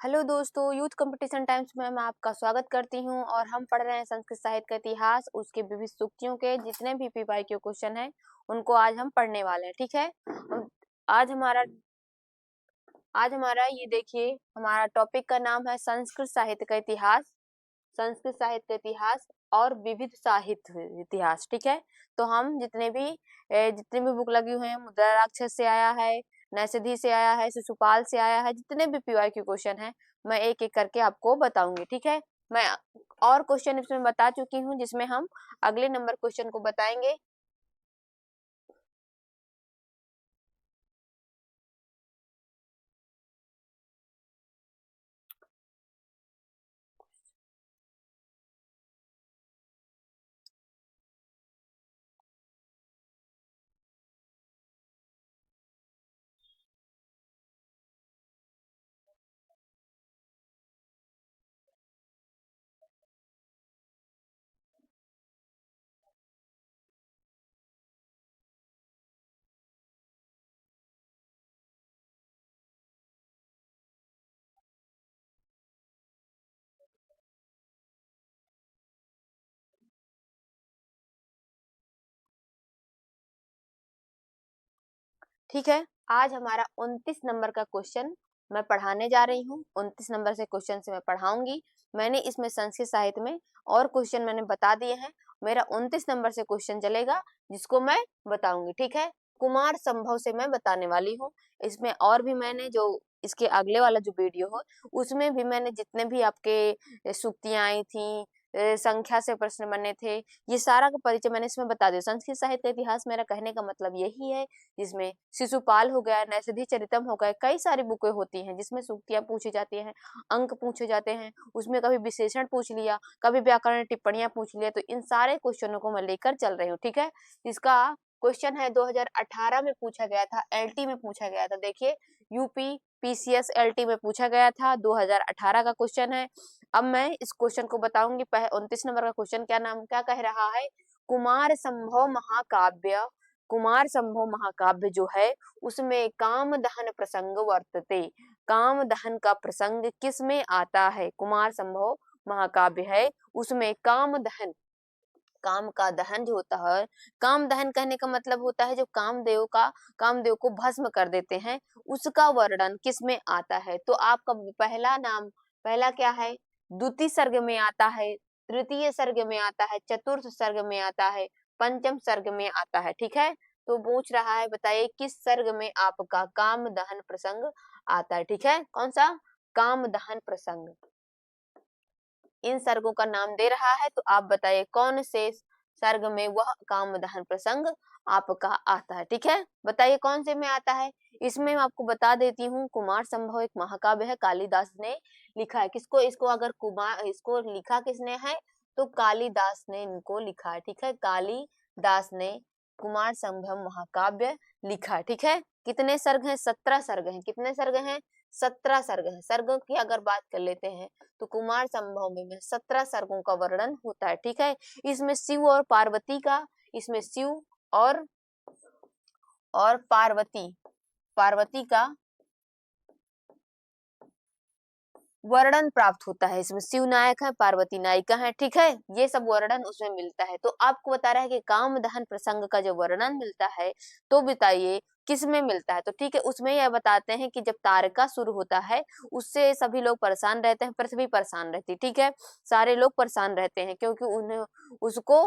Hello दोस्तों, youth competition times में मैं आपका स्वागत करती हूं और हम पढ़ रहे हैं संस्कृत साहित्य का इतिहास, उसके विविध सूक्तियों के जितने भी पीपाई के क्वेश्चन हैं उनको आज हम पढ़ने वाले हैं। ठीक है। आज हमारा आज हमारा ये देखिए, हमारा टॉपिक का नाम है संस्कृत साहित्य का इतिहास। संस्कृत साहित्य का इतिहास और विविध साहित्य इतिहास। ठीक है। तो हम जितने भी बुक लगी हुई हैं, मुद्रा राक्षस से आया है, नैषधि से आया है, शिशुपाल से आया है, जितने भी पीवाई के क्वेश्चन है मैं एक एक करके आपको बताऊंगी। ठीक है। मैं और क्वेश्चन इसमें बता चुकी हूँ जिसमें हम अगले नंबर क्वेश्चन को बताएंगे। ठीक है। आज हमारा 29 नंबर का क्वेश्चन मैं पढ़ाने जा रही हूँ। 29 नंबर से क्वेश्चन से मैं पढ़ाऊंगी। मैंने इसमें संस्कृत साहित्य में और क्वेश्चन मैंने बता दिए हैं। मेरा 29 नंबर से क्वेश्चन चलेगा जिसको मैं बताऊंगी। ठीक है। कुमार संभव से मैं बताने वाली हूँ। इसमें और भी मैंने जो इसके अगले वाला जो वीडियो हो उसमें भी मैंने जितने भी आपके सूक्तियां आई थी, संख्या से प्रश्न बने थे, ये सारा का परिचय मैंने इसमें बता दिया। संस्कृत साहित्य का इतिहास मेरा कहने का मतलब यही है, जिसमें शिशुपाल हो गया, नैषधि चरितम हो गए, कई सारी बुकें होती हैं जिसमें सूक्तियां पूछी जाती हैं, अंक पूछे जाते हैं। उसमें कभी विशेषण पूछ लिया, कभी व्याकरण टिप्पणियां पूछ लिया, तो इन सारे क्वेश्चनों को मैं लेकर चल रही हूँ। ठीक है। इसका क्वेश्चन है 2018 में पूछा गया था, एलटी में पूछा गया था। देखिए, यूपी पीसीएस एलटी में पूछा गया था, 2018 का क्वेश्चन है। अब मैं इस क्वेश्चन को बताऊंगी। 29 नंबर का क्वेश्चन क्या कह रहा है? कुमार संभव महाकाव्य, कुमार संभव महाकाव्य जो है उसमें काम दहन प्रसंग वर्तते। काम दहन का प्रसंग किस में आता है? कुमार संभव महाकाव्य है, उसमें काम दहन, काम का दहन जो होता है, काम दहन कहने का मतलब होता है जो कामदेव को भस्म कर देते हैं, उसका वर्णन किस में आता है? तो आपका पहला नाम, पहला क्या है? द्वितीय सर्ग में आता है, तृतीय सर्ग में आता है, चतुर्थ सर्ग में आता है, पंचम सर्ग में आता है। ठीक है। तो पूछ रहा है, बताइए किस सर्ग में आपका काम दहन प्रसंग आता है? ठीक है। कौन सा? काम दहन प्रसंग। इन सर्गों का नाम दे रहा है, तो आप बताइए कौन से सर्ग में वह काम दहन प्रसंग आपका आता है। ठीक है। बताइए कौन से में आता है। इसमें मैं आपको बता देती हूँ, कुमार संभव एक महाकाव्य है, कालिदास ने लिखा है। किसको? इसको अगर इसको लिखा किसने है? तो कालिदास ने इनको लिखा है। ठीक है। कालिदास ने कुमार संभव महाकाव्य लिखा है। ठीक है। कितने सर्ग हैं? 17 सर्ग हैं। कितने सर्ग हैं? 17 सर्ग हैं। सर्गों की अगर बात कर लेते हैं तो कुमार संभव में 17 सर्गों का वर्णन होता है। ठीक है। इसमें शिव और पार्वती का, इसमें शिव और पार्वती का वर्णन प्राप्त होता है। इसमें शिव नायक है, पार्वती नायिका है। ठीक है। ये सब वर्णन उसमें मिलता है। तो आपको बता रहा है कि काम दहन प्रसंग का जो वर्णन मिलता है, तो बताइए किस में मिलता है? तो ठीक है, उसमें यह बताते हैं कि जब तारका शुरू होता है उससे सभी लोग परेशान रहते हैं, पृथ्वी परेशान रहती है। ठीक है। सारे लोग परेशान रहते हैं क्योंकि उन्हें उसको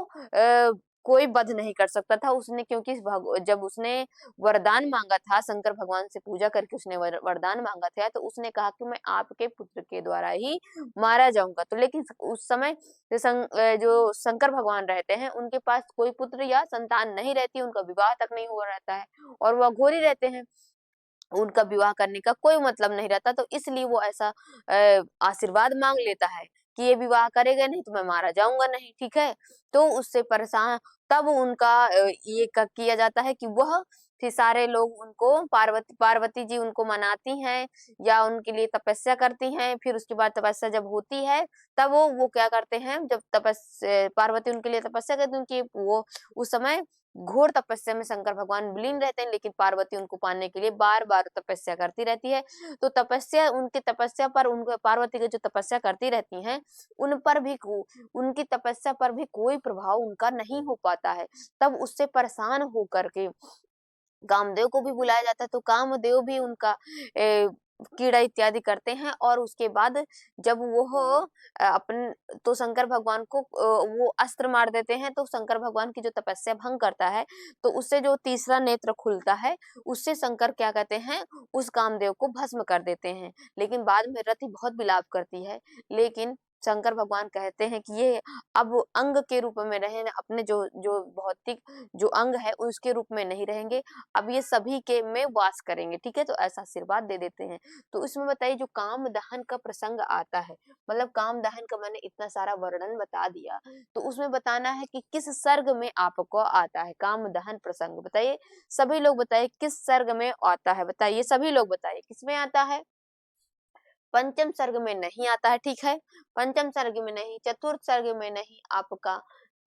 कोई वध नहीं कर सकता था। उसने क्योंकि जब उसने वरदान मांगा था, शंकर भगवान से पूजा करके उसने वरदान मांगा था, तो उसने कहा कि मैं आपके पुत्र के द्वारा ही मारा जाऊंगा। तो लेकिन उस समय जो शंकर भगवान रहते हैं उनके पास कोई पुत्र या संतान नहीं रहती, उनका विवाह तक नहीं हो रहता है और वह अघोरी रहते हैं, उनका विवाह करने का कोई मतलब नहीं रहता। तो इसलिए वो ऐसा आशीर्वाद मांग लेता है कि ये विवाह करेगा नहीं तो मैं मारा जाऊंगा नहीं। ठीक है। तो उससे परेशान, तब उनका किया जाता है कि वह फिर सारे लोग उनको पार्वती जी उनको मनाती हैं या उनके लिए तपस्या करती हैं। फिर उसके बाद तपस्या जब होती है तब वो क्या करते हैं, जब पार्वती उनके लिए तपस्या करती है, उनकी वो उस समय घोर तपस्या में शंकर भगवान विलीन रहते हैं, लेकिन पार्वती उनको पाने के लिए बार बार तपस्या करती रहती है। तो उनकी तपस्या पर उनको पार्वती की जो तपस्या करती रहती हैं उन पर भी उनकी तपस्या पर भी कोई प्रभाव उनका नहीं हो पाता है। तब उससे परेशान होकर के कामदेव को भी बुलाया जाता है, तो कामदेव भी उनका कीड़ा इत्यादि करते हैं। और उसके बाद जब वो अपन तो शंकर भगवान को वो अस्त्र मार देते हैं, तो शंकर भगवान की जो तपस्या भंग करता है, तो उससे जो तीसरा नेत्र खुलता है, उससे शंकर क्या कहते हैं, उस कामदेव को भस्म कर देते हैं। लेकिन बाद में रति बहुत विलाप करती है, लेकिन शंकर भगवान कहते हैं कि ये अब अंग के रूप में रहे, अपने जो जो भौतिक जो अंग है उसके रूप में नहीं रहेंगे, अब ये सभी के में वास करेंगे। ठीक है, तो ऐसा आशीर्वाद दे देते हैं। तो इसमें बताइए जो काम दहन का प्रसंग आता है, मतलब काम दहन का मैंने इतना सारा वर्णन बता दिया, तो उसमें बताना है कि किस सर्ग में आपको आता है काम दहन प्रसंग। बताइए सभी लोग, बताइए किस सर्ग में आता है, बताइए सभी लोग, बताइए किसमें आता है। पंचम सर्ग में नहीं आता है, ठीक है, पंचम सर्ग में नहीं, चतुर्थ सर्ग में नहीं, आपका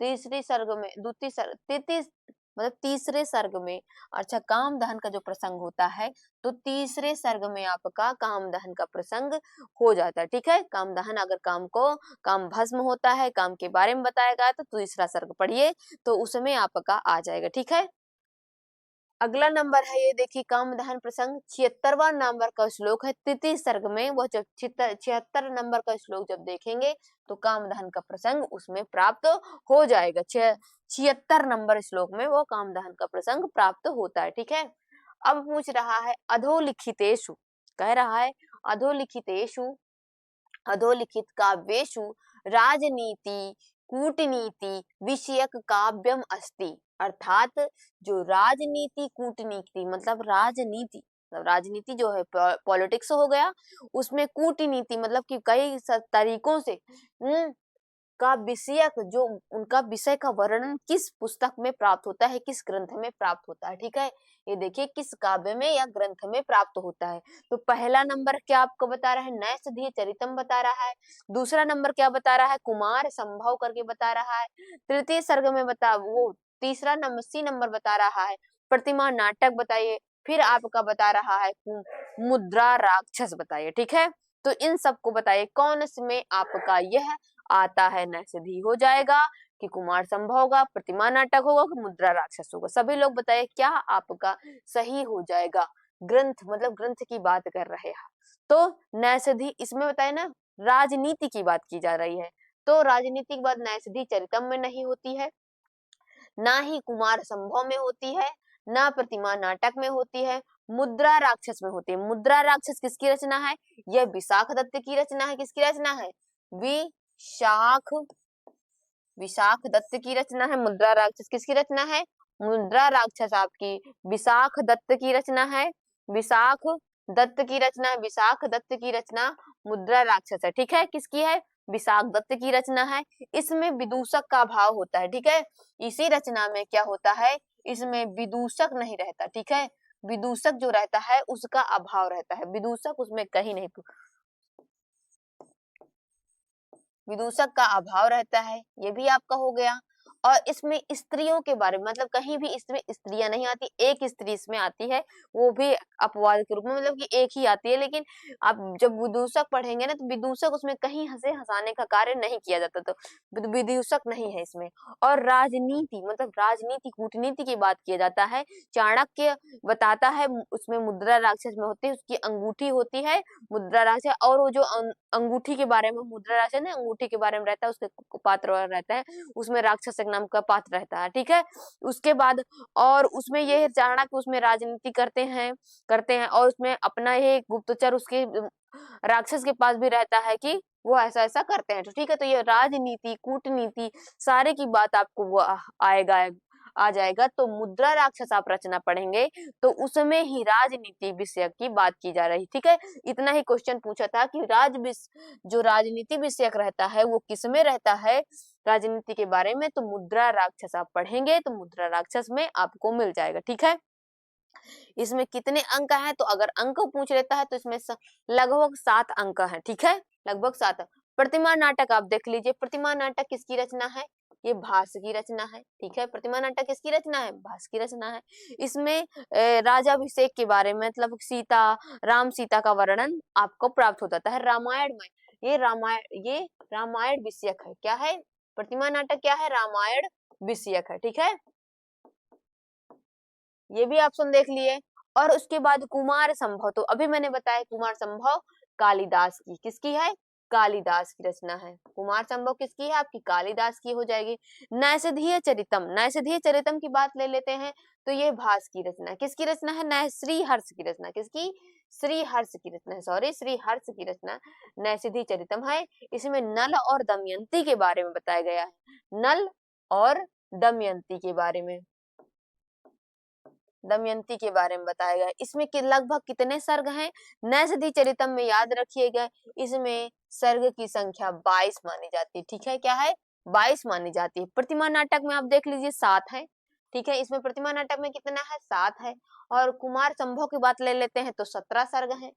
तीसरी सर्ग में, द्वितीय सर्ग, तृतीय मतलब तीसरे सर्ग में। अच्छा, काम दहन का जो प्रसंग होता है तो तीसरे सर्ग में आपका काम दहन का प्रसंग हो जाता है। ठीक है, काम दहन, अगर काम भस्म होता है, काम के बारे में बताया गया तो तीसरा सर्ग पढ़िए तो उसमें आपका आ जाएगा। ठीक है, अगला नंबर है ये देखिए, काम दहन प्रसंग 76वां नंबर का श्लोक है, तृतीय सर्ग में। वो जब 76 नंबर का श्लोक जब देखेंगे तो काम दहन का प्रसंग उसमें प्राप्त हो जाएगा। 76 नंबर श्लोक में वो काम दहन का प्रसंग प्राप्त होता है। ठीक है, अब पूछ रहा है अधोलिखितेषु, कह रहा है अधोलिखितेषु, अधोलिखित काव्येषु राजनीति कूटनीति विषयक काव्यम अस्ति। अर्थात जो राजनीति कूटनीति मतलब राजनीति, मतलब राजनीति जो है पॉलिटिक्स हो गया, उसमें कूटनीति मतलब कि कई तरीकों से का विषयक जो उनका विषय का वर्णन किस पुस्तक में प्राप्त होता है, किस ग्रंथ में प्राप्त होता है। ठीक है, ये देखिए किस काव्य में या ग्रंथ में प्राप्त होता है। तो पहला नंबर क्या आपको बता रहा है, नैषधीय चरितम बता रहा है। दूसरा नंबर क्या बता रहा है, कुमार संभव करके बता रहा है। तृतीय सर्ग में तीसरा नंबर सी नंबर बता रहा है प्रतिमा नाटक, बताइए। फिर आपका बता रहा है मुद्रा राक्षस, बताइए। ठीक है, तो इन सबको बताइए कौन में आपका यह आता है, नैषधीय हो जाएगा कि कुमार संभव होगा, प्रतिमा नाटक होगा कि मुद्रा राक्षस होगा। सभी लोग बताइए क्या आपका सही हो जाएगा। ग्रंथ मतलब ग्रंथ की बात कर रहे हैं तो नैषधीय, इसमें बताए ना राजनीति की बात की जा रही है, तो राजनीति की बात नैषधीय चरितम में नहीं होती है, ना ही कुमार संभव में होती है, ना प्रतिमा नाटक में होती है, मुद्रा राक्षस में होती है। मुद्रा राक्षस किसकी रचना है, यह विशाख दत्त की रचना है। किसकी रचना है, विशाख विशाख दत्त की रचना है। मुद्रा राक्षस किसकी रचना है, मुद्रा राक्षस आपकी विशाख दत्त की रचना है। विशाख दत्त की रचना है, विशाख दत्त की रचना मुद्रा राक्षस है। ठीक है, किसकी है, विशाख दत्त की रचना है। इसमें विदूषक का भाव होता है। ठीक है, इसी रचना में क्या होता है, इसमें विदूषक नहीं रहता। ठीक है, विदूषक जो रहता है उसका अभाव रहता है, विदूषक उसमें कहीं नहीं, विदूषक का अभाव रहता है, ये भी आपका हो गया। और इसमें स्त्रियों के बारे में मतलब कहीं भी इसमें स्त्रियां नहीं आती, एक स्त्री इसमें आती है, वो भी अपवाद के रूप में, मतलब कि एक ही आती है। लेकिन आप जब विदूषक पढ़ेंगे ना तो विदूषक उसमें कहीं हंसे हंसाने का कार्य नहीं किया जाता, तो विदूषक नहीं है इसमें। और राजनीति मतलब राजनीति कूटनीति की बात किया जाता है। चाणक्य बताता है उसमें मुद्रा राक्षस में होती है, उसकी अंगूठी होती है मुद्रा राक्षस, और वो जो अंगूठी के बारे में, मुद्रा राक्षस ने अंगूठी के बारे में रहता है, उसके पात्र रहता है, उसमें राक्षस एक नाम का पात्र रहता है। ठीक है, उसके बाद और उसमें ये चाणक्य उसमें राजनीति करते हैं और उसमें अपना ये गुप्तचर उसके राक्षस के पास भी रहता है कि वो ऐसा ऐसा करते हैं। तो ठीक है, तो ये राजनीति कूटनीति सारे की बात आपको वो आएगा आ जाएगा। तो मुद्रा राक्षस आप रचना पढ़ेंगे तो उसमें ही राजनीति विषय की बात की जा रही। ठीक है, इतना ही क्वेश्चन पूछा था कि जो राजनीति विषयक रहता है वो किसमें रहता है, राजनीति के बारे में। तो मुद्रा राक्षस आप पढ़ेंगे तो मुद्रा राक्षस में आपको मिल जाएगा। ठीक है, इसमें कितने अंक हैं, तो अगर अंक पूछ लेता है तो इसमें लगभग 7 अंक हैं, ठीक है, लगभग 7। प्रतिमा नाटक आप देख लीजिए, प्रतिमा नाटक किसकी रचना है, ये भास की रचना है, ठीक है, प्रतिमा नाटक किसकी रचना है, भास की रचना है। इसमें राजाभिषेक के बारे में, मतलब सीता, राम सीता का वर्णन आपको प्राप्त हो जाता है रामायण में। ये रामायण विषयक है, क्या है, प्रतिमा नाटक क्या है, रामायण विषयक है, ठीक है, ये भी ऑप्शन देख लिए। और उसके बाद कुमार संभव, तो अभी मैंने बताया कुमार संभव कालिदास की, किसकी है, कालिदास की रचना है। कुमार संभव किसकी है, आपकी कालिदास की हो जाएगी। नैषधीय चरितम, नैषधीय चरितम की बात ले लेते हैं, तो ये भास की रचना है, किसकी रचना है, श्रीहर्ष की रचना, किसकी, श्रीहर्ष की रचना है, सॉरी श्रीहर्ष की रचना नैषधीय चरितम है। इसमें नल और दमयंती के बारे में बताया गया है, नल और दमयंती के बारे में, दमयंती के बारे में बताया गया है। इसमें लगभग कितने सर्ग हैं, नैषधीय चरितम में याद रखिएगा, इसमें सर्ग की संख्या 22 मानी जाती है, ठीक है, क्या है, 22 मानी जाती है। प्रतिमा नाटक में आप देख लीजिए 7 है, ठीक है, इसमें प्रतिमा नाटक में कितना है, 7 है। और कुमार संभव की बात ले लेते हैं तो 17 सर्ग है,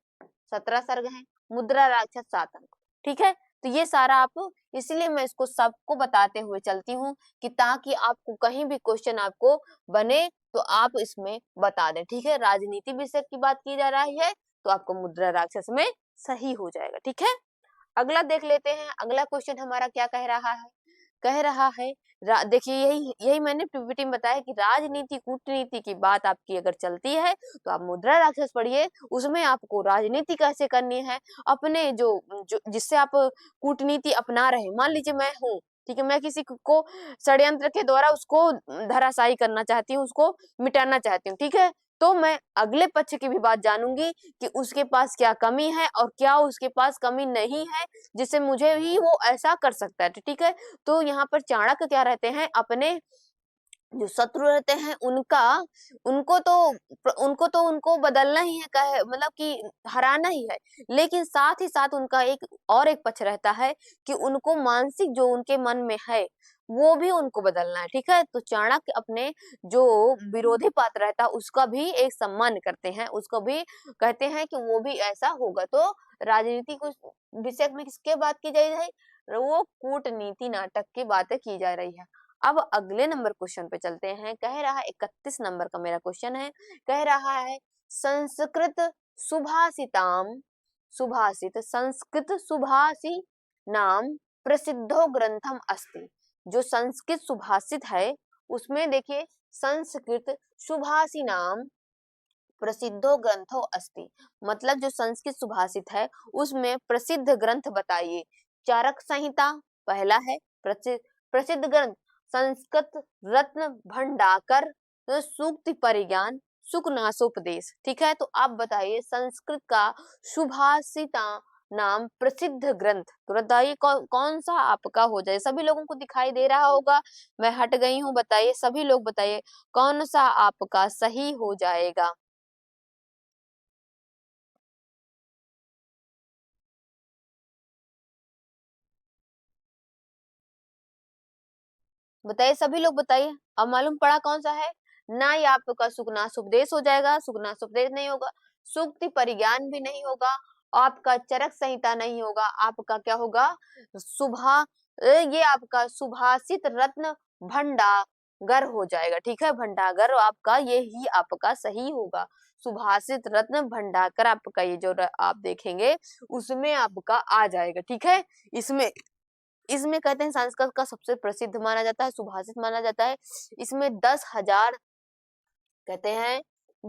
17 सर्ग है। मुद्रा राक्षस 7 अंक, ठीक है। तो ये सारा आप, इसलिए मैं इसको सबको बताते हुए चलती हूँ कि ताकि आपको कहीं भी क्वेश्चन आपको बने तो आप इसमें बता दें, ठीक है। राजनीति विषय की बात की जा रही है तो आपको मुद्रा राक्षस में सही हो जाएगा, ठीक है। अगला देख लेते हैं, अगला क्वेश्चन हमारा क्या कह रहा है, कह रहा है, देखिए यही मैंने पीपीटी में बताया कि राजनीति कूटनीति की बात आपकी अगर चलती है तो आप मुद्रा राक्षस पढ़िए, उसमें आपको राजनीति कैसे करनी है, अपने जो जिससे आप कूटनीति अपना रहे, मान लीजिए मैं हूँ, ठीक है, मैं किसी को षड्यंत्र के द्वारा उसको धराशायी करना चाहती हूँ, उसको मिटाना चाहती हूँ, ठीक है, तो मैं अगले पक्ष की भी बात जानूंगी कि उसके पास क्या कमी है और क्या उसके पास कमी नहीं है जिससे मुझे ही वो ऐसा कर सकता है, ठीक है। तो यहाँ पर चाणक्य क्या रहते हैं, अपने जो शत्रु रहते हैं उनको बदलना ही है, कहे मतलब कि हराना ही है, लेकिन साथ ही साथ उनका एक पक्ष रहता है कि उनको मानसिक जो उनके मन में है वो भी उनको बदलना है, ठीक है। तो चाणक्य अपने जो विरोधी पात्र रहता है उसका भी एक सम्मान करते हैं, उसको भी कहते हैं कि वो भी ऐसा होगा। तो राजनीति को विषय में किसके बात की जा रही है, वो कूटनीति नाटक की बातें की जा रही है। अब अगले नंबर क्वेश्चन पे चलते हैं, कह रहा है 31 नंबर का मेरा क्वेश्चन है, कह रहा है संस्कृत सुभाषिताम, सुभाषित संस्कृत सुभाषी नाम प्रसिद्धो ग्रंथम अस्ति। जो संस्कृत सुभाषित है उसमें देखिए संस्कृत सुभाषी नाम प्रसिद्धो ग्रंथो अस्ति, मतलब जो संस्कृत सुभाषित है उसमें प्रसिद्ध ग्रंथ बताइए। चारक संहिता पहला है, प्रसिद्ध ग्रंथ संस्कृत रत्न भंडाकर, सूक्ति परिज्ञान, सुकनासोपदेश, ठीक है। तो आप बताइए संस्कृत का सुभाषिता नाम प्रसिद्ध ग्रंथ, तो बताइए कौन सा आपका हो जाए। सभी लोगों को दिखाई दे रहा होगा, मैं हट गई हूँ, बताइए सभी लोग बताइए कौन सा आपका सही हो जाएगा। बताइए सभी लोग बताइए, अब मालूम पड़ा कौन सा है ना। ये आपका सुकनास उपदेश हो जाएगा, सुकनास उपदेश नहीं होगा, सूक्ति परिज्ञान भी नहीं होगा, आपका चरक संहिता नहीं होगा, आपका क्या होगा, ये आपका सुभाषित रत्न भंडागर हो जाएगा, ठीक है। भंडागर आपका ये ही आपका सही होगा, सुभाषित रत्न भंडाकर आपका ये जो आप देखेंगे उसमें आपका आ जाएगा, ठीक है। इसमें इसमें कहते हैं संस्कृत का सबसे प्रसिद्ध माना जाता है, सुभाषित माना जाता है। इसमें 10,000 कहते हैं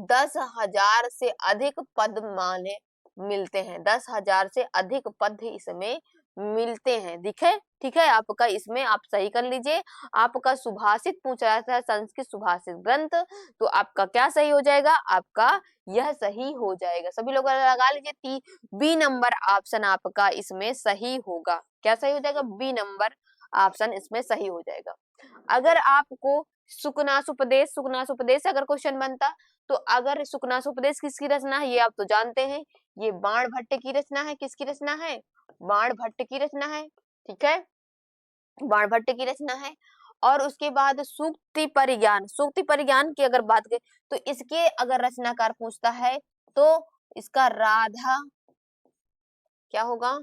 10,000 से अधिक पद माने मिलते हैं, 10,000 से अधिक पद इसमें मिलते हैं, दिखे, ठीक है। आपका इसमें आप सही कर लीजिए, आपका सुभाषित पूछ रहा था संस्कृत सुभाषित ग्रंथ, तो आपका क्या सही हो जाएगा, आपका यह सही हो जाएगा। सभी लोग लगा लीजिए, बी नंबर ऑप्शन आपका इसमें सही होगा। क्या सही हो जाएगा, बी नंबर ऑप्शन इसमें सही हो जाएगा। अगर आपको सुकनासोपदेश से अगर क्वेश्चन बनता, तो अगर सुकनासोपदेश किसकी रचना है ये आप तो जानते हैं, ये बाणभट्ट की रचना है, किसकी रचना है, बाणभट्ट की रचना है, ठीक है, बाणभट्ट की रचना है। और उसके बाद सूक्ति परिज्ञान। सूक्ति परिज्ञान की अगर बात करें तो इसके अगर रचनाकार पूछता है तो इसका राधा क्या होगा,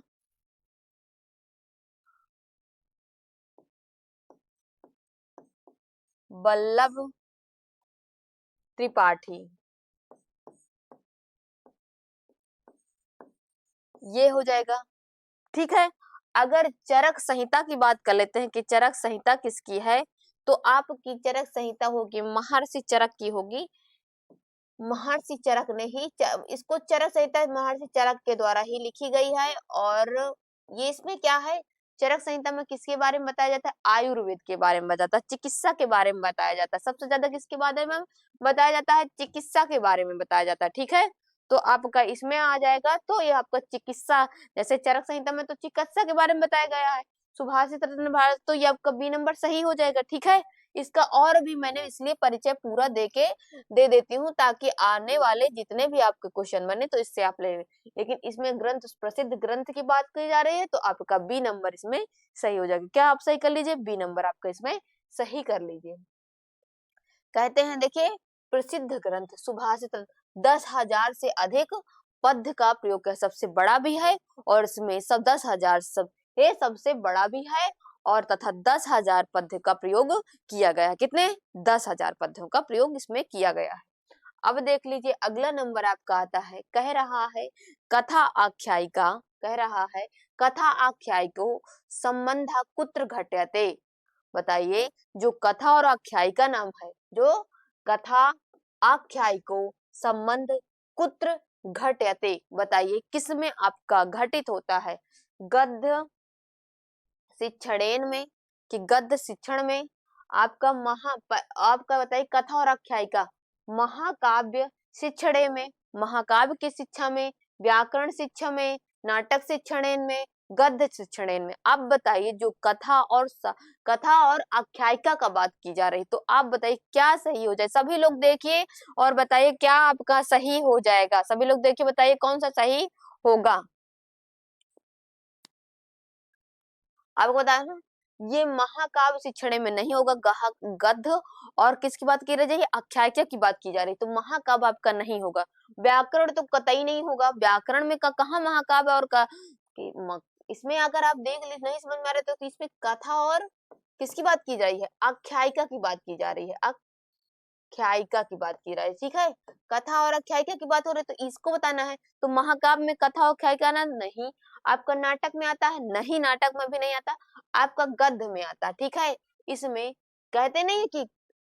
वल्लभ त्रिपाठी, ये हो जाएगा। ठीक है, अगर चरक संहिता की बात कर लेते हैं कि चरक संहिता किसकी है, तो आपकी चरक संहिता होगी महर्षि चरक की होगी। महर्षि चरक ने ही इसको चरक संहिता महर्षि चरक के द्वारा ही लिखी गई है। और ये इसमें क्या है, चरक संहिता में किसके बारे में बताया जाता है, आयुर्वेद के बारे में बताता है, चिकित्सा के बारे में बताया जाता है, सबसे ज्यादा किसके बारे में बताया जाता है, चिकित्सा के बारे में बताया जाता है। ठीक है, तो आपका इसमें आ जाएगा, तो ये आपका चिकित्सा, जैसे चरक संहिता में तो चिकित्सा के बारे में बताया गया है, सुभाषित रत्न भारत, तो ये आपका बी नंबर सही हो जाएगा। ठीक है, इसका और भी मैंने इसलिए परिचय पूरा दे देती हूँ ताकि आने वाले जितने भी आपके क्वेश्चन बने तो इससे आप ले लें। लेकिन इसमें ग्रंथ, प्रसिद्ध ग्रंथ की बात की जा रही है, तो आपका बी नंबर इसमें सही हो जाएगा। क्या आप सही कर लीजिए, बी नंबर आपका इसमें सही कर लीजिए। कहते हैं देखिए, प्रसिद्ध ग्रंथ सुभाषित 10,000 से अधिक पद्य का प्रयोग है, सबसे बड़ा भी है और इसमें सब 10,000 सब ये सबसे बड़ा भी है और तथा 10,000 पद्य का प्रयोग किया गया है। कितने, 10,000 पद्यों का प्रयोग इसमें किया गया है। अब देख लीजिए अगला नंबर आपका आता है, कह रहा है कथा आख्यायिका, कह रहा है कथा आख्यायिको संबंधा कुत्र घट्यते। बताइए, जो कथा और आख्यायिका नाम है, जो कथा आख्यायिको संबंध कुत्र घट्यते, बताइए किसमें आपका घटित होता है, गद्य शिक्षणेन में कि गद्य शिक्षण में, आपका आपका बताइए कथा और आख्यायिका महाकाव्य शिक्षणे में, महाकाव्य की शिक्षा में, व्याकरण शिक्षा में, नाटक शिक्षणेन में, गद्य शिक्षणेन में। आप बताइए, जो कथा और आख्यायिका का बात की जा रही, तो आप बताइए क्या सही हो जाए, सभी लोग देखिए और बताइए क्या आपका सही हो जाएगा, सभी लोग देखिए बताइए कौन सा सही होगा। आपको बताया ना, ये महाकाव्य शिक्षण में नहीं होगा, गद्य और किसकी बात की रही है, आख्यायिका की बात की जा रही, तो महाकाव्य आपका नहीं होगा। व्याकरण तो कतई नहीं होगा, व्याकरण में कहाँ महाकाव्य और इसमें अगर आप देख ले नहीं समझ में आ रहे तो इसमें कथा और किसकी बात की जा रही है, आख्यायिका की बात की जा रही है, आख्यायिका की बात की रहा है। ठीक है, कथा और आख्यायिका की बात हो रही है तो इसको बताना है, तो महाकाव्य में कथा और आख्यायिका ना नहीं, आपका नाटक में आता है, नहीं नाटक में भी नहीं आता, आपका गद्य में आता है। ठीक है, इसमें कहते नहीं है कि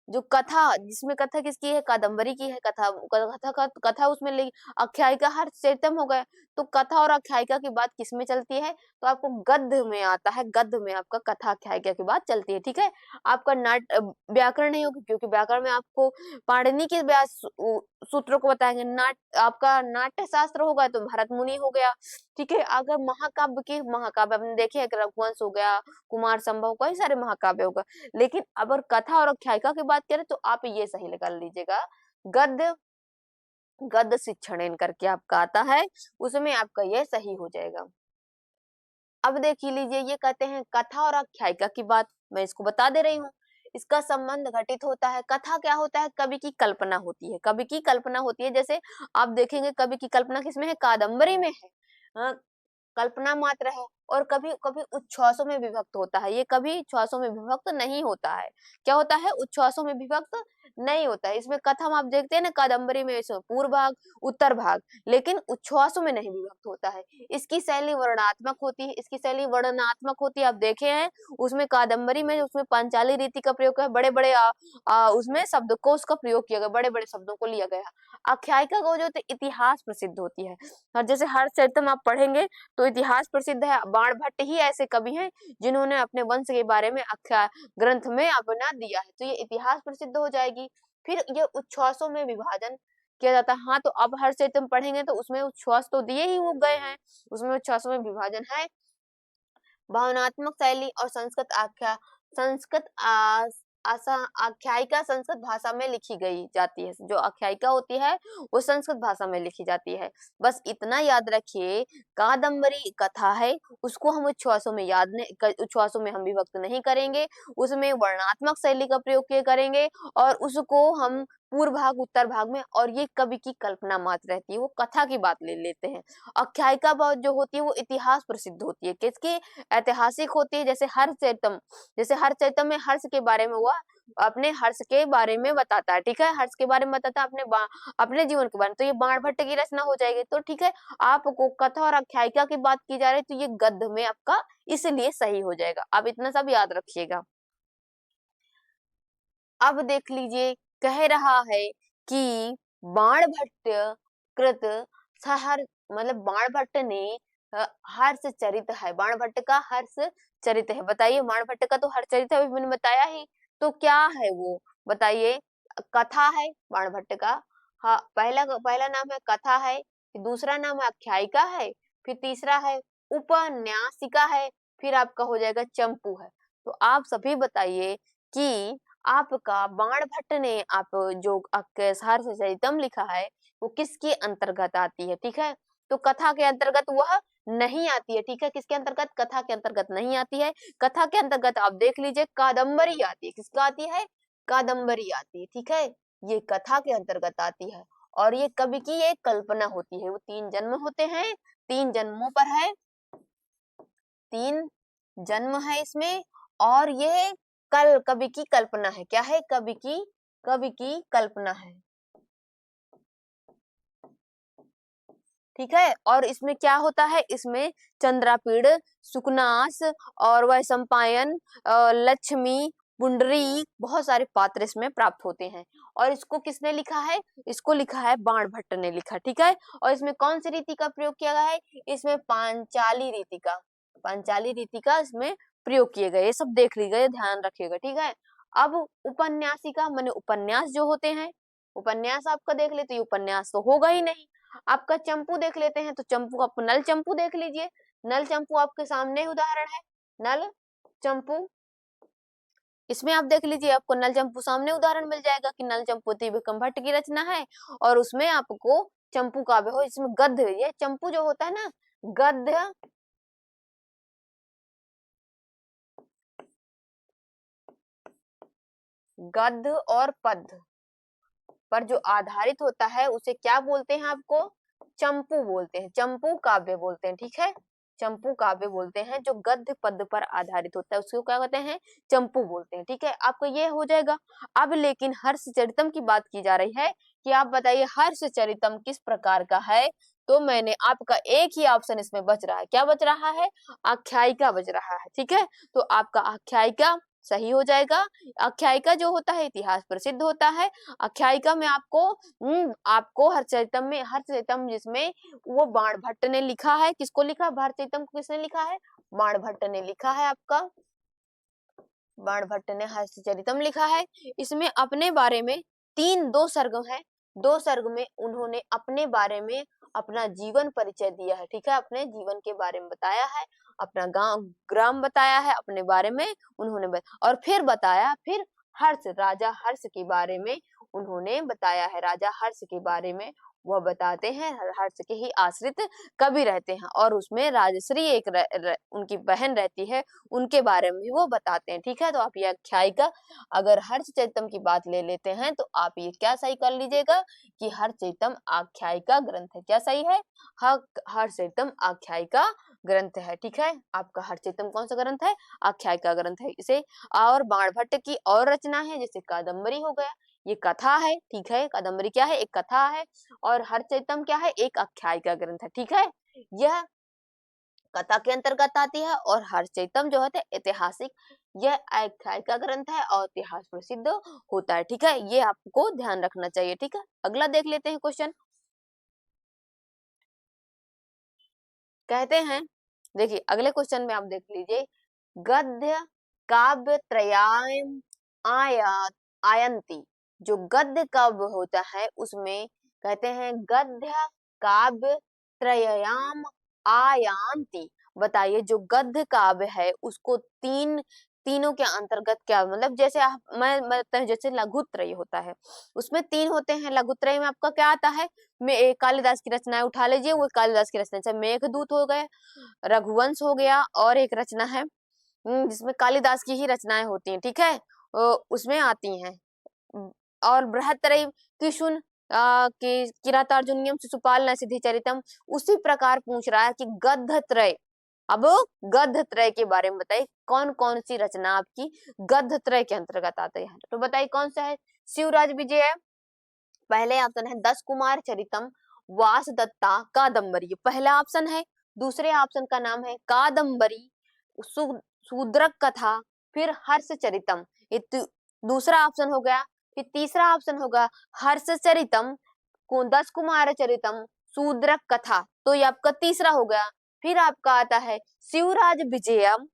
जो कथा, जिसमें कथा किसकी है, कादम्बरी की है, कथा उसमें आख्यायिका हर चैतम हो गया, तो कथा और आख्यायिका की बात किसमें चलती है, तो आपको गद्य में आता है, गद्य में आपका कथा आख्यायिका की बात चलती है। ठीक है, आपका व्याकरण नहीं होगा क्योंकि व्याकरण में आपको पाणिनि के सूत्रों को बताएंगे, आपका नाट्य शास्त्र होगा तो भरत मुनि हो गया। ठीक है, अगर महाकाव्य आपने देखे हैं, रघुवंश हो गया, कुमार संभव, कई सारे महाकाव्य होगा, लेकिन अगर कथा और आख्यायिका की बात करें तो आप ये सही निकाल लीजिएगा, गद्य गद्य शिक्षण करके आपका आता है, उसमें आपका ये सही हो जाएगा। अब देख लीजिए, ये कहते हैं कथा और आख्यायिका की बात, मैं इसको बता दे रही हूँ, इसका संबंध घटित होता है। कथा क्या होता है, कवि की कल्पना होती है, कवि की कल्पना होती है, जैसे आप देखेंगे कवि की कल्पना किसमें है, कादम्बरी में है, कल्पना मात्र है, और कभी कभी उच्छ्वासों में विभक्त होता है, ये कभी उच्छ्वासों में विभक्त नहीं होता है। क्या होता है, उच्छ्वासों में विभक्त नहीं होता है। इसमें कथम आप देखते हैं ना, कादम्बरी में पूर्व भाग उत्तर भाग, लेकिन उच्छ्वासों में नहीं विभक्त होता है। इसकी शैली वर्णनात्मक होती है, इसकी शैली वर्णनात्मक होती है, आप देखे हैं उसमें कादम्बरी में, उसमें पांचाली रीति का प्रयोग है, बड़े बड़े उसमें शब्दकोश का प्रयोग किया गया, बड़े बड़े शब्दों को लिया गया। आख्यायिका को जो इतिहास प्रसिद्ध होती है, और जैसे हर्षचरितम आप पढ़ेंगे तो इतिहास प्रसिद्ध है, बाणभट्ट ही ऐसे कवि हैं जिन्होंने अपने वंश के बारे में आख्या ग्रंथ में अपना दिया है, तो ये इतिहास प्रसिद्ध हो जाएगी। फिर ये उच्छ्वासों में विभाजन किया जाता है, हाँ तो अब हर्षचरितम पढ़ेंगे तो उसमें उच्छ्वास तो दिए ही हो गए हैं, उसमें उच्छ्वासों में विभाजन है। भावनात्मक शैली और संस्कृत आख्यायिका संस्कृत भाषा में लिखी गई जाती है। जो आख्यायिका होती है वो संस्कृत भाषा में लिखी जाती है। बस इतना याद रखिए, कादम्बरी कथा है, उसको हम उच्छ्वासों में उच्छ्वासों में हम विभक्त नहीं करेंगे, उसमें वर्णात्मक शैली का प्रयोग किए करेंगे और उसको हम पूर्व भाग उत्तर भाग में, और ये कवि की कल्पना मात्र रहती है, वो कथा की बात ले लेते हैं। आख्यायिका बात जो होती है वो इतिहास प्रसिद्ध होती है, किसकी? ऐतिहासिक होती है। जैसे हर्षचरितम में हर्ष के बारे में हुआ, अपने हर्ष के बारे में बताता है, ठीक है, हर्ष के बारे में बताता है, अपने जीवन के बारे में, तो ये बाणभट्ट की रचना हो जाएगी। तो ठीक है, आपको कथा और आख्यायिका की बात की जा रही है तो ये गद्य में आपका इसलिए सही हो जाएगा। आप इतना सब याद रखिएगा। अब देख लीजिए, कह रहा है कि बाणभट्ट कृत सहर, मतलब बाणभट्ट ने हर्ष चरित है, बाणभट्ट का हर्ष चरित है। बताइए, बाणभट्ट का तो हर्ष चरित है, मैंने बताया ही, तो क्या है वो? बताइए। कथा है बाणभट्ट का, हाँ, पहला पहला नाम है कथा है, फिर दूसरा नाम है आख्यायिका है, फिर तीसरा है उपन्यासिका है, फिर आपका हो जाएगा चंपू है। तो आप सभी बताइए कि आपका बाणभट्ट ने आप जो हर्षचरितम लिखा है वो किसके अंतर्गत आती है? ठीक है, तो कथा के अंतर्गत वह नहीं आती है। ठीक है, किसके अंतर्गत? कथा के अंतर्गत नहीं आती है। कथा के अंतर्गत आप देख लीजिए कादम्बरी आती है। किसका आती है? कादम्बरी आती है। ठीक है, ये कथा के अंतर्गत आती है और ये कवि की एक कल्पना होती है। वो 3 जन्म होते हैं, 3 जन्मों पर है, 3 जन्म है इसमें, और ये कवि की कल्पना है। क्या है? कवि की कल्पना है। ठीक है, और इसमें क्या होता है? इसमें चंद्रापीड़, सुकनास और वह सम्पायन, लक्ष्मी, पुंडरी, बहुत सारे पात्र इसमें प्राप्त होते हैं। और इसको किसने लिखा है? इसको लिखा है बाणभट्ट ने लिखा। ठीक है, और इसमें कौन सी रीति का प्रयोग किया गया है? इसमें पांचाली रीति का इसमें प्रयोग किए गए। ये सब देख लीजिए, ध्यान रखिएगा। ठीक है, अब उपन्यासिका माने उपन्यास जो होते हैं, उपन्यास आपका देख लेते, ये उपन्यास तो होगा ही नहीं। आपका चंपू देख लेते हैं, तो चंपू आपको नल चंपू देख लीजिए। नल चंपू आपके सामने उदाहरण है, नल चंपू, इसमें आप देख लीजिए, आपको नल चंपू सामने उदाहरण मिल जाएगा कि नल चंपू त्रिविक्रम भट्ट की रचना है और उसमें आपको चंपू काव्य हो, इसमें गद्य, ये चंपू जो होता है ना, गद्य गद्य और पद्य पर जो आधारित होता है उसे क्या बोलते हैं? आपको चंपू बोलते हैं, चंपू काव्य बोलते हैं। ठीक है, चंपू काव्य बोलते हैं। जो गद्य पद्य पर आधारित होता है उसको क्या कहते हैं? चंपू बोलते हैं। ठीक है, आपको ये हो जाएगा। अब लेकिन हर्षचरितम की बात की जा रही है कि आप बताइए हर्षचरितम किस प्रकार का है। तो मैंने आपका एक ही ऑप्शन इसमें बच रहा है। क्या बच रहा है? आख्यायिका बच रहा है। ठीक है, तो आपका आख्यायिका सही हो जाएगा। आख्यायिका जो होता है इतिहास प्रसिद्ध होता है। आख्यायिका में आपको हर्षचरितम जिसमें वो बाणभट्ट ने लिखा है। किसको लिखा? हर्षचरितम को किसने लिखा है? बाणभट्ट ने लिखा है। आपका बाणभट्ट ने हर्षचरितम लिखा है। इसमें अपने बारे में 2 सर्ग है। 2 सर्ग में उन्होंने अपने बारे में अपना जीवन परिचय दिया है। ठीक है, अपने जीवन के बारे में बताया है, अपना गांव ग्राम बताया है, अपने बारे में उन्होंने और फिर बताया, फिर राजा हर्ष के बारे में उन्होंने बताया है। राजा हर्ष के बारे में वह बताते हैं। हर्ष के ही आश्रित कवि रहते हैं और उसमें राजश्री एक उनकी बहन रहती है, उनके बारे में भी वो बताते हैं। ठीक है, तो आप ये आख्यायिका, अगर हर्षचरितम की बात ले लेते हैं तो आप ये क्या सही कर लीजिएगा कि हर्षचरितम आख्यायिका ग्रंथ है। क्या सही है? हर्षचरितम आख्यायिका ग्रंथ है। ठीक है, आपका हर्षचरितम कौन सा ग्रंथ है? आख्यायिका ग्रंथ है। इसे और बाणभट्ट की और रचना है, जैसे कादम्बरी हो गया, ये कथा है। ठीक है, कादम्बरी क्या है? एक कथा है। और हर्षचरितम क्या है? एक आख्यायिका ग्रंथ है। ठीक है, यह कथा के अंतर्गत आती है और हर्षचरितम जो है ऐतिहासिक, यह आख्यायिका ग्रंथ है और इतिहास प्रसिद्ध होता है। ठीक है, ये आपको ध्यान रखना चाहिए। ठीक है, अगला देख लेते हैं क्वेश्चन। कहते हैं, देखिए अगले क्वेश्चन में आप देख लीजिए, गद्य काव्य त्रयाम आयंती, जो गद्य काव्य होता है उसमें कहते हैं गद्य काव्य त्रयाम आयांति। बताइए, जो गद्य काव्य है उसको 3 तीनों के अंतर्गत क्या, मतलब जैसे मैं बताता हूँ, जैसे लघुत्रय होता है उसमें 3 होते हैं। लघुत्रय में आपका क्या आता है, कालिदास की रचनाएं उठा लीजिए, वो कालिदास की रचना, जैसे मेघदूत हो गए, रघुवंश हो गया, और एक रचना है जिसमें कालिदास की ही रचनाएं होती हैं, ठीक है, उसमें आती हैं। और बृहत्त्रयी किशुन कि किरातार्जुनीयम शिशुपाल नरसिद्धि चरितम, उसी प्रकार पूछ रहा है कि गद्यत्रय। अब गद्यत्रय के बारे में बताइए, कौन कौन सी रचना आपकी गद्यत्रय के अंतर्गत आते हैं, तो बताइए कौन सा है। शिवराज विजय, पहले ऑप्शन है 10 कुमार चरितम, वासदत्ता, कादम्बरी, पहला ऑप्शन है। दूसरे ऑप्शन का नाम है कादम्बरी, शूद्रक कथा, फिर हर्ष चरितम, ये दूसरा ऑप्शन हो गया। फिर तीसरा ऑप्शन होगा हर्ष चरितम, 10 कुमार चरितम, शूद्रक कथा, तो ये आपका तीसरा हो गया। फिर आपका आता है शिवराज विजयम,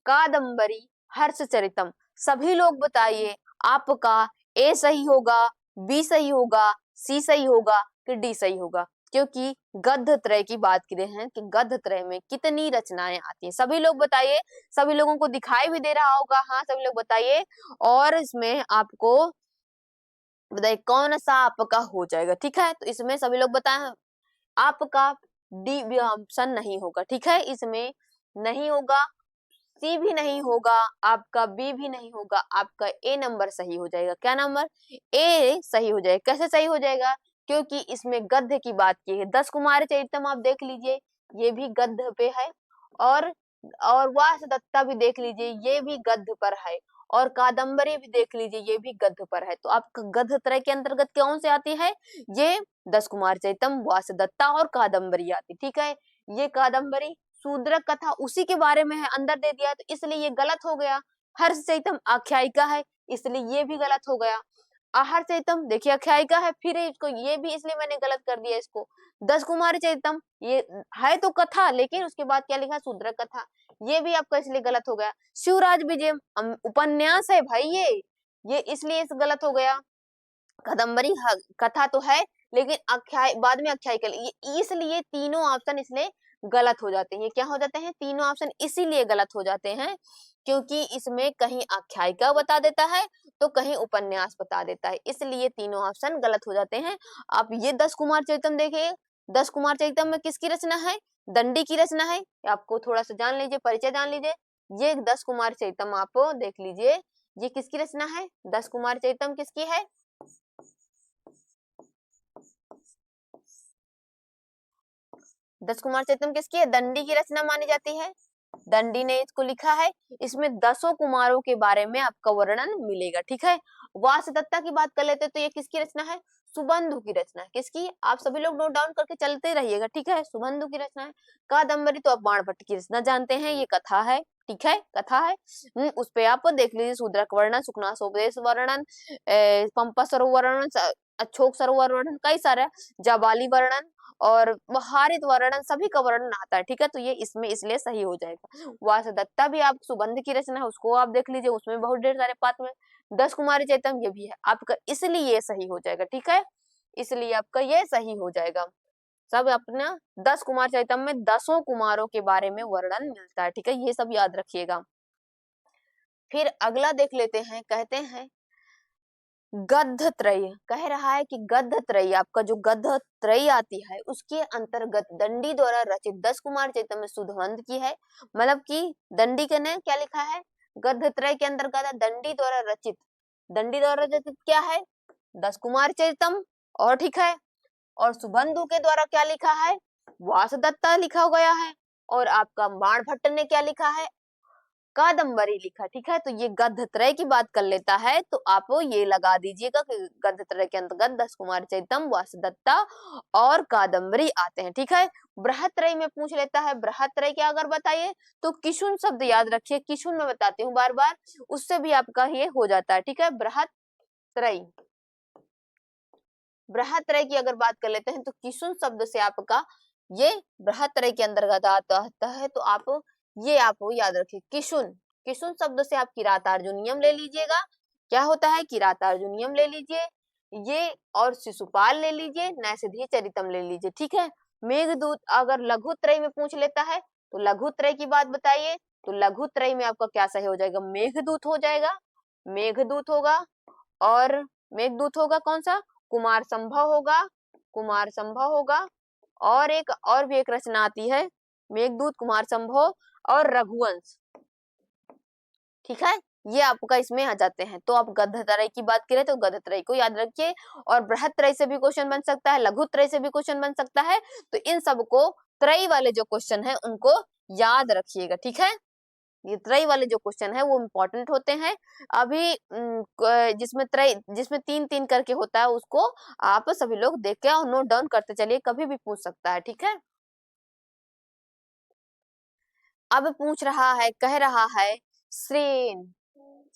कादम्बरी, हर्ष चरितम। सभी लोग बताइए आपका ए सही होगा, बी सही होगा, सी सही होगा कि डी सही होगा, क्योंकि गद्यत्रय की बात कर रहे हैं कि गद्यत्रय में कितनी रचनाएं आती हैं। सभी लोग बताइए, सभी लोगों को दिखाई भी दे रहा होगा, हाँ सभी लोग बताइए। और इसमें आपको बताइए कौन सा आपका हो जाएगा, ठीक है, तो इसमें सभी लोग बताएं। आपका डी भी ऑप्शन नहीं होगा, ठीक है, इसमें नहीं होगा, सी भी नहीं होगा, आपका बी भी नहीं होगा, आपका ए नंबर सही हो जाएगा। क्या नंबर, ए सही हो जाएगा। कैसे सही हो जाएगा, क्योंकि इसमें गद्य की बात की है। 10 कुमार चरितम आप देख लीजिए, ये भी गद्य पे है, और वासदत्ता भी देख लीजिए, ये भी गद्य पर है, और कादम्बरी भी देख लीजिए, ये भी गद्य पर है। तो आपका गद्य त्रय के अंतर्गत कौन से आती है, ये 10 कुमार चरितम, वासदत्ता और कादम्बरी आती, ठीक है। ये कादम्बरी शूद्रक कथा उसी के बारे में है, अंदर दे दिया, तो इसलिए ये गलत हो गया। हर्ष चरितम आख्यायिका है, इसलिए ये भी गलत हो गया। आहर चरितम देखिए आख्यायिका है, फिर इसको ये भी इसलिए मैंने गलत कर दिया इसको। 10 कुमार चरितम ये है तो कथा, लेकिन उसके बाद क्या लिखा, शूद्रक कथा, ये भी आपका इसलिए गलत हो गया। शिवराज विजय उपन्यास है भाई, ये इसलिए इस गलत हो गया। कादम्बरी कथा तो है, लेकिन आख्याय बाद में आख्यायिका, इसलिए तीनों ऑप्शन इसलिए गलत हो जाते हैं। ये क्या हो जाते हैं, तीनों ऑप्शन इसीलिए गलत हो जाते हैं क्योंकि इसमें कहीं आख्यायिका बता देता है तो कहीं उपन्यास बता देता है, इसलिए तीनों ऑप्शन गलत हो जाते हैं। आप ये 10 कुमार चरितम देखिए, 10 कुमार चरितम में किसकी रचना है, दंडी की रचना है। आपको थोड़ा सा जान लीजिए, परिचय जान लीजिए। ये 10 कुमार चरितम आप देख लीजिए, ये किसकी रचना है, 10 कुमार चरितम किसकी है, 10 कुमार चरितम किसकी है, दंडी की रचना मानी जाती है। दंडी ने इसको लिखा है, इसमें 10 कुमारों के बारे में आपका वर्णन मिलेगा, ठीक है। वासदत्ता की बात कर लेते तो ये किसकी रचना है, सुबंधु की रचना है। किसकी, आप सभी लोग नोट डाउन करके चलते रहिएगा, ठीक है, सुबंधु की रचना है। कादम्बरी तो आप बाणभट्ट की रचना जानते हैं, ये कथा है, ठीक है, कथा है। उस पे आप देख लीजिए, शूद्रक वर्णन, सुखनासोपदेश वर्णन, पंपा सरोवर वर्णन, अछोक सरोवर वर्णन, कई सारे, जाबाली वर्णन और हारित वर्णन, सभी का वर्णन आता है, ठीक है, तो ये इसमें इसलिए सही हो जाएगा। वासदत्ता भी आप सुबंध की रचना है, उसको आप देख लीजिए, उसमें बहुत ढेर सारे पात्र में। 10 कुमारी चैतम ये भी है आपका, इसलिए ये सही हो जाएगा, ठीक है, इसलिए आपका ये सही हो जाएगा। सब अपना 10 कुमार चैतम में 10 कुमारों के बारे में वर्णन मिलता है, ठीक है, ये सब याद रखिएगा। फिर अगला देख लेते हैं, कहते हैं गद्यत्रयी, कह रहा है कि गद्यत्रयी, आपका जो गद्यत्रयी आती है उसके अंतर्गत दंडी द्वारा रचित 10 कुमार चैतम में सुधवंत की है, मतलब कि दंडी के ने क्या लिखा है, गद्यत्रय के अंतर्गत दंडी द्वारा रचित, दंडी द्वारा रचित क्या है, 10 कुमार चैतम, और ठीक है, और सुबंधु के द्वारा क्या लिखा है, वासदत्ता लिखा गया है, और आपका बाणभट्ट ने क्या लिखा है, कादम्बरी लिखा, ठीक है। तो ये गद्यत्रय की बात कर लेता है, तो आप ये लगा दीजिएगा कि गद्यत्रय के अंतर्गत 10 कुमार चैतम, वासदत्ता और कादम्बरी आते हैं, ठीक है। बृहत्त्रयी में पूछ लेता है, बृहत्त्रयी क्या अगर बताइए तो किशुन शब्द याद रखिए, किशुन में बताती हूँ बार बार, उससे भी आपका ये हो जाता है, ठीक है। बृहत्त्रयी, बृहत्त्रयी की अगर बात कर लेते हैं तो किशुन शब्द से आपका ये बृहत्त्रयी के अंतर्गत आता है, तो आप ये आप याद रखिए, किशुन, किशुन शब्द से आप किरातार्जुनीयम ले लीजिएगा, क्या होता है, किरातार्जुनीयम ले लीजिए, ये और शिशुपाल ले लीजिए, नैषधीय चरितम ले लीजिए, ठीक है। मेघदूत अगर लघुत्रय में पूछ लेता है तो लघुत्रय की बात बताइए, तो लघु त्रय में आपका क्या सही हो जाएगा, मेघदूत हो जाएगा, मेघदूत होगा। और मेघदूत होगा कौन सा, कुमार संभव होगा, कुमार संभव होगा। और एक और भी एक रचना आती है, मेघदूत, कुमार संभव और रघुवंश, ठीक है, ये आपका इसमें आ जाते हैं। तो आप गद्यत्रय की बात करें तो गद्यत्रय को याद रखिए, और बृहत्त्रय से भी क्वेश्चन बन सकता है, लघुत्रय से भी क्वेश्चन बन सकता है। तो इन सबको त्रय वाले जो क्वेश्चन है उनको याद रखिएगा, ठीक है। ये त्रय वाले जो क्वेश्चन है वो इम्पोर्टेंट होते हैं। अभी जिसमें त्रय, जिसमें 3-3 करके होता है, उसको आप सभी लोग देख के और नोट डाउन करते चलिए, कभी भी पूछ सकता है, ठीक है। अब पूछ रहा है, कह रहा है, श्रेण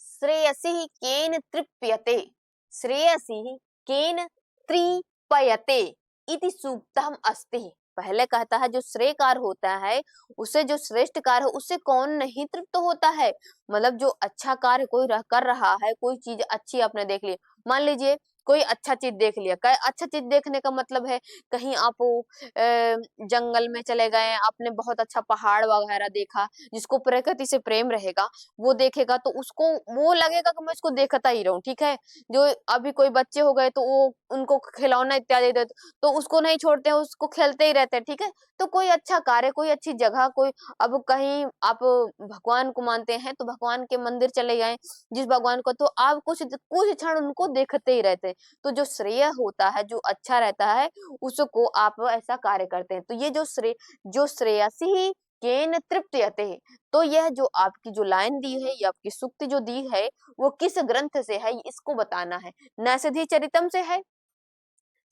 श्रेयसी केन तृप्यते, श्रेयसी केन तृप्यते इति सूक्तम अस्ति। पहले कहता है जो श्रेय कार्य होता है, उसे जो श्रेष्ठ कार्य है, उससे कौन नहीं तृप्त होता है। मतलब जो अच्छा कार्य कोई कर रहा है, कोई चीज अच्छी आपने देख ली, मान लीजिए कोई अच्छा चीज देख लिया, अच्छा चीज देखने का मतलब है कहीं आप जंगल में चले गए, आपने बहुत अच्छा पहाड़ वगैरह देखा, जिसको प्रकृति से प्रेम रहेगा वो देखेगा तो उसको वो लगेगा कि मैं इसको देखता ही रहूं, ठीक है। जो अभी कोई बच्चे हो गए तो वो उनको खिलौना इत्यादि दे तो उसको नहीं छोड़ते हैं, उसको खेलते ही रहते हैं, ठीक है। तो कोई अच्छा कार्य, कोई अच्छी जगह, कोई अब कहीं आप भगवान को मानते हैं तो भगवान के मंदिर चले गए जिस भगवान को, तो आप कुछ कुछ क्षण उनको देखते ही रहते हैं। तो जो श्रेय होता है, जो अच्छा रहता है, उसको आप ऐसा कार्य करते हैं। तो ये जो श्रेयसी ही केन तृप्यते, तो यह जो आपकी जो लाइन दी है, ये आपकी सूक्ति जो दी है, वो किस ग्रंथ से है इसको बताना है। नैषधि चरितम से है,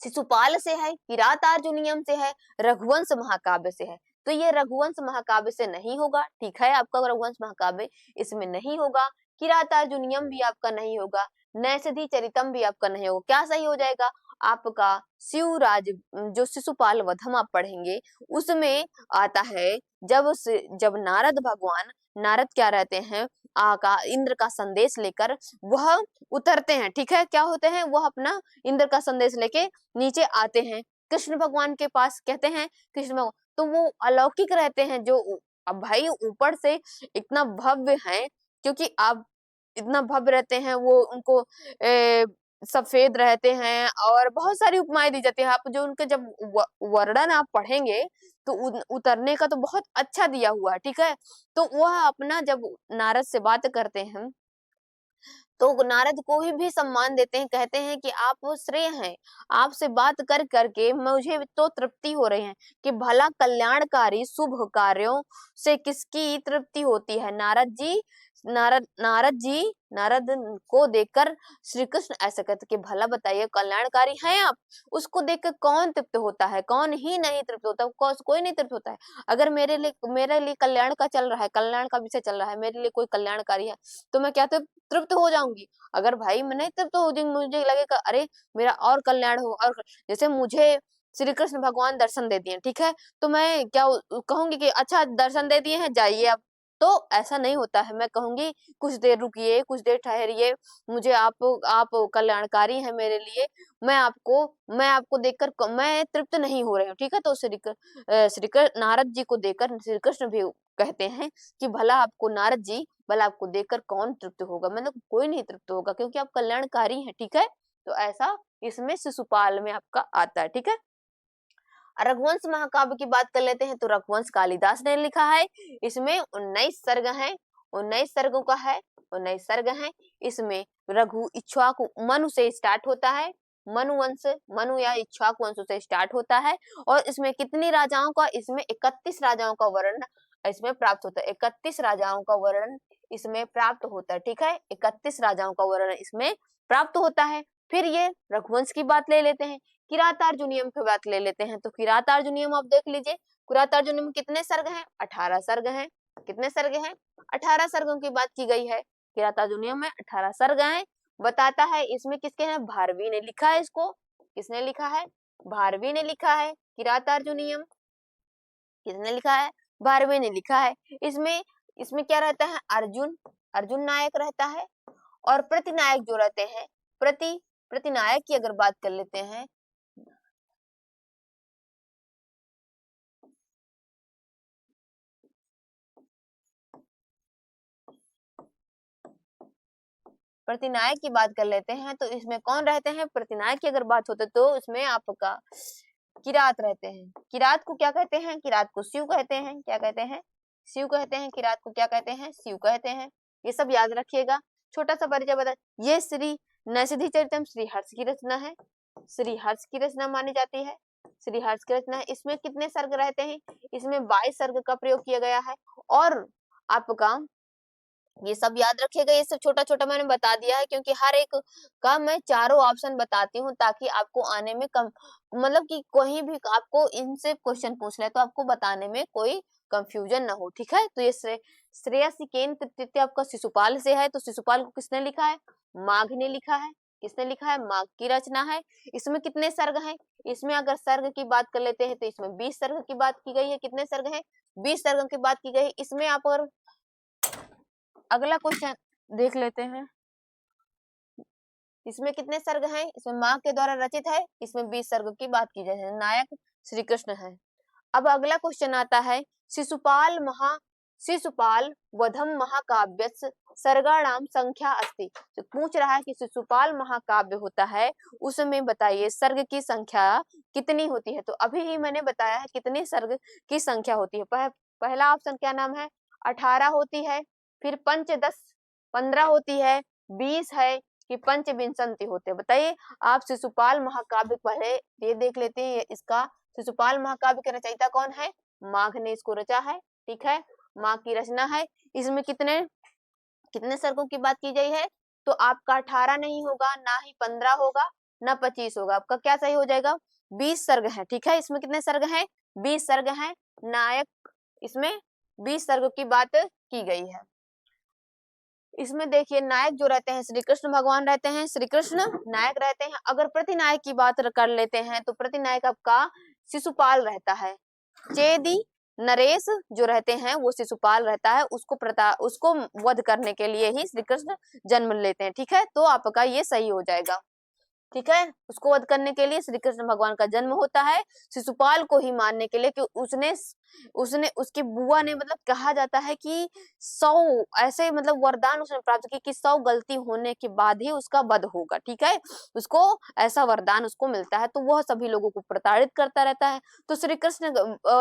शिशुपाल से है, किरातार्जुनीयम से है, रघुवंश महाकाव्य से है। तो ये रघुवंश महाकाव्य से नहीं होगा, ठीक है, आपका रघुवंश महाकाव्य इसमें नहीं होगा, किरातार्जुनीयम भी आपका नहीं होगा, नैषधि चरितम भी आपका नहीं होगा। क्या सही हो जाएगा आपका, शिवराज, जो शिशुपाल वध हम आप पढ़ेंगे उसमें आता है, जब नारद भगवान, नारद क्या रहते हैं, आका इंद्र का संदेश लेकर वह उतरते हैं, ठीक है, क्या होते हैं, वह अपना इंद्र का संदेश लेके नीचे आते हैं कृष्ण भगवान के पास, कहते हैं कृष्ण भगवान, तो वो अलौकिक रहते हैं, जो अब भाई ऊपर से इतना भव्य है, क्योंकि आप इतना भव्य रहते हैं, वो उनको सफेद रहते हैं, और बहुत सारी उपमाएं दी जाती है। आप जो उनके जब वर्णन आप पढ़ेंगे तो उतरने का तो बहुत अच्छा दिया हुआ है, ठीक है। तो वह अपना जब नारद से बात करते हैं तो नारद को ही सम्मान देते हैं, कहते हैं कि आप श्रेय हैं, आपसे बात कर करके मुझे तो तृप्ति हो रही है कि भला कल्याणकारी शुभ कार्यों से किसकी तृप्ति होती है। नारद को देखकर श्री कृष्ण ऐसा कहते कि भला बताइए कल्याणकारी हैं आप, उसको देखकर कौन तृप्त होता है, कौन ही नहीं तृप्त होता, कोई नहीं तृप्त होता है। अगर मेरे लिए कल्याण का चल रहा है, कल्याण का विषय चल रहा है, मेरे लिए कोई कल्याणकारी है, तो मैं क्या तृप्त हो जाऊंगी। अगर भाई मैं नहीं तृप्त हो जाऊंगी, मुझे लगेगा अरे मेरा और कल्याण हो, और जैसे मुझे श्री कृष्ण भगवान दर्शन दे दिए, ठीक है, तो मैं क्या कहूंगी कि अच्छा दर्शन दे दिए हैं, जाइए आप। तो ऐसा नहीं होता है, मैं कहूंगी कुछ देर रुकिए, कुछ देर ठहरिए, मुझे आप कल्याणकारी हैं मेरे लिए, मैं आपको देखकर मैं तृप्त नहीं हो रही हूँ, ठीक है। तो श्री नारद जी को देखकर श्री कृष्ण भी कहते हैं कि भला आपको नारद जी, भला आपको देखकर कौन तृप्त होगा, मतलब कोई नहीं तृप्त होगा, क्योंकि आप कल्याणकारी हैं, ठीक है। तो ऐसा इसमें शिशुपाल में आपका आता है, ठीक है। रघुवंश महाकाव्य की बात कर लेते हैं, तो रघुवंश कालिदास ने लिखा है, इसमें 19 सर्ग हैं, 19 सर्गों का है, 19 सर्ग हैं। इसमें रघु इक्ष्वाकु मनु से स्टार्ट होता है, मनुवंश, मनु या इक्ष्वाकु वंश से स्टार्ट होता है। और इसमें कितनी राजाओं का, इसमें 31 राजाओं का वर्णन इसमें प्राप्त होता है, 31 राजाओं का वर्णन इसमें प्राप्त होता है, ठीक है, 31 राजाओं का वर्णन इसमें प्राप्त होता है। फिर ये रघुवंश की बात ले लेते हैं, किरातार्जुनीयम की बात ले लेते हैं, तो किरातार्जुनीयम आप देख लीजिए, किरातार्जुनीयम में कितने सर्ग हैं, 18 सर्ग हैं। कितने सर्ग हैं, 18 सर्गों की बात की गई है, किरातार्जुनीयम में 18 सर्ग हैं। बताता है इसमें किसके हैं, भारवी ने लिखा है इसको, किसने लिखा है, भारवी ने लिखा है किरातार्जुनीयम, किसने लिखा है, भारवी ने लिखा है। इसमें इसमें क्या रहता है, अर्जुन, अर्जुन नायक रहता है, और प्रतिनायक जो रहते हैं, प्रतिनायक की अगर बात कर लेते हैं, प्रतिनायक की बात कर लेते हैं तो इसमें कौन रहते हैं? प्रतिनायक की अगर बात होती तो इसमें आपका किरात रहते हैं। किरात को क्या कहते हैं? किरात को शिव कहते हैं। क्या कहते हैं? शिव कहते हैं। किरात को क्या कहते हैं? शिव कहते हैं। ये सब याद रखिएगा। छोटा सा परिचय बता, ये श्री नैषधि चरितम श्री हर्ष की रचना है। श्री हर्ष की रचना मानी जाती है। श्री हर्ष की रचना है। इसमें कितने सर्ग रहते हैं? इसमें 22 सर्ग का प्रयोग किया गया है। और आपका ये सब याद रखिएगा। ये सब छोटा छोटा मैंने बता दिया है क्योंकि हर एक का मैं चारों ऑप्शन बताती हूँ ताकि आपको आने में कम मतलब कि कोई भी आपको इनसे क्वेश्चन पूछ ले तो आपको बताने में कोई कंफ्यूजन ना हो। ठीक है, तो ये श्रेयसीकेन तृतीय आपका शिशुपाल से है। तो शिशुपाल को किसने लिखा है? माघ ने लिखा है। किसने लिखा है? माघ की रचना है। इसमें कितने सर्ग हैं? इसमें अगर सर्ग की बात कर लेते हैं तो इसमें 20 सर्ग की बात की गई है। कितने सर्ग हैं? 20 सर्ग की बात की गई। इसमें आप अगर अगला क्वेश्चन देख लेते हैं, इसमें कितने सर्ग हैं? इसमें माँ के द्वारा रचित है। इसमें 20 सर्ग की बात की जाए, नायक श्री कृष्ण है। अब अगला क्वेश्चन आता है शिशुपाल वधम महाकाव्य सर्गाणाम संख्या अस्ति। तो पूछ रहा है कि शिशुपाल महाकाव्य होता है उसमें बताइए सर्ग की संख्या कितनी होती है। तो अभी ही मैंने बताया है कितने सर्ग की संख्या होती है। पहला ऑप्शन क्या नाम है? 18 होती है। फिर पंच 10 15 होती है, 20 है कि पंचविंशति होते हैं। बताइए आप शिशुपाल महाकाव्य पहले ये देख लेते हैं। इसका शिशुपाल महाकाव्य के रचयिता कौन है? माघ ने इसको रचा है। ठीक है, माघ की रचना है। इसमें कितने कितने सर्गों की बात की गई है? तो आपका 18 नहीं होगा, ना ही 15 होगा, ना 25 होगा। आपका क्या सही हो जाएगा? 20 सर्ग है। ठीक है, इसमें कितने सर्ग हैं? 20 सर्ग हैं। नायक इसमें 20 सर्गों की बात की गई है। इसमें देखिए नायक जो रहते हैं श्री कृष्ण भगवान रहते हैं। श्री कृष्ण नायक रहते हैं। अगर प्रतिनायक की बात कर लेते हैं तो प्रतिनायक आपका शिशुपाल रहता है। चेदी नरेश जो रहते हैं वो शिशुपाल रहता है। उसको वध करने के लिए ही श्री कृष्ण जन्म लेते हैं। ठीक है, तो आपका ये सही हो जाएगा। ठीक है, उसको वध करने के लिए श्री कृष्ण भगवान का जन्म होता है। शिशुपाल को ही मारने के लिए कि उसने उसकी बुआ ने मतलब कहा जाता है कि 100 ऐसे मतलब वरदान उसने प्राप्त की कि 100 गलती होने के बाद ही उसका वध होगा। ठीक है, उसको ऐसा वरदान उसको मिलता है। तो वह सभी लोगों को प्रताड़ित करता रहता है। तो श्री कृष्ण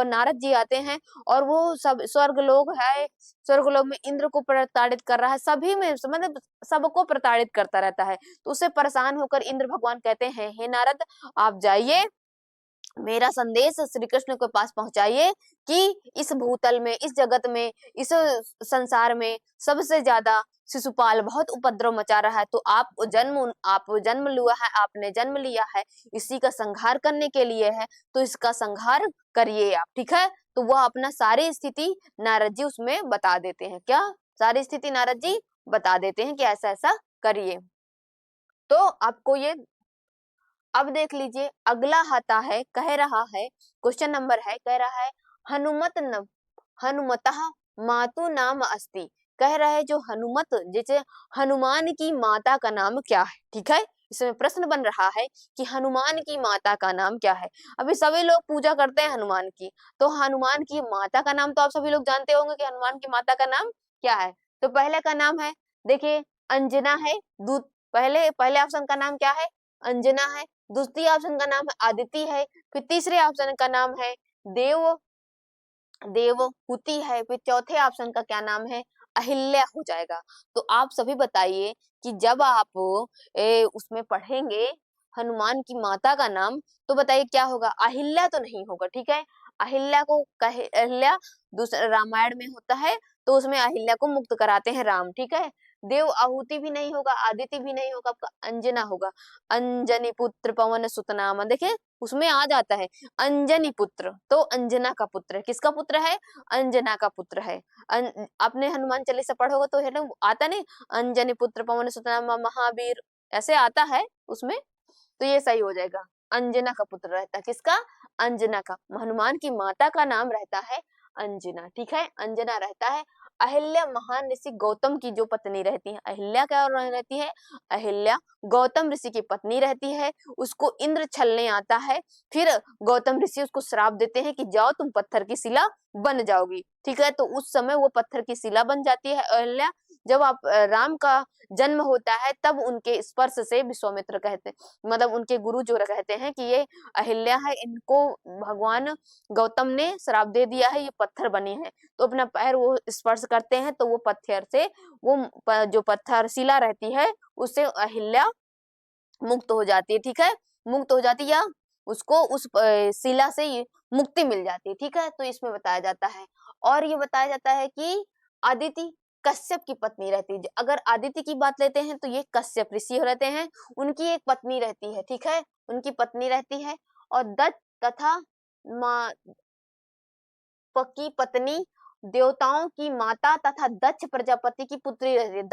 नारद जी आते हैं और वो सब स्वर्गलोक में इंद्र को प्रताड़ित कर रहा है। सभी में मतलब सबको प्रताड़ित करता रहता है। तो उससे परेशान होकर इंद्र भगवान कहते हैं, हे नारद आप जाइए मेरा संदेश श्री कृष्ण के पास पहुंचाइए कि इस भूतल में, इस जगत में, इस संसार में सबसे ज्यादा शिशुपाल बहुत उपद्रव मचा रहा है। तो आप जन्म लिया है, आपने जन्म लिया है इसी का संहार करने के लिए है। तो इसका संहार करिए आप। ठीक है, तो वह अपना सारी स्थिति नारद जी उसमें बता देते हैं। क्या सारी स्थिति नारद जी बता देते हैं कि ऐसा ऐसा करिए। तो आपको ये अब देख लीजिए अगला आता है, कह रहा है क्वेश्चन नंबर है, कह रहा है हनुमतः मातु नाम अस्ति। कह रहा है जो हनुमत जैसे हनुमान की माता का नाम क्या है। ठीक है, इसमें प्रश्न बन रहा है कि हनुमान की माता का नाम क्या है। अभी सभी लोग पूजा करते हैं हनुमान की, तो हनुमान की माता का नाम तो आप सभी लोग जानते होंगे कि हनुमान की माता का नाम क्या है। तो पहले का नाम है देखिए अंजना है। पहले ऑप्शन का नाम क्या है? अंजना है। दूसरी ऑप्शन का नाम है आदिति है। फिर तीसरे ऑप्शन का नाम है देवहूति है। फिर चौथे ऑप्शन का क्या नाम है? अहिल्या हो जाएगा। तो आप सभी बताइए कि जब आप उसमें पढ़ेंगे हनुमान की माता का नाम तो बताइए क्या होगा? अहिल्या तो नहीं होगा। ठीक है, अहिल्या दूसरा रामायण में होता है तो उसमें अहिल्या को मुक्त कराते हैं राम। ठीक है, देव आहुति भी नहीं होगा, आदिति भी नहीं होगा, आपका अंजना होगा। अंजनी पुत्र पवन सुत नाम, देखिए उसमें आ जाता है अंजनी पुत्र, तो अंजना का पुत्र है। किसका पुत्र है? अंजना का पुत्र है। आपने हनुमान चालीसा पढ़ोगे तो है ना, आता नहीं अंजनी पुत्र पवन सुत नाम महावीर, ऐसे आता है उसमें। तो ये सही हो जाएगा, अंजना का पुत्र रहता है। किसका? अंजना का। हनुमान की माता का नाम रहता है अंजना। ठीक है, अंजना रहता है। अहिल्या महान ऋषि गौतम की जो पत्नी रहती है, अहिल्या क्या रहती है? अहिल्या गौतम ऋषि की पत्नी रहती है। उसको इंद्र छलने आता है, फिर गौतम ऋषि उसको श्राप देते हैं कि जाओ तुम पत्थर की शिला बन जाओगी। ठीक है, तो उस समय वो पत्थर की शिला बन जाती है अहिल्या। जब आप राम का जन्म होता है तब उनके स्पर्श से विश्वामित्र कहते हैं, मतलब उनके गुरु जो कहते हैं कि ये अहिल्या है, इनको भगवान गौतम ने श्राप दे दिया है, ये पत्थर बने हैं। तो अपना पैर वो स्पर्श करते हैं तो वो पत्थर से वो जो पत्थर शिला रहती है उससे अहिल्या मुक्त हो जाती है, ठीक है, मुक्त हो जाती है या उसको उस शिला से मुक्ति मिल जाती है, ठीक है। तो इसमें बताया जाता है। और ये बताया जाता है कि अदिति कश्यप की पत्नी रहती है। अगर आदित्य की बात लेते हैं तो ये कश्यप ऋषि रहते हैं, उनकी एक पत्नी रहती है, ठीक है, उनकी पत्नी रहती है। और दत्त तथा माँ की पत्नी देवताओं की माता तथा दक्ष प्रजापति की पुत्री रहती है।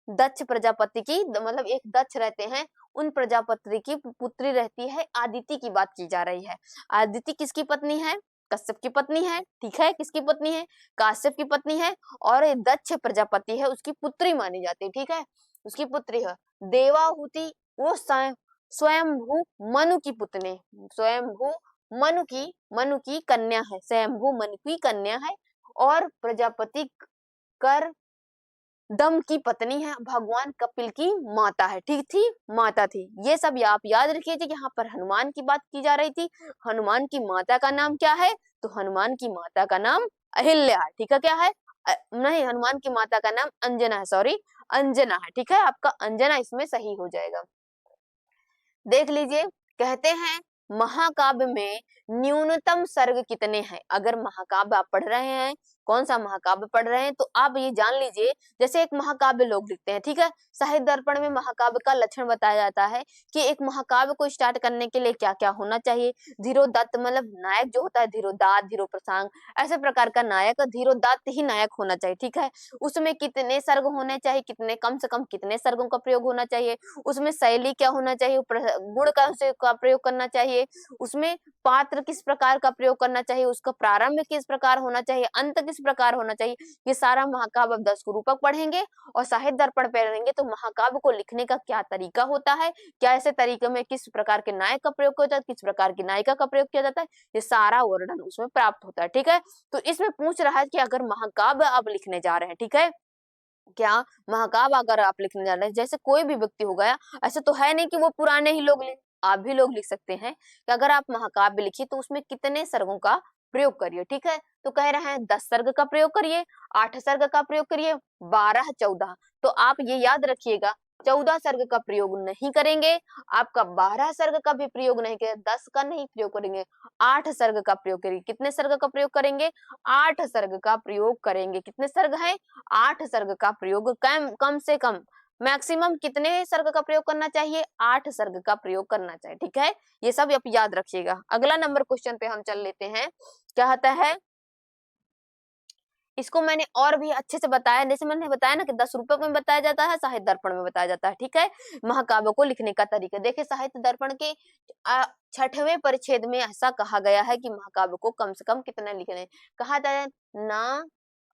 दक्ष प्रजापति की मतलब एक दक्ष रहते हैं, उन प्रजापति की पुत्री रहती है। आदिति की बात की जा रही है। आदिति किसकी पत्नी है? कश्यप की पत्नी है, ठीक है। किसकी पत्नी है? काश्यप की पत्नी है। और दक्ष प्रजापति है, उसकी पुत्री मानी जाती है, ठीक है, उसकी पुत्री है। देवाहुति वो स्वयंभू मनु की पुत्री, स्वयंभू मनु की कन्या है, स्वयंभू मनु की कन्या है। और प्रजापति कर दम की पत्नी है, भगवान कपिल की माता है, ठीक थी, माता थी। ये सब आप याद रखिए कि यहाँ पर हनुमान की बात की जा रही थी। हनुमान की माता का नाम क्या है? तो हनुमान की माता का नाम अहिल्या है, ठीक है। क्या है? नहीं, हनुमान की माता का नाम अंजना है, सॉरी अंजना है, ठीक है। आपका अंजना इसमें सही हो जाएगा। देख लीजिए, कहते हैं महाकाव्य में न्यूनतम सर्ग कितने हैं? अगर महाकाव्य आप पढ़ रहे हैं, कौन सा महाकाव्य पढ़ रहे हैं, तो आप ये जान लीजिए, जैसे एक महाकाव्य लोग लिखते हैं, ठीक है। साहित्य दर्पण में महाकाव्य का लक्षण बताया जाता है कि एक महाकाव्य को स्टार्ट करने के लिए क्या क्या होना चाहिए। धीरोदत्त मतलब नायक जो होता है, धीरोदात, धीरो प्रसंग, ऐसे प्रकार का नायक, धीरोदत्त ही नायक होना चाहिए, ठीक है। उसमें कितने सर्ग होने चाहिए, कितने, कम से कम कितने सर्गों का प्रयोग होना चाहिए, उसमें शैली क्या होना चाहिए, गुण का प्रयोग करना चाहिए, उसमें पात्र किस प्रकार का प्रयोग करना चाहिए, उसका प्रारंभ किस प्रकार होना चाहिए, अंत किस प्रकार होना चाहिए। ये सारा महाकाव्य 10 को रूपक पढ़ेंगे और साहित्य दर्पण पढ़ेंगे तो महाकाव्य को लिखने का क्या तरीका होता है, क्या ऐसे तरीके में किस प्रकार के नायक का प्रयोग किया जाता है, किस प्रकार की नायिका का प्रयोग किया जाता है, ये सारा वर्णन उसमें प्राप्त होता है, ठीक है। तो इसमें पूछ रहा है कि अगर महाकाव्य आप लिखने जा रहे हैं, ठीक है, क्या महाकाव्य अगर आप लिखने जा रहे हैं, जैसे कोई भी व्यक्ति हो गया, ऐसे तो है नहीं कि वो पुराने ही लोग लिख, आप भी लोग लिख सकते हैं कि अगर आप महाकाव्य लिखिए तो उसमें कितने सर्गों का प्रयोग करिए, ठीक है। तो कह रहे हैं 10 सर्ग का प्रयोग करिए, 8 सर्ग का प्रयोग करिए, 12, 14। तो आप ये याद रखिएगा, 14 सर्ग का प्रयोग नहीं करेंगे, आपका 12 सर्ग का भी प्रयोग नहीं करेंगे, 10 का नहीं प्रयोग करेंगे, 8 सर्ग का प्रयोग करेंगे। कितने सर्ग का प्रयोग करेंगे? 8 सर्ग का प्रयोग करेंगे। कितने सर्ग है? 8 सर्ग का प्रयोग, कम से कम मैक्सिमम कितने सर्ग का प्रयोग करना चाहिए? 8 सर्ग का प्रयोग करना चाहिए, ठीक है। ये सब आप याद रखिएगा। अगला नंबर क्वेश्चन पे हम चल लेते हैं। क्या होता है, इसको मैंने और भी अच्छे से बताया, जैसे मैंने बताया ना कि 10 रूपक में बताया जाता है, साहित्य दर्पण में बताया जाता है, ठीक है। महाकाव्य को लिखने का तरीका देखिए, साहित्य दर्पण के 6वें परिच्छेद में ऐसा कहा गया है कि महाकाव्य को कम से कम कितने लिखने, कहा जाता है न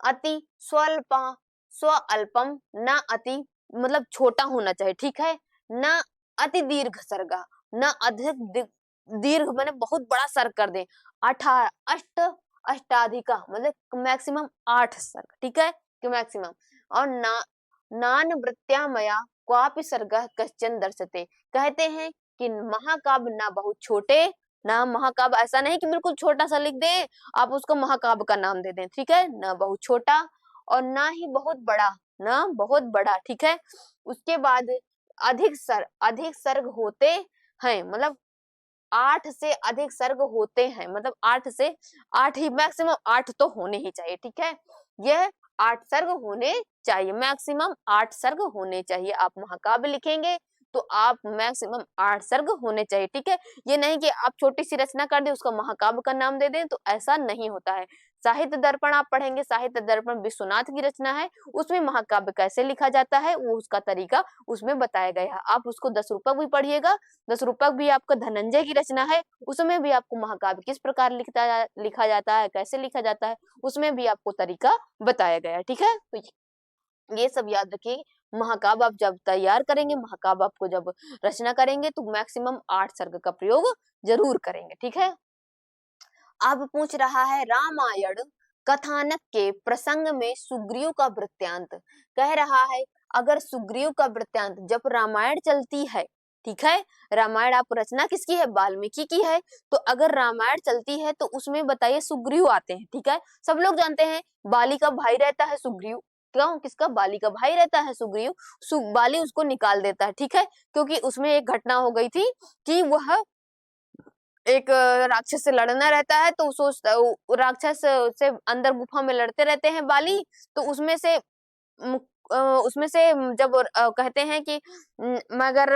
अति स्वल्प स्व अल्पम, न अति मतलब छोटा होना चाहिए, ठीक है, न अति दीर्घ सर्गा, न अधिक दीर्घ मैंने बहुत बड़ा सर्ग कर दे, 18 अष्टाधिका मतलब मैक्सिमम 8 सर्ग, ठीक है, कि मैक्सिमम। और नान वृत्त्यामया क्वापि सर्गः कश्चन दर्शते, कहते हैं कि महाकाव्य ना बहुत छोटे, ना महाकाव्य ऐसा नहीं कि बिल्कुल छोटा सा लिख दे आप उसको महाकाव्य का नाम दे दें, ठीक है, ना बहुत छोटा और ना ही बहुत बड़ा, ना बहुत बड़ा, ठीक है। उसके बाद अधिक सर्ग होते हैं, मतलब 8 से अधिक सर्ग होते हैं, मतलब 8 ही मैक्सिमम 8 तो होने ही चाहिए, ठीक है। यह 8 सर्ग होने चाहिए, मैक्सिमम 8 सर्ग होने चाहिए। आप महाकाव्य लिखेंगे तो आप मैक्सिमम 8 सर्ग होने चाहिए, ठीक है। ये नहीं कि आप छोटी सी रचना कर दे उसका महाकाव्य का नाम दे दें, तो ऐसा नहीं होता है। साहित्य दर्पण आप पढ़ेंगे, साहित्य दर्पण विश्वनाथ की रचना है, उसमें महाकाव्य कैसे लिखा जाता है वो उसका तरीका उसमें बताया गया है। आप उसको 10 रूपक भी पढ़िएगा, 10 रूपक भी आपका धनंजय की रचना है, उसमें भी आपको महाकाव्य किस प्रकार लिखा जाता है, कैसे लिखा जाता है, उसमें भी आपको तरीका बताया गया है, ठीक है। तो ये सब याद रखिए। महाकाव्य आप जब तैयार करेंगे, महाकाव्य आपको जब रचना करेंगे तो मैक्सिमम 8 सर्ग का प्रयोग जरूर करेंगे, ठीक है। अब पूछ रहा है रामायण कथानक के प्रसंग में सुग्रीव का वृत्तांत कह रहा है। अगर सुग्रीव का वृत्तांत जब रामायण चलती है, ठीक है, रामायण आप रचना किसकी है, वाल्मीकि की है, तो अगर रामायण चलती है तो उसमें बताइए सुग्रीव आते हैं, ठीक है। सब लोग जानते हैं बाली का भाई रहता है सुग्रीव, क्यों, किसका, बाली का भाई रहता है सुग्रीव। बाली उसको निकाल देता है, ठीक है, क्योंकि उसमें एक घटना हो गई थी कि वह एक राक्षस से लड़ना रहता है, तो सोचता राक्षस से अंदर गुफा में लड़ते रहते हैं बाली, तो उसमें से जब कहते हैं कि मगर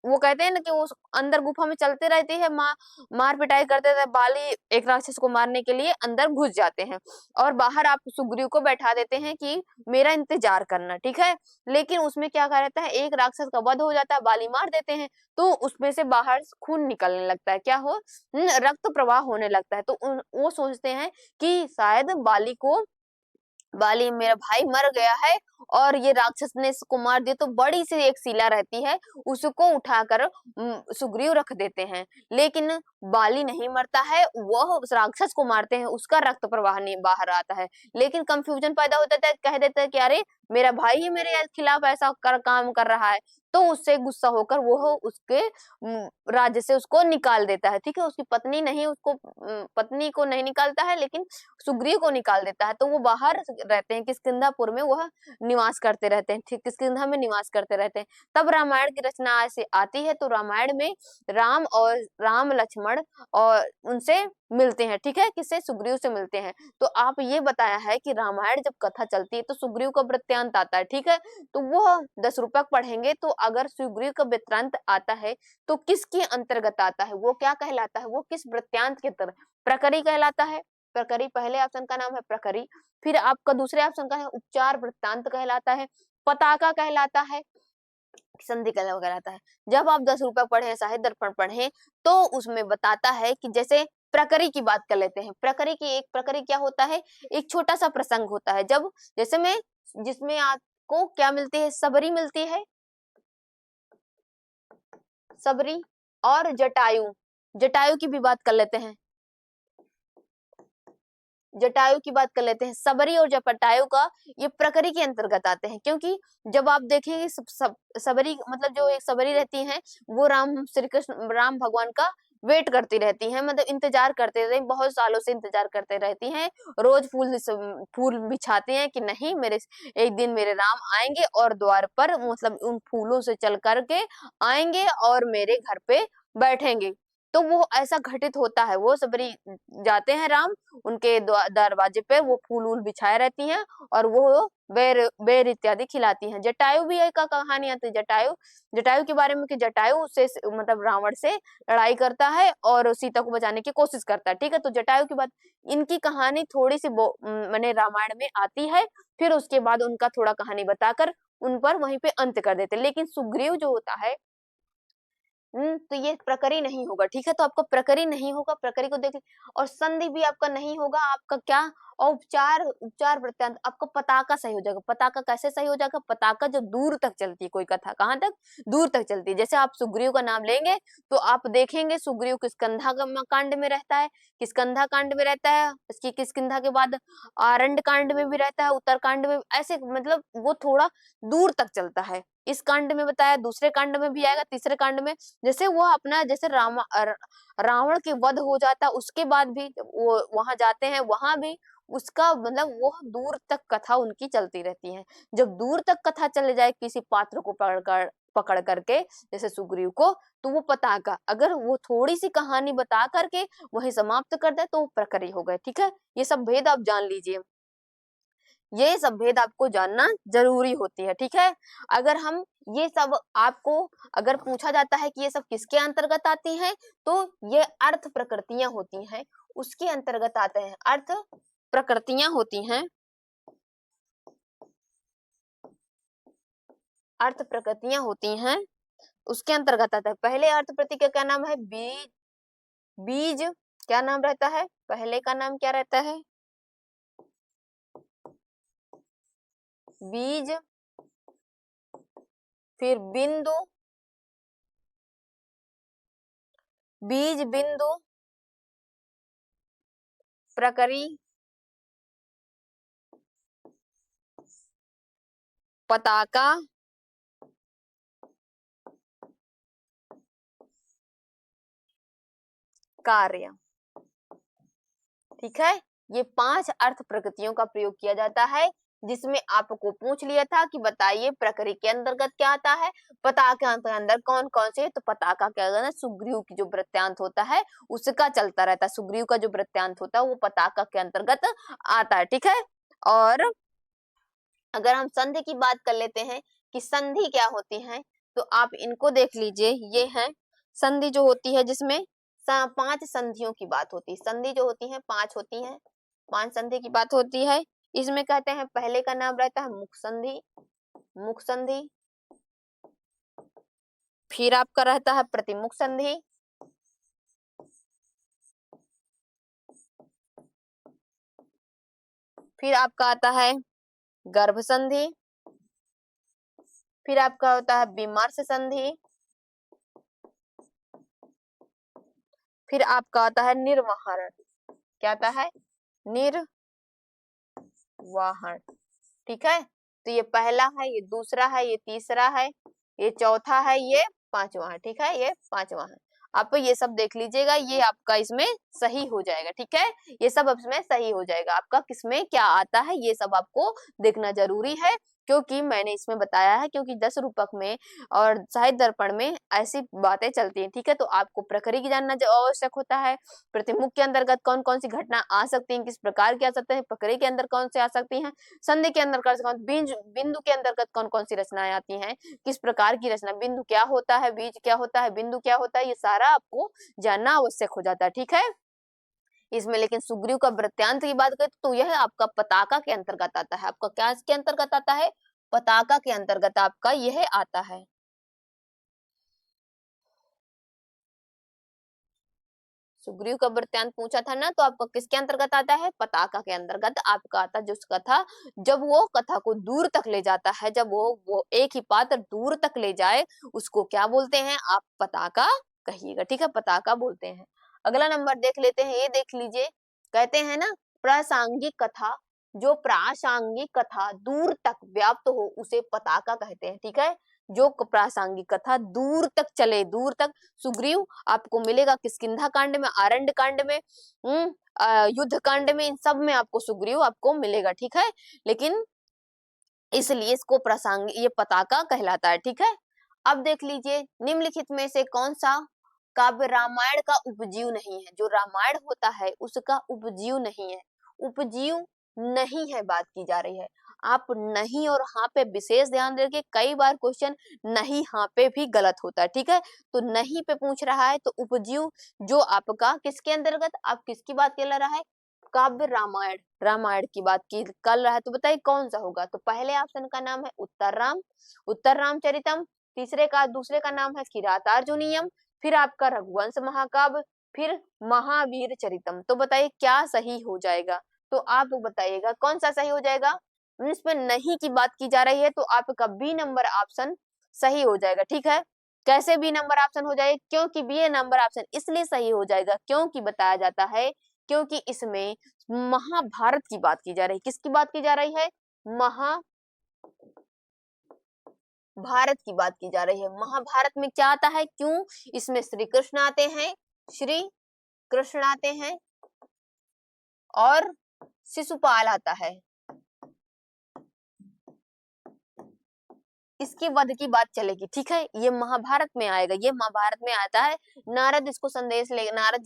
वो कहते हैं ना कि वो अंदर गुफा में चलते रहती है, मार पिटाई करते थे, बाली एक राक्षस को मारने के लिए अंदर घुस जाते हैं और बाहर आप सुग्रीव को बैठा देते हैं कि मेरा इंतजार करना, ठीक है। लेकिन उसमें क्या कहा रहता है, एक राक्षस का वध हो जाता है, बाली मार देते हैं, तो उसमें से बाहर खून निकलने लगता है, क्या हो, रक्त प्रवाह होने लगता है। तो वो सोचते हैं कि शायद बाली मेरा भाई मर गया है और ये राक्षस ने इसको मार दिया, तो बड़ी सी एक शिला रहती है, उसको उठाकर सुग्रीव रख देते हैं। लेकिन बाली नहीं मरता है, वह उस राक्षस को मारते हैं, उसका रक्त प्रवाह नहीं बाहर आता है। लेकिन कंफ्यूजन पैदा होता है, कह देता है कि अरे मेरा भाई ही मेरे खिलाफ ऐसा काम कर रहा है, तो उससे गुस्सा होकर वो उसके राज्य से उसको निकाल देता है, ठीक है। उसकी पत्नी नहीं, उसको पत्नी को नहीं निकालता है, लेकिन सुग्रीव को निकाल देता है। तो वो बाहर रहते हैं, किष्किंधापुर में वह निवास करते रहते हैं, ठीक, किष्किंधा में निवास करते रहते हैं। तब रामायण की रचना ऐसे आती है, तो रामायण में राम लक्ष्मण और उनसे मिलते हैं, ठीक है, किससे, सुग्रीव से मिलते हैं। तो आप ये बताया है कि रामायण जब कथा चलती है तो सुग्रीव का वृत्तांत आता है, ठीक है। तो वो 10 रूपक पढ़ेंगे, तो अगर सुग्रीव का वृत्तांत आता है तो किसके अंतर्गत आता है, वो क्या कहलाता है, वो किस वृत्तांत के तरह, प्रकरी कहलाता है। प्रकरी, पहले ऑप्शन का नाम है प्रकरी। फिर आपका दूसरे ऑप्शन का है उपचार वृत्तांत कहलाता है, पताका कहलाता है, संधि कहलाता है। जब आप 10 रूपक पढ़े, साहित्य दर्पण पढ़े, तो उसमें बताता है कि जैसे प्रकरी की बात कर लेते हैं। प्रकरी क्या होता है, एक छोटा सा प्रसंग होता है, जब जैसे में जिसमें आपको क्या मिलती है, सबरी मिलती है, सबरी और जटायु, जटायु की भी बात कर लेते हैं, जटायु की बात कर लेते हैं। सबरी और जटायु का ये प्रकरी के अंतर्गत आते हैं, क्योंकि जब आप देखेंगे सबरी मतलब जो एक सबरी रहती हैं, वो श्री कृष्ण राम भगवान का वेट करती रहती हैं, मतलब इंतजार करते रहते हैं, बहुत सालों से इंतजार करते रहती हैं। रोज फूल बिछाते हैं कि नहीं, मेरे एक दिन मेरे राम आएंगे और द्वार पर मतलब उन फूलों से चल करके आएंगे और मेरे घर पे बैठेंगे। तो वो ऐसा घटित होता है, वो सबरी जाते हैं राम, उनके दरवाजे पे वो फूल बिछाए रहती हैं और वो बेर बेर इत्यादि खिलाती हैं। जटायु भी एक कहानी आती है, जटायु के बारे में कि जटायु से मतलब रावण से लड़ाई करता है और सीता को बचाने की कोशिश करता है, ठीक है। तो जटायु की बात, इनकी कहानी थोड़ी सी मैंने रामायण में आती है, फिर उसके बाद उनका थोड़ा कहानी बताकर उन पर वहीं पे अंत कर देते। लेकिन सुग्रीव जो होता है, तो ये प्रकरी नहीं होगा, ठीक है। तो आपका प्रकरी नहीं होगा, प्रकरी को देख, और संधि भी आपका नहीं होगा, आपका क्या, और उपचार वृत्तांत आपका पताका सही हो जाएगा। पताका कैसे सही हो जाएगा, पताका जो दूर तक चलती है, कोई कथा कहाँ तक, दूर तक चलती है। जैसे आप सुग्रीव का नाम लेंगे तो आप देखेंगे सुग्रीव किष्किंधा कांड में रहता है, किष्किंधा कांड में रहता है, इसकी किष्किंधा के बाद आरण्य कांड में भी रहता है, उत्तरकांड में, ऐसे मतलब वो थोड़ा दूर तक चलता है। इस कांड में बताया, दूसरे कांड में भी आएगा, तीसरे कांड में, जैसे वो अपना जैसे रावण के वध हो जाता, उसके बाद भी वो वहां जाते हैं, वहां भी उसका मतलब वो दूर तक कथा उनकी चलती रहती है। जब दूर तक कथा चले जाए किसी पात्र को पकड़ करके, जैसे सुग्रीव को, तो वो पताका, अगर वो थोड़ी सी कहानी बता करके वही समाप्त कर दे तो वो प्रकरी हो गए, ठीक है। ये सब भेद आप जान लीजिए, ये सब भेद आपको जानना जरूरी होती है, ठीक है। अगर हम ये सब आपको अगर पूछा जाता है कि ये सब किसके अंतर्गत आती हैं, तो ये अर्थ प्रकृतियां होती हैं, उसके अंतर्गत आते हैं। अर्थ प्रकृतियां होती हैं, अर्थ प्रकृतियां होती हैं, उसके अंतर्गत आता है। पहले अर्थ प्रति का क्या नाम है, बीज, बीज क्या नाम रहता है, पहले का नाम क्या रहता है, बीज, फिर बिंदु, बीज बिंदु, प्रकरी, पताका कार्य। ठीक है, ये 5 अर्थ प्रकृतियों का प्रयोग किया जाता है, जिसमें आपको पूछ लिया था कि बताइए प्रकृति के अंतर्गत क्या आता है, पताका के अंदर कौन कौन से। तो पताका के अंदर सुग्रीव की जो वृत्तांत होता है उसका चलता रहता है, सुग्रीव का जो वृत्तांत होता है वो पताका के अंतर्गत आता है। ठीक है, और अगर हम संधि की बात कर लेते हैं कि संधि क्या होती है, तो आप इनको देख लीजिए। ये है संधि जो होती है, जिसमें 5 संधियों की बात होती है। संधि जो होती है 5 होती है, 5 संधि की बात होती है। इसमें कहते हैं पहले का नाम रहता है मुख संधि, मुख संधि। फिर आपका रहता है प्रतिमुख संधि, फिर आपका आता है गर्भ संधि, फिर आपका होता है विमर्श संधि, फिर आपका आता है निर्वहन। क्या आता है? निर्वाहन। ठीक है, तो ये पहला है, ये दूसरा है, ये तीसरा है, ये चौथा है, ये पांचवा है। ठीक है, ये पांचवा है। आप ये सब देख लीजिएगा, ये आपका इसमें सही हो जाएगा। ठीक है, ये सब इसमें सही हो जाएगा। आपका किसमें क्या आता है ये सब आपको देखना जरूरी है, क्योंकि मैंने इसमें बताया है, क्योंकि 10 रूपक में और साहित्य दर्पण में ऐसी बातें चलती हैं। ठीक है, तो आपको प्रकृति की जानना आवश्यक होता है, प्रतिमुख के अंतर्गत कौन कौन सी घटना आ सकती है, किस प्रकार की आ सकते हैं, प्रकृति के अंदर कौन से आ सकती हैं, संधि के अंदर कौन, बीज बिंदु के अंतर्गत कौन कौन सी रचनाएं आती हैं, किस प्रकार की रचना, बिंदु क्या होता है, बीज क्या होता है, बिंदु क्या होता है, ये सारा आपको जानना आवश्यक हो जाता है। ठीक है, इसमें लेकिन सुग्रीव का वृत्तांत की बात करें तो यह आपका पताका के अंतर्गत आता है। आपका क्या के अंतर्गत आता है? पताका के अंतर्गत आपका यह आता है। सुग्रीव का वृत्तांत पूछा था ना, तो आपका किसके अंतर्गत आता है? पताका के अंतर्गत आपका आता है। जो कथा, जब वो कथा को दूर तक ले जाता है, जब वो एक ही पात्र दूर तक ले जाए, उसको क्या बोलते हैं? आप पताका कहिएगा। ठीक है, पताका बोलते हैं। अगला नंबर देख लेते हैं, ये देख लीजिए। कहते हैं ना, प्रासंगिक कथा, जो प्रासंगिक कथा दूर तक व्याप्त हो उसे पताका कहते हैं। ठीक है, जो प्रासंगिक कथा दूर तक चले, दूर तक। सुग्रीव आपको मिलेगा किष्किंधा कांड में, आरण्य कांड में, युद्ध कांड में, इन सब में आपको सुग्रीव आपको मिलेगा। ठीक है, लेकिन इसलिए इसको प्रासंगिक, ये पताका कहलाता है। ठीक है, अब देख लीजिए, निम्नलिखित में से कौन सा काव्य रामायण का उपजीव नहीं है? जो रामायण होता है उसका उपजीव नहीं है, उपजीव नहीं है बात की जा रही है। आप नहीं और हाँ पे विशेष ध्यान देंगे, कई बार क्वेश्चन नहीं हाँ पे भी गलत होता है। ठीक है, तो नहीं पे पूछ रहा है, तो उपजीव जो आपका किसके अंतर्गत, आप किसकी बात कर रहा है? काव्य रामायण, रामायण की बात की कर रहा है, तो बताइए कौन सा होगा? तो पहले ऑप्शन का नाम है उत्तर राम, उत्तर रामचरितम। दूसरे का नाम है किरातार्जुनीयम, फिर आपका रघुवंश महाकाव्य, फिर महावीर चरितम। तो बताइए क्या सही हो जाएगा? तो आप बताइएगा कौन सा सही हो जाएगा। इसमें नहीं की बात की जा रही है, तो आपका बी नंबर ऑप्शन सही हो जाएगा। ठीक है, कैसे बी नंबर ऑप्शन हो जाएगा? क्योंकि बी नंबर ऑप्शन इसलिए सही हो जाएगा क्योंकि बताया जाता है, क्योंकि इसमें महाभारत की बात की जा रही है। किसकी बात की जा रही है? महाभारत की बात की जा रही है। महाभारत में क्या आता है? क्यों? इसमें श्री कृष्ण आते हैं, श्री कृष्ण आते हैं, और शिशुपाल आता है। इसके वध की बात चलेगी। ठीक है, ये महाभारत में आएगा, ये महाभारत में आता है। नारद जी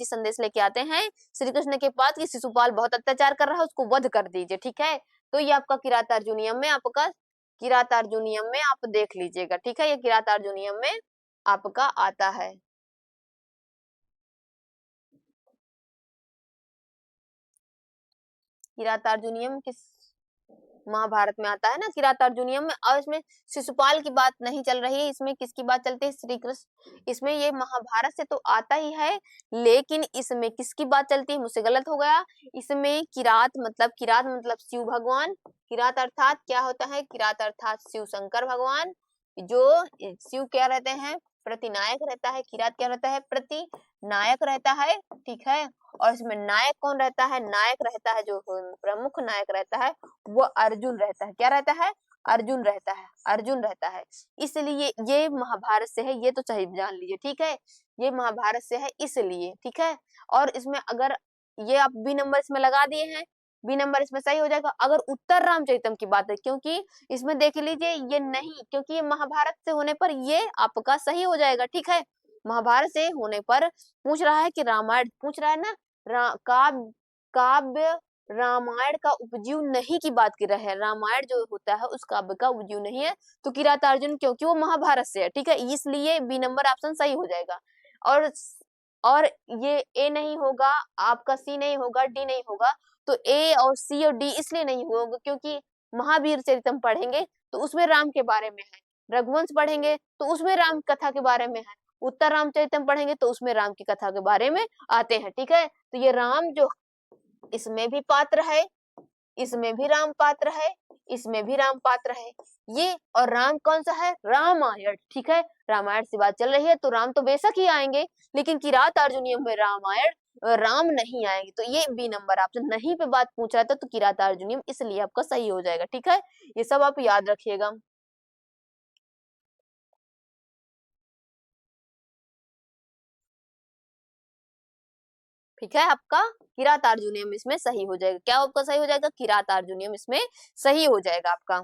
संदेश लेके आते हैं श्री कृष्ण के पास कि शिशुपाल बहुत अत्याचार कर रहा है, उसको वध कर दीजिए। ठीक है, तो ये आपका किरातार्जुनीयम में आप देख लीजिएगा। ठीक है, ये किरातार्जुनीयम में आपका आता है। किरातार्जुनीयम किस महाभारत में आता है ना, किरातार्जुनीयम में। और इसमें शिशुपाल की बात नहीं चल रही है, इसमें किसकी बात चलती है? श्री कृष्ण। इसमें ये महाभारत से तो आता ही है, लेकिन इसमें किसकी बात चलती है? मुझसे गलत हो गया। इसमें किरात मतलब शिव भगवान। किरात अर्थात क्या होता है? किरात अर्थात शिव शंकर भगवान, जो शिव क्या रहते हैं? प्रतिनायक रहता है। किरात क्या रहता है? प्रतिनायक रहता है। ठीक है, और इसमें नायक कौन रहता है? नायक रहता है, जो प्रमुख नायक रहता है वो अर्जुन रहता है। क्या रहता है? अर्जुन रहता है, अर्जुन रहता है, इसलिए ये महाभारत से है, ये तो सही जान लीजिए, ठीक है, ये महाभारत से है इसलिए, ठीक है। और इसमें अगर ये आप बी नंबर इसमें लगा दिए हैं, बी नंबर इसमें सही हो जाएगा। अगर उत्तर रामचरितम की बात है, क्योंकि इसमें देख लीजिए ये नहीं, क्योंकि ये महाभारत से होने पर ये आपका सही हो जाएगा, ठीक है। महाभारत से होने पर पूछ रहा है कि रामायण पूछ रहा है ना, काव्य रामायण का उपजीव नहीं की बात कर रहा है, रामायण जो होता है उस काव्य का उपजीव नहीं है, तो किरातार्जुन क्योंकि वो महाभारत से है, ठीक है, इसलिए बी नंबर ऑप्शन सही हो जाएगा। और ये ए नहीं होगा, आपका सी नहीं होगा, डी नहीं होगा, तो ए और सी और डी इसलिए नहीं होगा क्योंकि महावीर चरितम पढ़ेंगे तो उसमें राम के बारे में है, रघुवंश पढ़ेंगे तो उसमें राम कथा के बारे में है, उत्तर रामचरितम पढ़ेंगे तो उसमें राम की कथा के बारे में आते हैं, ठीक है। तो ये राम जो इसमें भी पात्र है, इसमें भी राम पात्र है, इसमें भी राम पात्र है, ये और राम कौन सा है, रामायण, ठीक है। रामायण से बात चल रही है तो राम तो बेशक ही आएंगे, लेकिन किरातार्जुनीयम में रामायण राम नहीं आएंगे, तो ये बी नंबर ऑप्शन नहीं पे बात पूछ रहा था, तो किरातार्जुनीयम इसलिए आपका सही हो जाएगा, ठीक है। ये सब आप याद रखिएगा। ठीक है, आपका किरातार्जुनीयम इसमें सही हो जाएगा। क्या आपका सही हो जाएगा, किरातार्जुनीयम इसमें सही हो जाएगा आपका।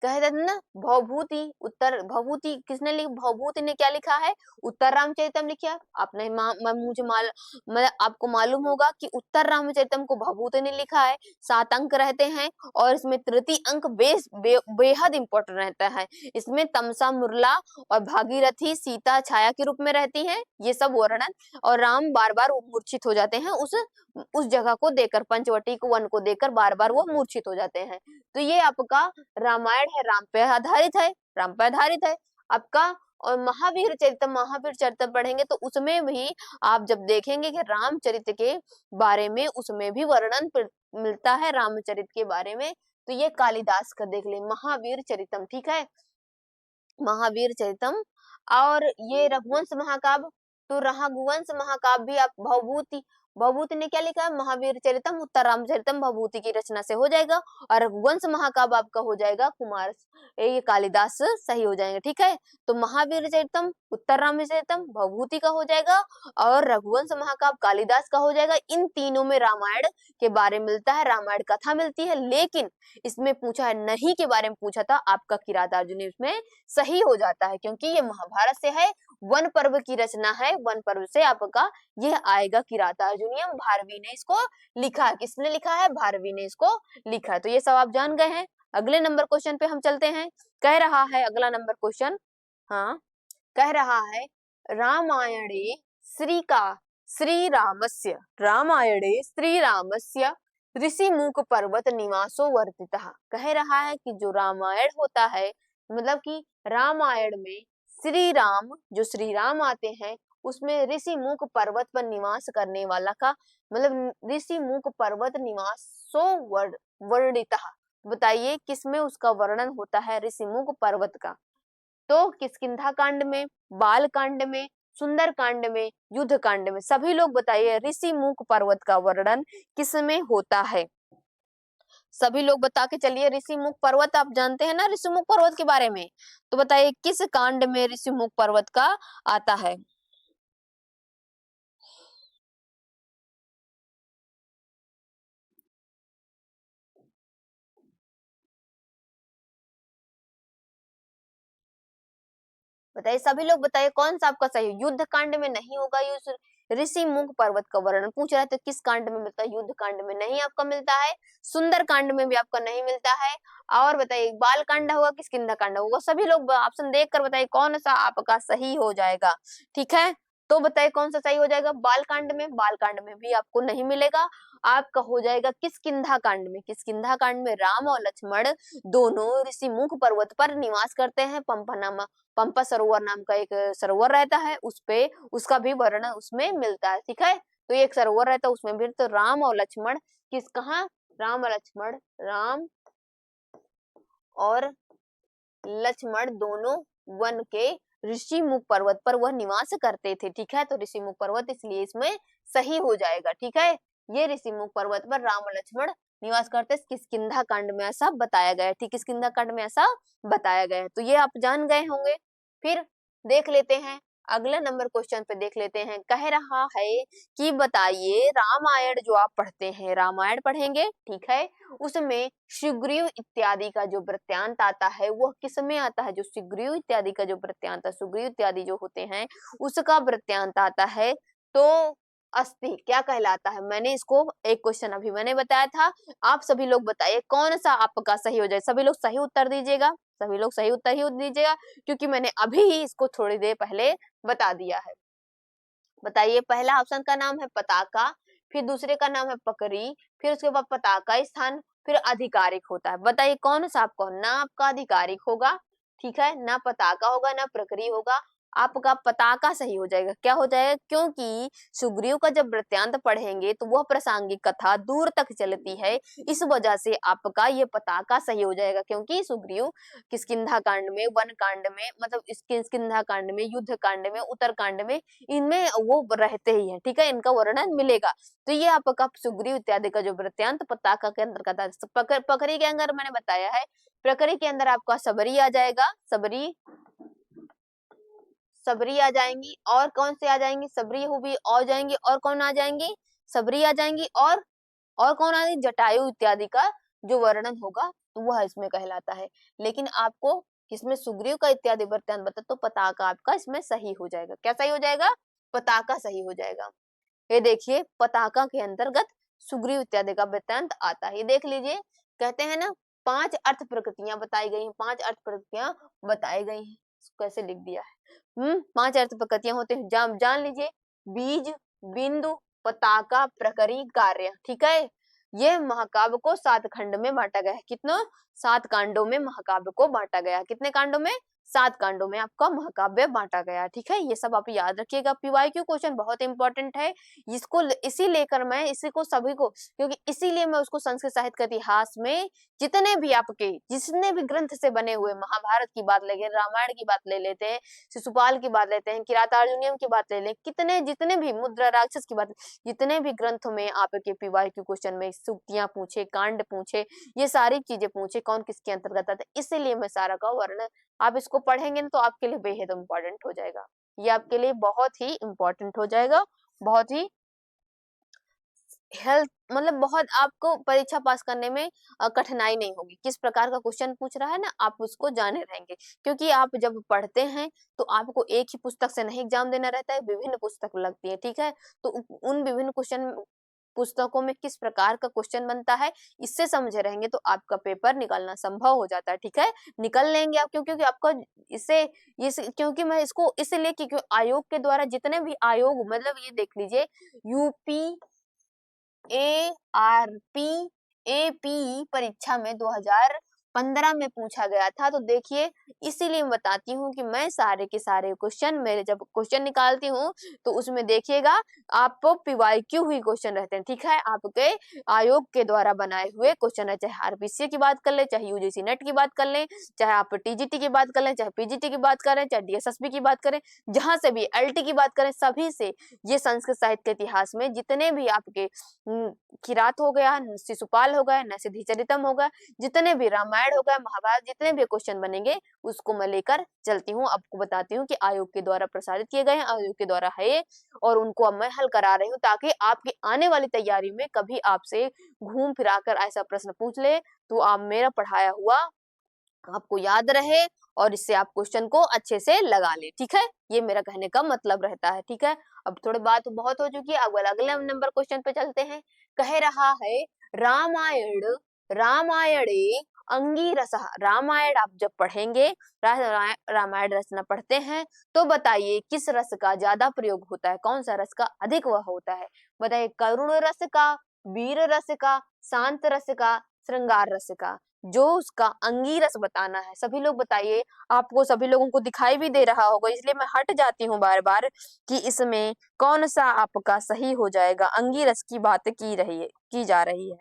कह देते ना भवभूति, उत्तर भवभूति किसने लिखा, भवभूति ने क्या लिखा है, उत्तर रामचरितम लिखा। आपने मैं आपको मालूम होगा कि उत्तर रामचरितम को भवभूति ने लिखा है, 7 अंक रहते हैं और इसमें तृतीय अंक बेहद इंपॉर्टेंट रहता है। इसमें तमसा मुरला और भागीरथी सीता छाया के रूप में रहती है, ये सब वर्णन, और राम बार बार मूर्छित हो जाते हैं उस जगह को देकर, पंचवटी को वन को देकर बार बार वो मूर्छित हो जाते हैं। तो ये आपका रामायण है, राम पे आधारित है, राम पे आधारित है आपका। और महावीर चरितम पढ़ेंगे तो उसमें भी आप जब देखेंगे कि रामचरित के बारे में उसमें भी वर्णन मिलता है रामचरित के बारे में, तो ये कालिदास का देख ले महावीर चरितम, ठीक है, महावीर चरितम। और ये रघुवंश महाकाव्य, तो रघुवंश महाकाव्य भी आप भवभूति ने क्या लिखा है, महावीर चरितम उत्तर रामचरितम भवभूति की रचना से हो जाएगा, और रघुवंश महाकाव्य आपका हो जाएगा ये कालिदास सही हो जाएंगे, ठीक है। तो महावीर चरितम उत्तर रामचरितम भवभूति का हो जाएगा और रघुवंश महाकाव्य कालिदास का हो जाएगा। इन तीनों में रामायण के बारे में मिलता है, रामायण कथा मिलती है, लेकिन इसमें पूछा है नहीं के बारे में पूछा था, आपका किरातार्जुनीय इसमें सही हो जाता है, क्योंकि ये महाभारत से है, वन पर्व की रचना है, वन पर्व से आपका यह आएगा किरातार्जुनीयम। भारवी ने इसको लिखा है, किसने लिखा है, भारवी ने इसको लिखा है। तो ये सब आप जान गए हैं। अगले नंबर क्वेश्चन पे हम चलते हैं। कह रहा है अगला नंबर क्वेश्चन, हाँ कह रहा है रामायणे श्रीरामस्य ऋषिमुख पर्वत निवासो वर्तितः। कह रहा है कि जो रामायण होता है, मतलब कि रामायण में श्री राम आते हैं, उसमें ऋषिमुख पर्वत पर निवास करने वाला का मतलब ऋषिमुख पर्वत निवासो वर्णितः। बताइए किसमें उसका वर्णन होता है ऋषिमुख पर्वत का, तो किष्किंधा कांड में, बाल कांड में, सुंदर कांड में, युद्ध कांड में, सभी लोग बताइए ऋषिमुख पर्वत का वर्णन किसमें होता है। सभी लोग बता के चलिए। ऋषिमुख पर्वत आप जानते हैं ना ऋषिमुख पर्वत के बारे में, तो बताइए किस कांड में ऋषिमुख पर्वत का आता है। बताइए सभी लोग बताइए कौन सा आपका सही, युद्ध कांड में नहीं होगा, ये ऋषिमुख पर्वत का वर्णन पूछ रहा है, तो किस कांड में मिलता है, युद्ध कांड में नहीं आपका मिलता है, सुंदर कांड में भी आपका नहीं मिलता है, और बताइए बाल कांड होगा किष्किंधा कांड होगा। सभी लोग ऑप्शन देख कर बताइए कौन सा आपका सही हो जाएगा, ठीक है। तो बताइए कौन सा सही हो जाएगा, बाल कांड में भी आपको नहीं मिलेगा, आपका हो जाएगा किष्किंधा कांड में। किष्किंधा कांड में राम और लक्ष्मण दोनों ऋषिमुख पर्वत पर निवास करते हैं, पंपा सरोवर नाम का एक सरोवर रहता है, उस पे उसका भी वर्णन उसमें मिलता है, ठीक है। तो एक सरोवर रहता है उसमें भी, तो राम और लक्ष्मण राम और लक्ष्मण दोनों वन के ऋषिमुख पर्वत पर वह निवास करते थे, ठीक है। तो ऋषिमुख पर्वत इसलिए इसमें सही हो जाएगा, ठीक है। ये ऋषिमुख पर्वत पर राम और लक्ष्मण निवास करते किष्किंधा कांड में ऐसा बताया गया है। ठीक, किष्किंधा कांड में ऐसा बताया गया है, तो ये आप जान गए होंगे। फिर देख लेते हैं अगले नंबर क्वेश्चन पे, देख लेते हैं। कह रहा है कि बताइए रामायण जो आप पढ़ते हैं, रामायण पढ़ेंगे, ठीक है, उसमें सुग्रीव इत्यादि का जो वृत्तांत आता है वह किसमें आता है? जो सुग्रीव इत्यादि का जो वृत्तांत, सुग्रीव इत्यादि जो होते हैं उसका वृत्तांत आता है, तो अस्थि क्या कहलाता है? मैंने इसको एक क्वेश्चन अभी मैंने बताया था, आप सभी लोग बताइए कौन सा आपका सही हो जाए। सभी लोग सही उत्तर दीजिएगा, सभी लोग सही उत्तर ही दीजिएगा, क्योंकि मैंने अभी ही इसको थोड़ी देर पहले बता दिया है। बताइए, पहला ऑप्शन का नाम है पताका, फिर दूसरे का नाम है पकरी, फिर उसके बाद पताका स्थान, फिर आधिकारिक होता है। बताइए कौन सा आपका, ना आपका आधिकारिक होगा, ठीक है, ना पताका होगा, ना प्रकरी होगा, आपका पताका सही हो जाएगा। क्या हो जाएगा? क्योंकि सुग्रीव का जब वृत्तांत पढ़ेंगे तो वह प्रासंगिक कथा दूर तक चलती है, इस वजह से आपका ये पताका सही हो जाएगा। क्योंकि सुग्रीव किष्किंधा कांड में, वन कांड में, मतलब इस किष्किंधा कांड में, युद्ध कांड में, उत्तर कांड में, इनमें वो रहते ही हैं, ठीक है, इनका वर्णन मिलेगा। तो ये आपका सुग्रीव इत्यादि का जो वृत्तांत पताका के अंतर्गत आता है। पकरी के अंदर मैंने बताया है, प्रकरी के अंदर आपका सबरी आ जाएगा, सबरी आ जाएंगी, और कौन से आ जाएंगी? सबरी हुई और जाएंगी, और कौन आ जाएंगी? सबरी आ जाएंगी, और कौन आ जाएंगी? जटायु इत्यादि का जो वर्णन होगा तो वह इसमें कहलाता है। लेकिन आपको इसमें सुग्रीव का इत्यादि वृत्तांत बता तो पताका आपका इसमें सही हो जाएगा। क्या सही हो जाएगा? पताका सही हो जाएगा। ये देखिए, पताका के अंतर्गत सुग्रीव इत्यादि का वृत्तांत आता है। ये देख लीजिए, कहते हैं ना 5 अर्थ प्रकृतियां बताई गई हैं, 5 अर्थ प्रकृतियां बताई गई हैं। कैसे लिख दिया है? 5 अर्थ प्रकृतियां होते हैं, जान लीजिए, बीज, बिंदु, पताका, प्रकरी, कार्य, ठीक है। ये महाकाव्य को 7 खंड में बांटा गया है। कितनों? 7 कांडों में महाकाव्य को बांटा गया। कितने कांडों में? 7 कांडों में आपका महाकाव्य बांटा गया, ठीक है। ये सब आप याद रखिएगा, पीवाईक्यू क्वेश्चन बहुत इंपॉर्टेंट है। इसको इसी लेकर मैं इसी को सभी को, क्योंकि इसीलिए मैं उसको संस्कृत साहित्य के इतिहास में जितने भी आपके जितने भी ग्रंथ से बने हुए, महाभारत की बात ले, रामायण की बात ले लेते हैं, शिशुपाल की बात लेते हैं, किरातार्जुनीयम की बात ले लें, कितने जितने भी मुद्रा राक्षस की बात, जितने भी ग्रंथों में आपके पीवाईक्यू क्वेश्चन में सूक्तियां पूछे, कांड पूछे, ये सारी चीजें पूछे, कौन किसके अंतर्गत आता है, इसीलिए मैं सारा का वर्णन, आप इसको पढ़ेंगे तो आपके लिए बेहद इम्पोर्टेंट हो जाएगा। ये आपके लिए बहुत ही इम्पोर्टेंट हो जाएगा, बहुत ही हेल्थ, मतलब बहुत आपको परीक्षा पास करने में कठिनाई नहीं होगी। किस प्रकार का क्वेश्चन पूछ रहा है ना, आप उसको जाने रहेंगे। क्योंकि आप जब पढ़ते हैं तो आपको एक ही पुस्तक से नहीं एग्जाम देना रहता है, विभिन्न पुस्तक लगती है, ठीक है। तो उन विभिन्न क्वेश्चन पुस्तकों में किस प्रकार का क्वेश्चन बनता है, इससे समझे रहेंगे तो आपका पेपर निकालना संभव हो जाता है, ठीक है। निकल लेंगे आप, क्योंकि आपका इससे क्योंकि मैं इसको इसलिए क्योंकि आयोग के द्वारा जितने भी आयोग, मतलब ये देख लीजिए, यूपी ARP AP परीक्षा में 2015 में पूछा गया था। तो देखिए, इसीलिए मैं बताती हूँ कि मैं सारे के सारे क्वेश्चन, मेरे जब क्वेश्चन निकालती हूँ तो उसमें देखिएगा आपको पीवाईक्यू हुई क्वेश्चन रहते हैं, ठीक है। आपके आयोग के द्वारा बनाए हुए क्वेश्चन है, चाहे RBC की बात कर ले, चाहे UGC नेट की बात कर ले, चाहे आप TGT की बात कर ले, चाहे PGT की बात करें, चाहे DSSB की बात करें, जहां से भी LT की बात करें, सभी से ये संस्कृत साहित्य के इतिहास में जितने भी आपके किरात हो गया, शिशुपाल हो गया, नरसिंह चरितम हो गया, जितने भी रामायण हो गया, महाभारत, जितने भी क्वेश्चन बनेंगे उसको मैं लेकर चलती हूँ, आपको बताती हूँ कि आयोग के द्वारा प्रसारित किए गए हैं, आयोग के द्वारा है, और उनको अब मैं हल करा रही हूँ, ताकि आपकी आने वाली तैयारी में कभी आपसे घूम फिरा कर ऐसा प्रश्न पूछ ले तो आप मेरा पढ़ाया हुआ आपको याद रहे और इससे आप क्वेश्चन को अच्छे से लगा ले, ठीक है। ये मेरा कहने का मतलब रहता है, ठीक है। अब थोड़ी बात बहुत हो चुकी है, अब अगले नंबर क्वेश्चन पे चलते हैं। कह रहा है रामायणे अंगिरस, रामायण आप जब पढ़ेंगे, रामायण रचना पढ़ते हैं तो बताइए किस रस का ज्यादा प्रयोग होता है, कौन सा रस का अधिक वह होता है। बताइए, करुण रस का, वीर रस का, शांत रस का, श्रृंगार रस का। जो उसका अंगीरस बताना है, सभी लोग बताइए, आपको सभी लोगों को दिखाई भी दे रहा होगा, इसलिए मैं हट जाती हूँ बार बार कि इसमें कौन सा आपका सही हो जाएगा। अंगीरस की बात की जा रही है,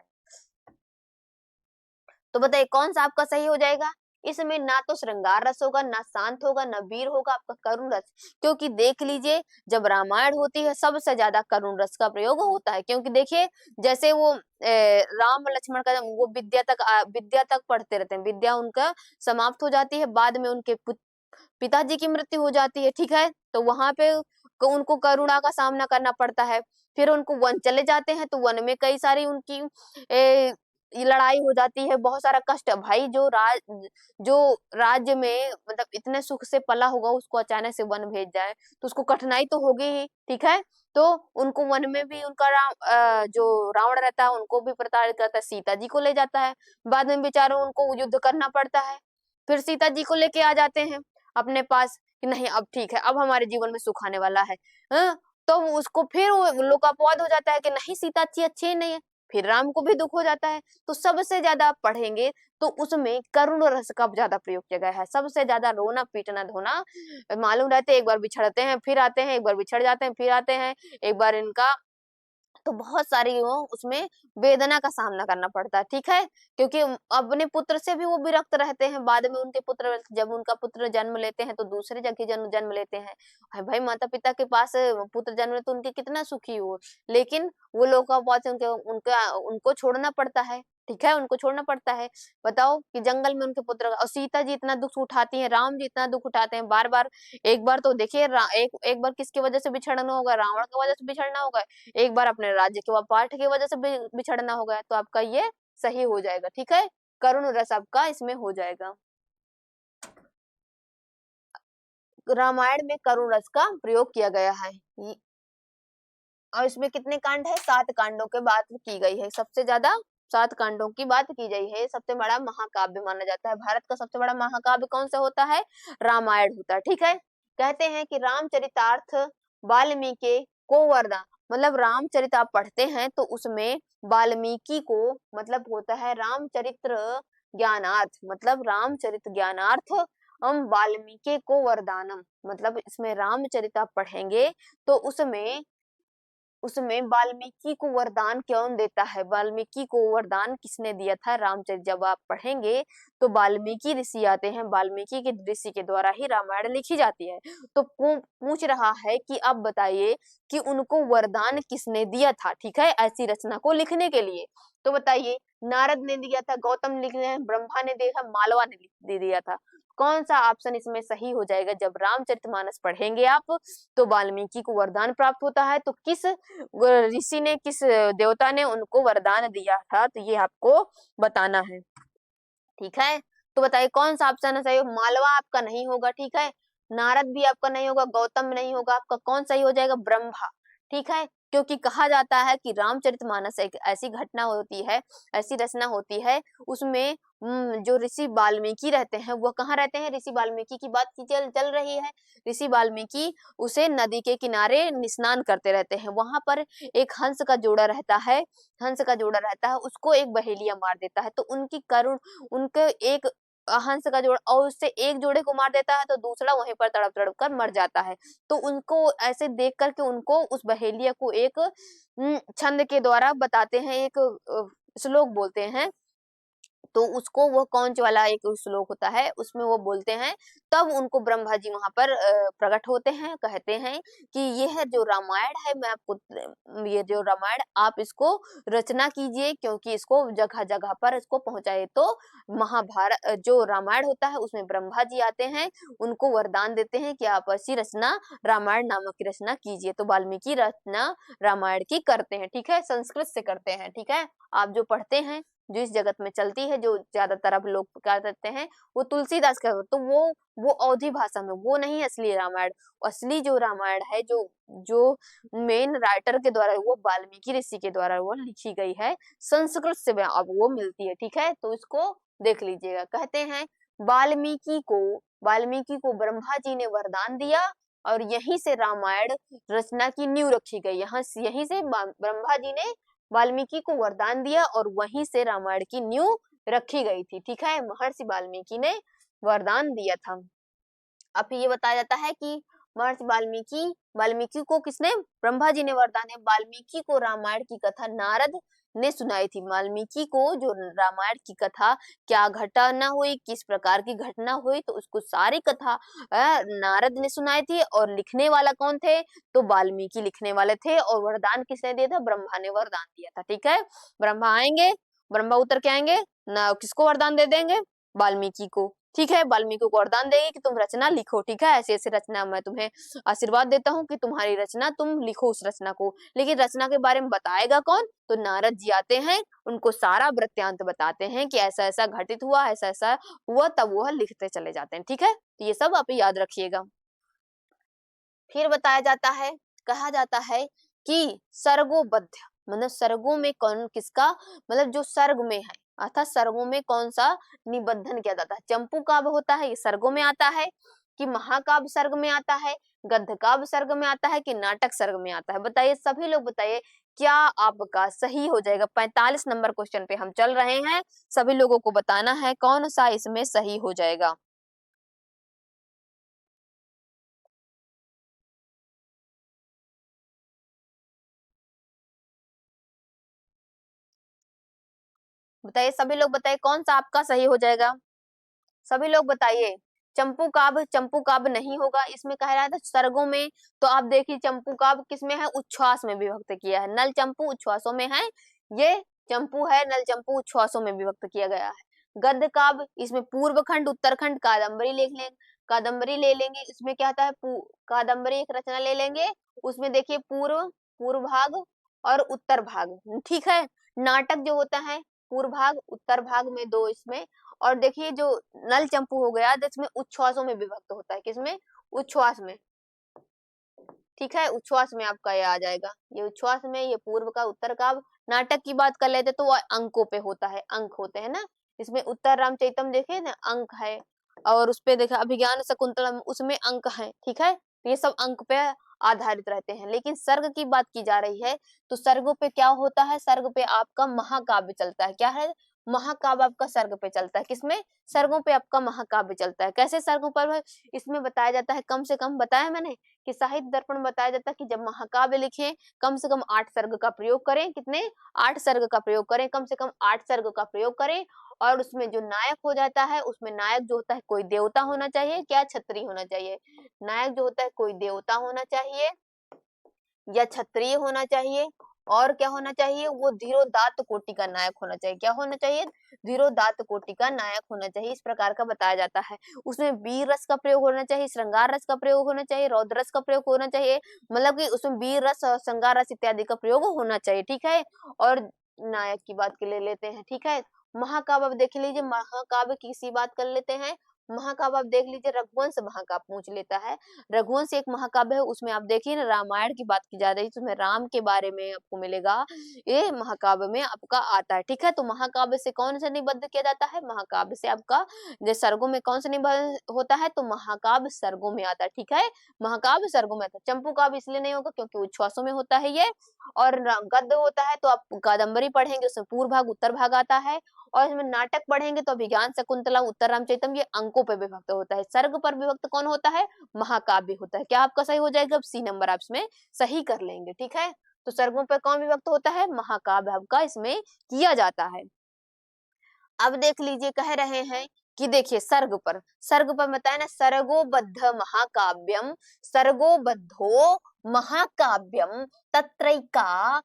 तो बताइए कौन सा आपका सही हो जाएगा। इसमें ना तो श्रृंगार रस होगा, ना शांत होगा, ना वीर होगा, आपका करुण रस। क्योंकि देख लीजिए जब रामायण होती है सबसे ज्यादा करुण रस का प्रयोग होता है। क्योंकि देखिए जैसे वो राम लक्ष्मण का वो विद्या तक पढ़ते रहते हैं, विद्या उनका समाप्त हो जाती है, बाद में उनके पिताजी की मृत्यु हो जाती है, ठीक है। तो वहां पे उनको करुणा का सामना करना पड़ता है। फिर उनको वन चले जाते हैं, तो वन में कई सारी उनकी लड़ाई हो जाती है, बहुत सारा कष्ट। भाई जो राज्य में मतलब इतने सुख से पला होगा, उसको अचानक से वन भेज जाए तो उसको कठिनाई तो होगी ही, ठीक है। तो उनको वन में भी उनका जो रावण रहता है उनको भी प्रताड़ित करता है, सीता जी को ले जाता है, बाद में बेचारों उनको युद्ध करना पड़ता है। फिर सीता जी को लेके आ जाते हैं अपने पास कि नहीं अब ठीक है, अब हमारे जीवन में सुख आने वाला है। हाँ? तो उसको फिर वो लोकापवाद हो जाता है कि नहीं सीता अच्छी ही नहीं है। फिर राम को भी दुख हो जाता है। तो सबसे ज्यादा आप पढ़ेंगे तो उसमें करुण रस का ज्यादा प्रयोग किया गया है। सबसे ज्यादा रोना पीटना धोना मालूम रहते, एक बार बिछड़ते हैं फिर आते हैं, एक बार बिछड़ जाते हैं फिर आते हैं, एक बार इनका तो बहुत सारी वो उसमें वेदना का सामना करना पड़ता है, ठीक है। क्योंकि अपने पुत्र से भी वो विरक्त रहते हैं, बाद में उनके पुत्र जब उनका पुत्र जन्म लेते हैं तो दूसरे जगह जन्म लेते हैं। भाई माता पिता के पास पुत्र जन्म ले तो उनके कितना सुखी हो, लेकिन वो लोग का बहुत उनके उनका उनको छोड़ना पड़ता है, ठीक है, उनको छोड़ना पड़ता है। बताओ कि जंगल में उनके पुत्र और सीता जी इतना दुख उठाती हैं, राम जी इतना दुख उठाते हैं, बार बार। एक बार तो देखिए एक बार किसकी वजह से बिछड़ना होगा, रावण की वजह से बिछड़ना होगा, एक बार अपने राज्य के पाठ की वजह से बिछड़ना होगा। तो आपका ये सही हो जाएगा, ठीक है, करुण रस आपका इसमें हो जाएगा। रामायण में करुण रस का प्रयोग किया गया है। और इसमें कितने कांड है, 7 कांडों के बात की गई है, सबसे ज्यादा 7 कांडों की बात की गई है। सबसे बड़ा महाकाव्य माना जाता है, भारत का सबसे बड़ा महाकाव्य कौन सा होता है, रामायण होता है, ठीक है। कहते हैं कि रामचरितार्थ वाल्मीकि को वरदान, मतलब रामचरित आप पढ़ते हैं तो उसमें वाल्मीकि को मतलब होता है रामचरित्र ज्ञानार्थ, मतलब रामचरित ज्ञानार्थ हम वाल्मीकि को वरदानम, मतलब इसमें रामचरित आप पढ़ेंगे तो उसमें वाल्मीकि को वरदान कौन देता है, वाल्मीकि को वरदान किसने दिया था, रामचरित जब आप पढ़ेंगे तो वाल्मीकि ऋषि आते हैं, वाल्मीकि के ऋषि के द्वारा ही रामायण लिखी जाती है। तो पूछ रहा है कि अब बताइए कि उनको वरदान किसने दिया था, ठीक है, ऐसी रचना को लिखने के लिए। तो बताइए, नारद ने दिया था, गौतम लिख रहे हैं, ब्रह्मा ने दिया, मालवा ने दे दिया था। कौन सा ऑप्शन इसमें सही हो जाएगा, जब रामचरितमानस पढ़ेंगे आप तो वाल्मीकि को वरदान प्राप्त होता है, तो किस ऋषि ने, किस देवता ने उनको वरदान दिया था, तो ये आपको बताना है, ठीक है। तो बताइए कौन सा ऑप्शन है सही, मालवा आपका नहीं होगा, ठीक है, नारद भी आपका नहीं होगा, गौतम नहीं होगा, आपका कौन सही हो जाएगा, ब्रह्मा, ठीक है। क्योंकि कहा जाता है कि रामचरितमानस एक ऐसी घटना होती है, ऐसी रचना होती है, उसमें जो ऋषि वाल्मीकि रहते हैं वो कहाँ रहते हैं, ऋषि वाल्मीकि की बात की चल रही है। ऋषि वाल्मीकि उसे नदी के किनारे स्नान करते रहते हैं, वहां पर एक हंस का जोड़ा रहता है, हंस का जोड़ा रहता है, उसको एक बहेलिया मार देता है, तो उनकी करुण उनके एक हंस का जोड़ा और उससे एक जोड़े को मार देता है तो दूसरा वहीं पर तड़प तड़प कर मर जाता है। तो उनको ऐसे देख करके उनको उस बहेलिया को एक छंद के द्वारा बताते हैं, एक श्लोक बोलते हैं। तो उसको वो कौन वाला एक श्लोक होता है उसमें वो बोलते हैं, तब उनको ब्रह्मा जी वहां पर प्रकट होते हैं, कहते हैं कि ये है जो रामायण है, मैं आपको ये जो रामायण आप इसको रचना कीजिए, क्योंकि इसको जगह जगह पर इसको पहुंचाए। तो महाभारत जो रामायण होता है उसमें ब्रह्मा जी आते हैं, उनको वरदान देते हैं कि आप ऐसी रचना रामायण नामक की रचना कीजिए। तो वाल्मीकि रचना रामायण की करते हैं, ठीक है, संस्कृत से करते हैं, ठीक है। आप जो पढ़ते हैं, जो इस जगत में चलती है, जो ज्यादातर अब लोग क्या करते हैं, वो तुलसीदास का, तो वो अवधी भाषा में, वो नहीं असली रामायण। असली जो रामायण है, जो जो मेन राइटर के द्वारा, वो वाल्मीकि ऋषि के द्वारा वो लिखी गई है, संस्कृत से अब वो मिलती है, ठीक है। तो इसको देख लीजिएगा। कहते हैं वाल्मीकि को ब्रह्मा जी ने वरदान दिया और यहीं से रामायण रचना की नींव रखी गई, यहीं से ब्रह्मा जी ने वाल्मीकि को वरदान दिया और वहीं से रामायण की नींव रखी गई थी, ठीक है, महर्षि वाल्मीकि ने वरदान दिया था। अब ये बताया जाता है कि महर्षि वाल्मीकि को किसने, ब्रह्मा जी ने वरदान है, वाल्मीकि को रामायण की कथा नारद ने सुनाई थी। वाल्मीकि को जो रामायण की कथा क्या घटना हुई, किस प्रकार की घटना हुई, तो उसको सारी कथा नारद ने सुनाई थी। और लिखने वाला कौन थे, तो वाल्मीकि लिखने वाले थे। और वरदान किसने दिया था, ब्रह्मा ने वरदान दिया था। ठीक है, ब्रह्मा आएंगे, ब्रह्मा उतर के आएंगे ना, किसको वरदान दे देंगे, वाल्मीकि को। ठीक है, वाल्मीकि को वरदान देंगे कि तुम रचना लिखो। ठीक है, ऐसे ऐसे रचना मैं तुम्हें आशीर्वाद देता हूँ कि तुम्हारी रचना तुम लिखो उस रचना को। लेकिन रचना के बारे में बताएगा कौन, तो नारद जी आते हैं, उनको सारा वृत्तांत बताते हैं कि ऐसा ऐसा घटित हुआ, ऐसा ऐसा हुआ, तब वह लिखते चले जाते हैं। ठीक है, तो ये सब आप याद रखिएगा। फिर बताया जाता है, कहा जाता है कि सर्गोबद्ध, मतलब सर्गों में कौन किसका, मतलब जो सर्ग में है, अर्थात सर्गों में कौन सा निबंधन किया जाता है। चंपू काव्य होता है, ये सर्गों में आता है, कि महाकाव्य सर्ग में आता है, गद्य काव्य सर्ग में आता है, कि नाटक सर्ग में आता है। बताइए सभी लोग, बताइए क्या आपका सही हो जाएगा। 45 नंबर क्वेश्चन पे हम चल रहे हैं, सभी लोगों को बताना है कौन सा इसमें सही हो जाएगा। बताइए सभी लोग, बताइए कौन सा आपका सही हो जाएगा, सभी लोग बताइए। चंपू काव्य नहीं होगा, इसमें कह रहा था सर्गों में। तो आप देखिए चंपू काव्य किसमें है, उच्छ्वास में विभक्त किया है। नल चंपू उच्छ्वासों में है, ये चंपू है, नल चंपू उच्छ्वासों में विभक्त किया गया है। गद्य काव्य, इसमें पूर्व खंड, उत्तरखंड, कादम्बरी लिख लेंगे, कादम्बरी ले लेंगे। इसमें क्या होता है, कादम्बरी एक रचना ले लेंगे, उसमें देखिए पूर्व पूर्व भाग और उत्तर भाग। ठीक है, नाटक जो होता है पूर्व भाग उत्तर भाग में दो इसमें। और देखिए जो नल चंपू हो गया, जिसमें उच्छ्वासों में विभक्त होता है, किसमें, उच्छ्वास में। ठीक है, उच्छ्वास में आपका ये आ जाएगा, ये उच्छ्वास में, ये पूर्व का उत्तर का। नाटक की बात कर लेते तो वो अंकों पे होता है, अंक होते हैं ना। इसमें उत्तर रामचरितम देखे ना, अंक है। और उसपे देखा अभिज्ञान शकुंतलम, उसमें अंक है। ठीक है, ये सब अंक पे आधारित रहते हैं। लेकिन सर्ग की बात की जा रही है, तो सर्गों पे क्या होता है, सर्ग पे आपका महाकाव्य चलता है। क्या है, महाकाव्य आपका सर्ग पे चलता है। किसमें, सर्गों पे आपका महाकाव्य चलता है। कैसे सर्गों पर, इसमें बताया जाता है, कम से कम बताया मैंने कि साहित्य दर्पण में बताया जाता है कि जब महाकाव्य लिखे, कम से कम 8 सर्ग का प्रयोग करें। कितने, 8 सर्ग का प्रयोग करें, कम से कम 8 सर्ग का प्रयोग करें। और उसमें जो नायक हो जाता है, उसमें नायक जो होता है कोई देवता होना चाहिए, क्या क्षत्रिय होना चाहिए। नायक जो होता है कोई देवता होना चाहिए या क्षत्रिय होना चाहिए। और क्या होना चाहिए, वो धीरोदात्त कोटि का नायक होना चाहिए। क्या होना चाहिए, धीरोदात्त कोटि का नायक होना चाहिए, इस प्रकार का बताया जाता है। उसमें वीर रस का प्रयोग होना चाहिए, श्रृंगार रस का प्रयोग होना चाहिए, रौद्र रस का प्रयोग होना चाहिए। मतलब कि उसमें वीर रस और श्रृंगार रस इत्यादि का प्रयोग होना चाहिए। ठीक है, और नायक की बात के ले लेते हैं। ठीक है, महाकाव्य अब देख लीजिए, महाकाव्य की सी बात कर लेते हैं। महाकाव्य आप देख लीजिए, रघुवंश महाकाव्य पूछ लेता है। रघुवंश एक महाकाव्य है, उसमें आप देखिए ना, रामायण की बात की जा रही है, तो उसमें राम के बारे में आपको मिलेगा, ये महाकाव्य में आपका आता है। ठीक है, तो महाकाव्य से कौन सा निबद्ध किया जाता है, महाकाव्य से आपका जो सर्गों में कौन सा निबद्ध होता है, तो महाकाव्य सर्गों में आता है। ठीक है, महाकाव्य सर्गों में आता है। चंपू काव्य इसलिए नहीं होगा क्योंकि उच्छ्वासों में होता है ये। और गद्य होता है तो आप कादम्बरी पढ़ेंगे, उसमें पूर्व भाग उत्तर भाग आता है। और इसमें नाटक पढ़ेंगे तो अभिज्ञान शकुंतला उत्तर रामचरितम, ये अंकों पर विभक्त होता है। सर्ग पर विभक्त कौन होता है, महाकाव्य होता है। क्या आपका सही हो जाएगा, अब सी नंबर आप इसमें सही कर लेंगे। ठीक है, तो सर्गों पर कौन विभक्त होता है, महाकाव्य आपका इसमें किया जाता है। अब देख लीजिए, कह रहे हैं कि देखिए सर्ग पर बताए ना, सर्गोबद्ध महाकाव्यम, सर्गोबद्धो महाकाव्यम तत्रैका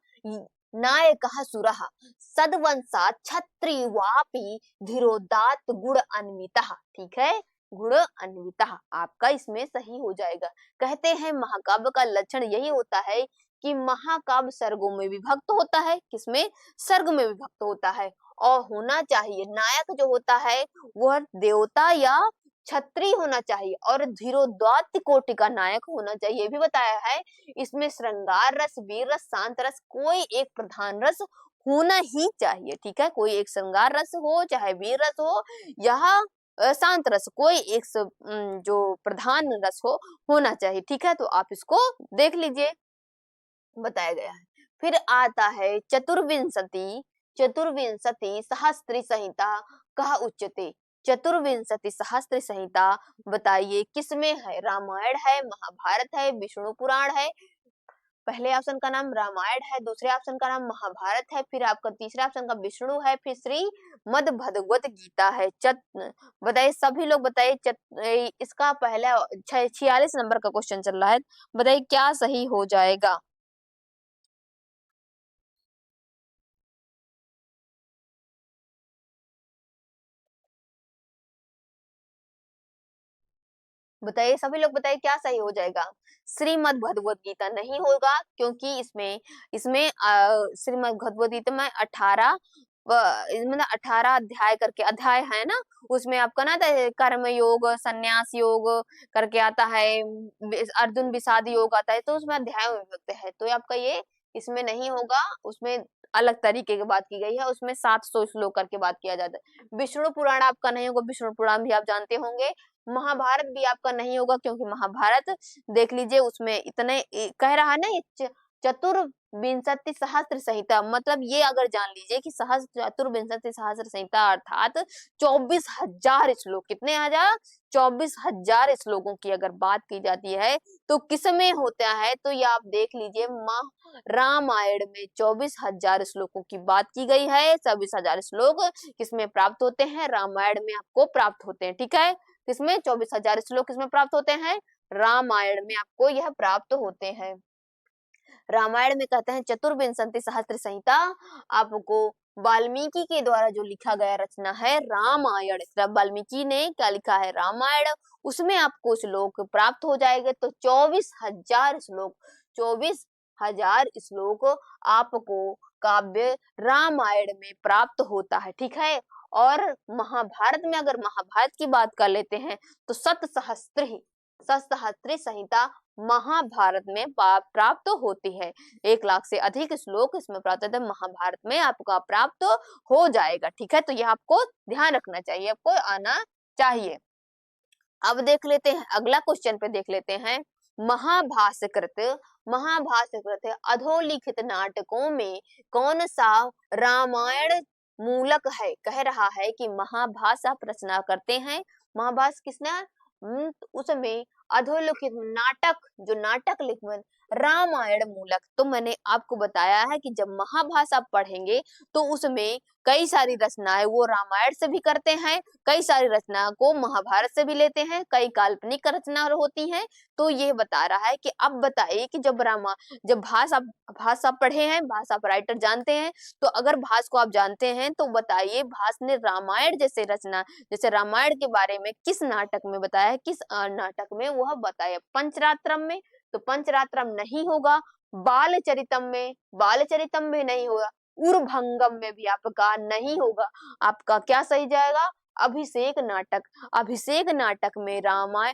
नायकः सुरः सद्वंशा क्षत्रिवापि धीरोदात्त गुण अन्वितः। ठीक है, गुण अन्वितः आपका इसमें सही हो जाएगा। कहते हैं महाकाव्य का लक्षण यही होता है कि महाकाव्य सर्गों में विभक्त होता है। किसमें, सर्ग में विभक्त होता है। और होना चाहिए, नायक जो होता है वह देवता या क्षत्रिय होना चाहिए, और धीरोदात्त कोटि का नायक होना चाहिए, ये भी बताया है। इसमें श्रृंगार रस, वीर रस, शांत रस, कोई एक प्रधान रस होना ही चाहिए। ठीक है, कोई एक श्रृंगार रस हो, चाहे वीर रस हो, यह शांत रस, कोई एक जो प्रधान रस हो, होना चाहिए। ठीक है, तो आप इसको देख लीजिए, बताया गया है। फिर आता है चतुर्विंशति, चतुर्विंशति सहस्त्र संहिता कहा उच्यते। चतुर्विंशति सहस्त्र संहिता बताइए किसमें है, रामायण है, महाभारत है, विष्णु पुराण है, पहले ऑप्शन का नाम रामायण है, दूसरे ऑप्शन का नाम महाभारत है, फिर आपका तीसरे ऑप्शन का विष्णु है, फिर श्रीमद् भगवत गीता है। बताइए सभी लोग बताइए, इसका पहला 46 नंबर का क्वेश्चन चल रहा है, बताइए क्या सही हो जाएगा। बताइए सभी लोग बताइए क्या सही हो जाएगा। श्रीमद् भगवत गीता नहीं होगा, क्योंकि इसमें इसमें श्रीमद् भगवत गीता में 18 मतलब 18 अध्याय करके अध्याय है ना, उसमें आपका ना कर्म योग, संन्यास योग करके आता है, अर्जुन विषाद योग आता है, तो उसमें अध्याय विभक्त है, तो आपका ये इसमें नहीं होगा। उसमें अलग तरीके की बात की गई है, उसमें 700 श्लोक करके बात किया जाता है। विष्णु पुराण आपका नहीं होगा, विष्णु पुराण भी आप जानते होंगे। महाभारत भी आपका नहीं होगा, क्योंकि महाभारत देख लीजिए उसमें इतने कह रहा है ना, ये चतुर्विंशति सहस्त्र संहिता, मतलब ये अगर जान लीजिए कि चतुर्विंशति सहस्त्र संहिता अर्थात 24,000 श्लोक, कितने हजार, 24,000 श्लोकों की अगर बात की जाती है तो किसमें होता है, तो ये आप देख लीजिए रामायण में 24,000 श्लोकों की बात की गई है। 24,000 श्लोक किसमें प्राप्त होते हैं, रामायण में आपको प्राप्त होते हैं, ठीक है। किसमें 24,000 श्लोक किसमें प्राप्त होते हैं, रामायण में आपको यह प्राप्त होते हैं। रामायण में कहते हैं चतुर्विंशति सहस्त्र संहिता आपको वाल्मीकि के द्वारा जो लिखा गया रचना है रामायण, वाल्मीकि ने क्या लिखा है, रामायण, उसमें आपको श्लोक प्राप्त हो जाएंगे। तो 24,000 श्लोक, 24,000 श्लोक आपको काव्य रामायण में प्राप्त होता है, ठीक है। और महाभारत में अगर महाभारत की बात कर लेते हैं तो सतसहस्त्री संहिता महाभारत में प्राप्त होती है। 1 लाख से अधिक श्लोक इसमें प्राप्त होते हैं, महाभारत में आपका प्राप्त हो जाएगा, ठीक है। तो यह आपको ध्यान रखना चाहिए, आपको आना चाहिए। अब देख लेते हैं अगला क्वेश्चन पे, देख लेते हैं महाभाष्यकृत अधोलिखित नाटकों में कौन सा रामायण मूलक है। कह रहा है कि महाभाष्य आप रचना करते हैं, महाभाष्य किसने, उसमें अधोलिखित नाटक, जो नाटक लिखवन रामायण मूलक। तो मैंने आपको बताया है कि जब महाभाष्य आप पढ़ेंगे तो उसमें कई सारी रचनाएं वो रामायण से भी करते हैं, कई सारी रचना को महाभारत से भी लेते हैं, कई काल्पनिक रचना होती हैं। तो ये बता रहा है कि अब बताइए कि जब भाषा आप पढ़े हैं, भाषा आप राइटर जानते हैं, तो अगर भाष को आप जानते हैं तो बताइए भाष ने रामायण जैसे रचना, जैसे रामायण के बारे में किस नाटक में बताया है, किस नाटक में वह बताया, पंचरात्रम में, तो पंचरात्रम नहीं होगा। बालचरितम में नहीं होगा, उर्भंगम में भी आपका नहीं होगा। आपका क्या सही जाएगा, अभिषेक नाटक में रामायण,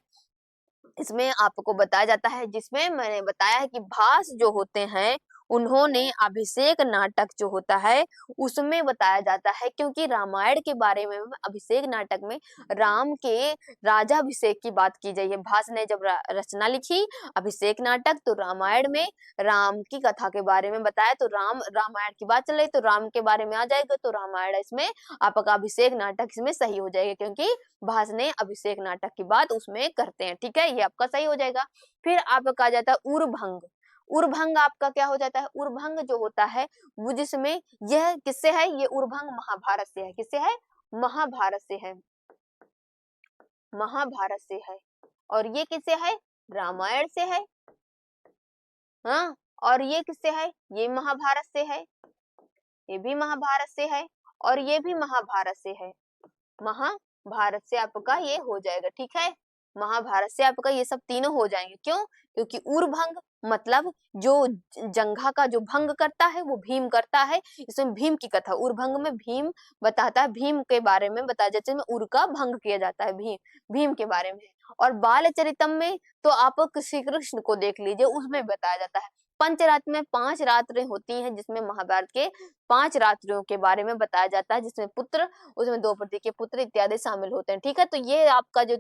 इसमें आपको बताया जाता है, जिसमें मैंने बताया है कि भास जो होते हैं उन्होंने अभिषेक नाटक जो होता है उसमें बताया जाता है, क्योंकि रामायण के बारे में अभिषेक नाटक में राम के राजाभिषेक की बात की गई है। भास ने जब रचना लिखी अभिषेक नाटक, तो रामायण में राम की कथा के बारे में बताया, तो रामायण की बात चल रही तो राम के बारे में आ जाएगा, तो रामायण इसमें आपका अभिषेक नाटक इसमें सही हो जाएगा, क्योंकि भास ने अभिषेक नाटक की बात उसमें करते हैं, ठीक है, ये आपका सही हो जाएगा। फिर आपका आ जाता है उर्भंग। उर्भंग आपका क्या हो जाता है, उर्भंग जो होता है वो जिसमें यह किससे है, ये उर्भंग महाभारत से है, किससे है, महाभारत से है, महाभारत से है। और ये किससे है, रामायण से है, हाँ। और ये किससे है, ये महाभारत से है, ये भी महाभारत से है, और ये भी महाभारत से है, महाभारत से आपका ये हो जाएगा, ठीक है। महाभारत से आपका ये सब तीनों हो जाएंगे, क्यों, क्योंकि उर्भंग मतलब जो जंघा का जो भंग करता है वो भीम करता है, इसमें भीम की कथा, उर्भंग में भीम बताता है, भीम के बारे में बताया जाता है, उर का भंग किया जाता है, भीम के बारे में। और बालचरितम में तो आप श्री कृष्ण को देख लीजिए, उसमें बताया जाता है। पंचरात्र में 5 रात्रें होती हैं, जिसमें महाभारत के 5 रात्रियों के बारे में बताया जाता है, जिसमें उसमें द्रौपदी के पुत्र इत्यादि शामिल होते हैं, ठीक है। तो ये आपका जो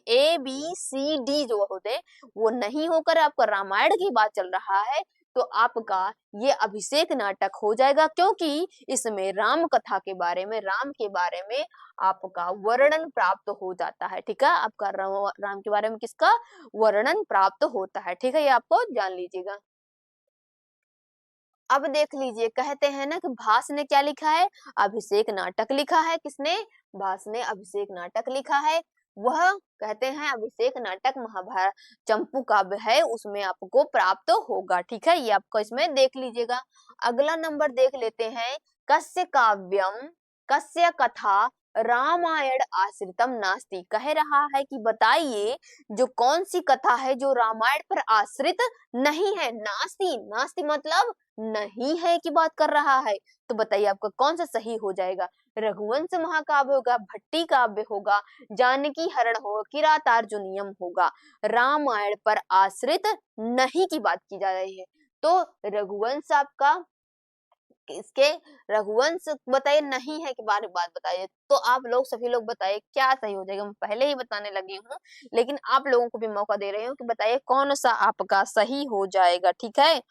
ABCD जो होते हैं वो नहीं होकर आपका रामायण की बात चल रहा है, तो आपका ये अभिषेक नाटक हो जाएगा, क्योंकि इसमें राम कथा के बारे में, राम के बारे में आपका वर्णन प्राप्त हो जाता है, ठीक है। आपका राम के बारे में किसका वर्णन प्राप्त होता है, ठीक है, ये आपको जान लीजिएगा। अब देख लीजिए, कहते हैं ना कि भास ने क्या लिखा है, अभिषेक नाटक लिखा है। किसने? भास ने अभिषेक नाटक लिखा है। वह कहते हैं अभिषेक नाटक महाभारत चंपू काव्य है, उसमें आपको प्राप्त होगा। ठीक है, ये आपको इसमें देख लीजिएगा। अगला नंबर देख लेते हैं, कस्य काव्यम कस्य कथा रामायण आश्रितम नास्ति। कह रहा है कि बताइए जो कौन सी कथा है जो रामायण पर आश्रित नहीं है। नास्ति, नास्ति मतलब नहीं है की बात कर रहा है। तो बताइए आपका कौन सा सही हो जाएगा? रघुवंश महाकाव्य होगा, भट्टी काव्य होगा, जानकी हरण होगा, किरातार्जुनीयम होगा। रामायण पर आश्रित नहीं की बात की जा रही है। तो रघुवंश आपका इसके रघुवंश बताइए नहीं है के बारे में बात बताइए। तो आप लोग सभी लोग बताइए क्या सही हो जाएगा। मैं पहले ही बताने लगी हूँ, लेकिन आप लोगों को भी मौका दे रही हूँ कि बताइए कौन सा आपका सही हो जाएगा। ठीक है,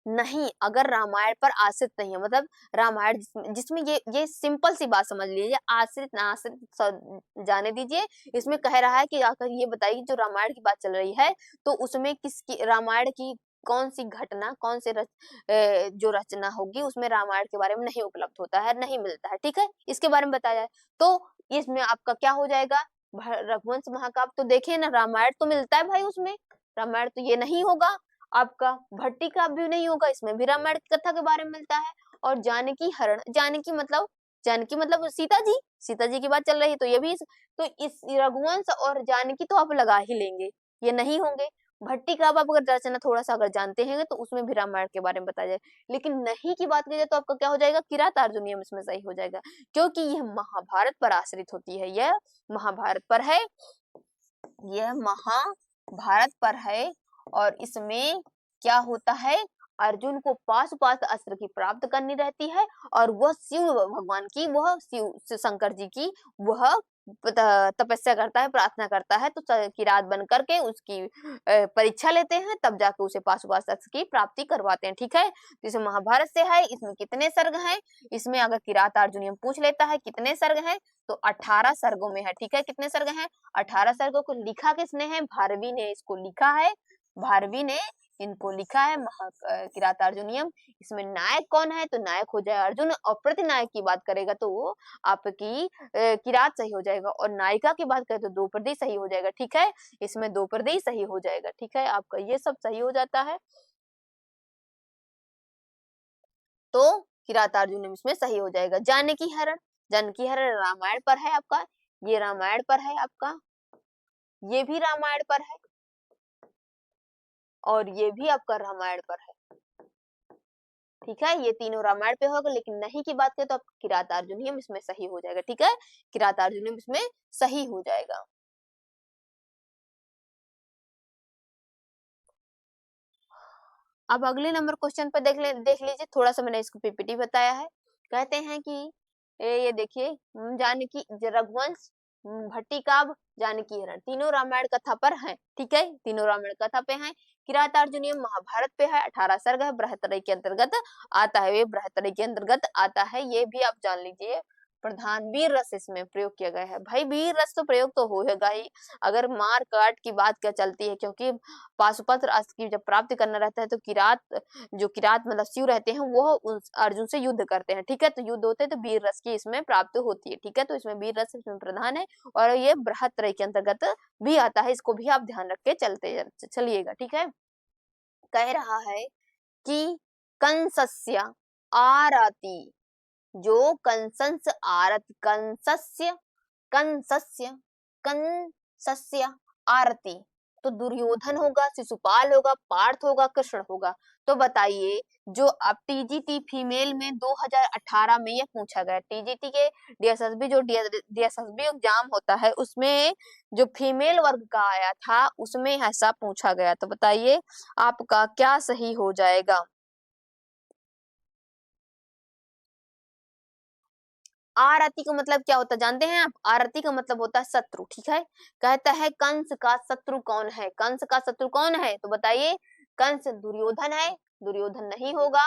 नहीं, अगर रामायण पर आश्रित नहीं है, मतलब रामायण जिसमें ये सिंपल सी बात समझ लीजिए, आश्रित ना आश्रित जाने दीजिए। इसमें कह रहा है कि आकर ये बताइए जो रामायण की बात चल रही है तो उसमें किसकी रामायण की कौन सी घटना, कौन से जो रचना होगी उसमें रामायण के बारे में नहीं उपलब्ध होता है, नहीं मिलता है। ठीक है, इसके बारे में बताया जाए तो इसमें आपका क्या हो जाएगा? रघुवंश महाकाव्य तो देखिए ना, रामायण तो मिलता है भाई उसमें, रामायण तो ये नहीं होगा। आपका भट्टी काव्य भी नहीं होगा, इसमें भी रामायण की कथा के बारे में मिलता है। और जानकी हरण, जानकी मतलब सीता जी, सीता जी की बात चल रही है तो ये भी तो इस रघुवंश और जानकी तो आप लगा ही लेंगे, ये नहीं होंगे। भट्टी काव्य आप अगर रचना थोड़ा सा अगर जानते हैं तो उसमें भी रामायण के बारे में बताया जाए, लेकिन नहीं की बात की जाए तो आपका क्या हो जाएगा? किरातार्जुनीयम इसमें सही हो जाएगा, क्योंकि यह महाभारत पर आश्रित होती है। यह महाभारत पर है, यह महाभारत पर है। और इसमें क्या होता है? अर्जुन को पाशुपत अस्त्र की प्राप्त करनी रहती है और वह शिव भगवान की, वह शिव शंकर जी की वह तपस्या करता है, प्रार्थना करता है, तो किरात बन करके उसकी परीक्षा लेते हैं, तब जाके उसे पाशुपत अस्त्र की प्राप्ति करवाते हैं। ठीक है, तो इसे महाभारत से है। इसमें कितने सर्ग हैं? इसमें अगर किरातार्जुनीयम पूछ लेता है कितने सर्ग हैं तो 18 सर्गों में है। ठीक है, कितने सर्ग हैं? 18 सर्गों को लिखा किसने है? भारवी ने इसको लिखा है, भारवी ने इनको लिखा है किरातार्जुनीयम। इसमें नायक कौन है? तो नायक हो जाए अर्जुन, और प्रतिनायक की बात करेगा तो वो आपकी किरात सही हो जाएगा, और नायिका की बात करें तो द्रौपदी सही हो जाएगा। ठीक है, इसमें द्रौपदी सही हो जाएगा। ठीक है, आपका ये सब सही हो जाता है, तो किरातार्जुनीयम इसमें सही हो जाएगा। जानकी हरण, जानकी हरण रामायण पर है आपका, ये रामायण पर है आपका, ये भी रामायण पर है, और ये भी आपका रामायण पर है। ठीक है, ये तीनों रामायण पे होगा, लेकिन नहीं की बात करें तो आपका किरातार्जुनीयम इसमें सही हो जाएगा। ठीक है, किरातार्जुनीयम इसमें सही हो जाएगा। अब अगले नंबर क्वेश्चन पे देख लीजिए, थोड़ा सा मैंने इसको पीपीटी बताया है। कहते हैं कि ये देखिए, जानकी रघुवंश, भट्टी काव्य, जानकी हरण तीनों रामायण कथा पर हैं। ठीक है, तीनों रामायण कथा पे हैं। किरातार्जुनीयम महाभारत पे है, 18 सर्ग है, बृहत्तरी के अंतर्गत आता है, ये बृहत्तरी के अंतर्गत आता है, ये भी आप जान लीजिए। प्रधान वीर रस इसमें प्रयोग किया गया है। भाई वीर रस तो प्रयोग तो होगा ही, अगर मार काट की बात क्या चलती है, क्योंकि पाशुपत अस्त्र की जब प्राप्ति करना रहता है तो किरात मतलब शिव रहते हैं, वो अर्जुन से युद्ध करते हैं। ठीक है, तो युद्ध होते हैं तो वीर रस की इसमें प्राप्ति होती है। ठीक है, तो इसमें वीर रस इसमें प्रधान है, और ये बृहत्त्रय के अंतर्गत भी आता है, इसको भी आप ध्यान रख के चलिएगा। ठीक है, कह रहा है कि कंसस्य आरति, जो कंसंस आरति, कंसस्य कंसस्य आरती, तो दुर्योधन होगा, शिशुपाल होगा, पार्थ होगा, कृष्ण होगा। तो बताइए, जो अब टीजीटी फीमेल में 2018 में ये पूछा गया, टीजीटी के डीएसएसबी जो डीएसएसबी एग्जाम होता है उसमें जो फीमेल वर्ग का आया था उसमें ऐसा पूछा गया। तो बताइए आपका क्या सही हो जाएगा? आरती का मतलब क्या होता है जानते हैं आप? आरती का मतलब होता है शत्रु। ठीक है, कहता है कंस का शत्रु कौन है? कंस का शत्रु कौन है? तो बताइए, कंस दुर्योधन है, दुर्योधन नहीं होगा,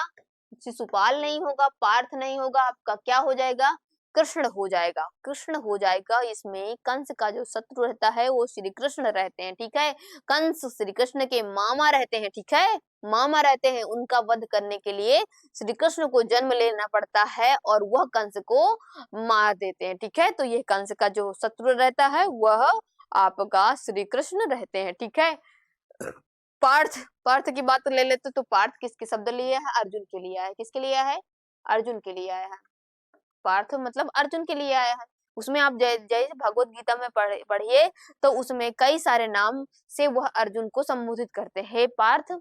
शिशुपाल नहीं होगा, पार्थ नहीं होगा, आपका क्या हो जाएगा? कृष्ण हो जाएगा, कृष्ण हो जाएगा। इसमें कंस का जो शत्रु रहता है वो श्री कृष्ण रहते हैं, ठीक है। कंस श्री कृष्ण के मामा रहते हैं, ठीक है, मामा रहते हैं। उनका वध करने के लिए श्री कृष्ण को जन्म लेना पड़ता है और वह कंस को मार देते हैं, ठीक है। तो ये कंस का जो शत्रु रहता है वह आपका श्री कृष्ण रहते हैं, ठीक है। पार्थ, पार्थ की बात ले लेते तो पार्थ किसके शब्द लिए है? अर्जुन के लिए है। किसके लिए है? अर्जुन के लिए आया है। पार्थ मतलब अर्जुन के लिए आया है। उसमें आप जय जय भगवत गीता में पढ़िए तो उसमें कई सारे नाम से वह अर्जुन को संबोधित करते हैं, हे पार्थ।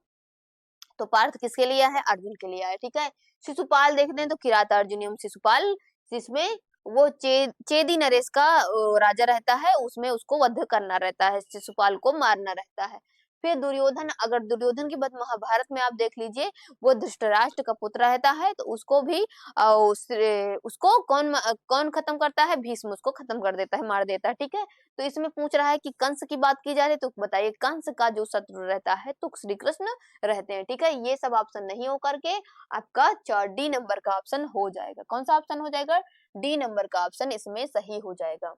तो पार्थ किसके लिए है? अर्जुन के लिए है, ठीक है। शिशुपाल देखते हैं तो किरात अर्जुनियम शिशुपाल, जिसमें वो चेदी नरेश का राजा रहता है, उसमें उसको वध करना रहता है, शिशुपाल को मारना रहता है। फिर दुर्योधन, अगर दुर्योधन की बात महाभारत में आप देख लीजिए, वो धृतराष्ट्र का पुत्र रहता है, तो उसको भी उसको कौन खत्म करता है? भीष्म उसको खत्म कर देता है, मार देता है, ठीक है। तो इसमें पूछ रहा है कि कंस की बात की जा रही है, तो बताइए कंस का जो शत्रु रहता है तो श्री कृष्ण रहते हैं, ठीक है। ये सब ऑप्शन नहीं हो करके आपका डी नंबर का ऑप्शन हो जाएगा। कौन सा ऑप्शन हो जाएगा? डी नंबर का ऑप्शन इसमें सही हो जाएगा।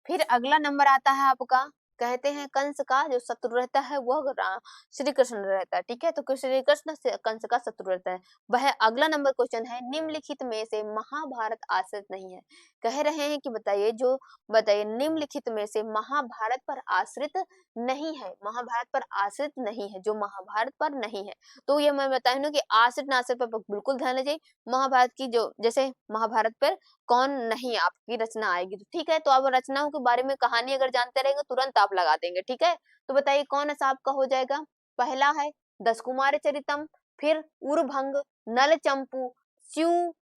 फिर अगला नंबर आता है आपका, कहते हैं कंस का जो शत्रु रहता है वह श्री कृष्ण रहता है, ठीक है। तो श्री कृष्ण कंस का शत्रु रहता है। वह अगला नंबर क्वेश्चन है, निम्नलिखित में से महाभारत आश्रित नहीं है। कह रहे हैं कि बताइए निम्नलिखित में से महाभारत पर आश्रित नहीं है, महाभारत पर आश्रित नहीं है, जो महाभारत पर नहीं है। तो ये मैं बताऊं ना कि आश्रित नाश्रित पर बिल्कुल ध्यान दीजिए। महाभारत की जो जैसे महाभारत पर कौन नहीं आपकी रचना आएगी, तो ठीक है। तो आप रचनाओं के बारे में कहानी अगर जानते रहेंगे तुरंत आप लगा देंगे, ठीक है। तो बताइए कौन सा आपका हो जाएगा? पहला है दस कुमार चरितम, फिर उर्भंग, नल चंपू,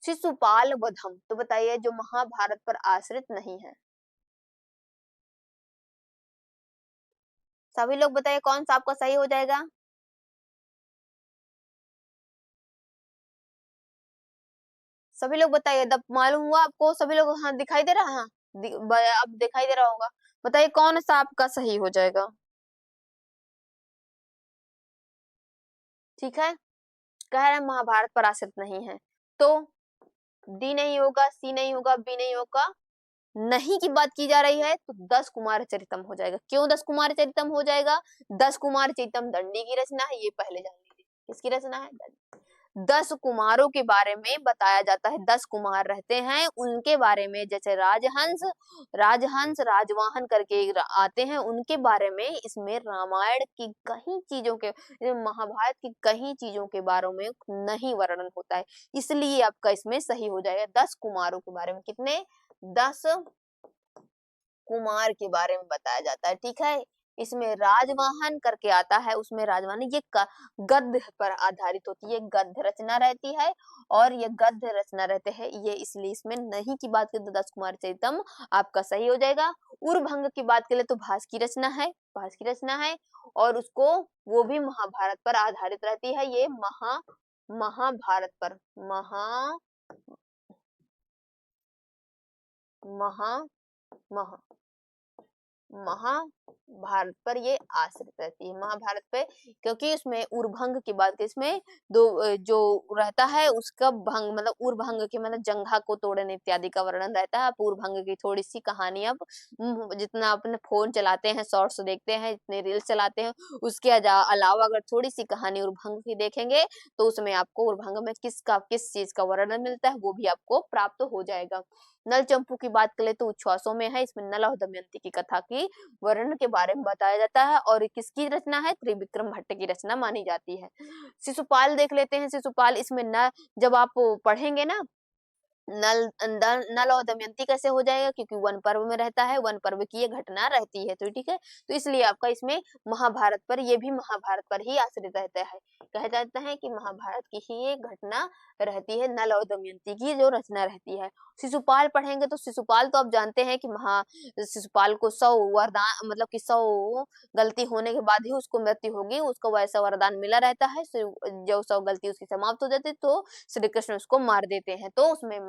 शिशुपाल वधम। तो बताइए जो महाभारत पर आश्रित नहीं है। सभी लोग बताइए कौन सा आपका सही हो जाएगा। सभी लोग बताइए, तब मालूम हुआ आपको? सभी लोग हाँ दिखाई दे रहा है? हाँ अब दिखाई दे रहा होगा। बताइए कौन सा आपका सही हो जाएगा। ठीक है, कह रहे हैं महाभारत पर आश्रित नहीं है, तो डी नहीं होगा, सी नहीं होगा, बी नहीं होगा। नहीं की बात की जा रही है तो दस कुमार चरितम हो जाएगा। क्यों दस कुमार चरितम हो जाएगा? दस कुमार चरितम दंडी की रचना है, ये पहले जान लीजिए। किसकी रचना है? 10 कुमारों के बारे में बताया जाता है। 10 कुमार रहते हैं, उनके बारे में, जैसे राजहंस, राजवाहन करके आते हैं, उनके बारे में इसमें रामायण की कई चीजों के, महाभारत की कई चीजों के बारे में नहीं वर्णन होता है, इसलिए आपका इसमें सही हो जाएगा। 10 कुमारों के बारे में, कितने? 10 कुमार के बारे में बताया जाता है, ठीक है। इसमें राजवाहन करके आता है, उसमें राजवाहन ये गद्य पर आधारित होती है, गद्य रचना रहती है, और ये गद्य रचना रहते हैं, ये इसलिए इसमें नहीं की बात करें तो दस कुमार चरितम आपका सही हो जाएगा। उर्भंग की बात करें तो भास की रचना है, भास की रचना है, और उसको वो भी महाभारत पर आधारित रहती है। ये महाभारत पर महा महा महा महाभारत पर ये आश्रित रहती है, महाभारत पे, क्योंकि उसमें उर्भंग की बात की, इसमें जो रहता है उसका भंग मतलब उर्भंग के मतलब जंघा को तोड़ने इत्यादि का वर्णन रहता है। आप उर्भंग की थोड़ी सी कहानी आप जितना अपने फोन चलाते हैं, शॉर्ट्स देखते हैं, इतने रील्स चलाते हैं, उसके अलावा अगर थोड़ी सी कहानी उर्भंग की देखेंगे तो उसमें आपको उर्भंग में किस चीज का वर्णन मिलता है वो भी आपको प्राप्त हो जाएगा। नल चंपू की बात करें तो उच्छ्वासों में है, इसमें नल और दमयंती की कथा की वर्णन के बारे में बताया जाता है, और किसकी रचना है? त्रिविक्रम भट्ट की रचना मानी जाती है। शिशुपाल देख लेते हैं, शिशुपाल इसमें न जब आप पढ़ेंगे ना, नल और दमयंती कैसे हो जाएगा? क्योंकि वन पर्व में रहता है, वन पर्व की ये घटना रहती है, तो ठीक है। तो इसलिए आपका इसमें महाभारत पर, ये भी महाभारत पर ही आश्रित रहता है। कहा जाता है कि महाभारत की ही एक घटना रहती है, नल और दमयंती की जो रचना रहती है। शिशुपाल पढ़ेंगे तो शिशुपाल तो आप जानते हैं कि शिशुपाल को 100 वरदान, मतलब कि 100 गलती होने के बाद ही उसको मृत्यु होगी, उसको वैसा वरदान मिला रहता है। जो 100 गलती उसकी समाप्त हो जाती तो श्री कृष्ण उसको मार देते हैं, तो उसमें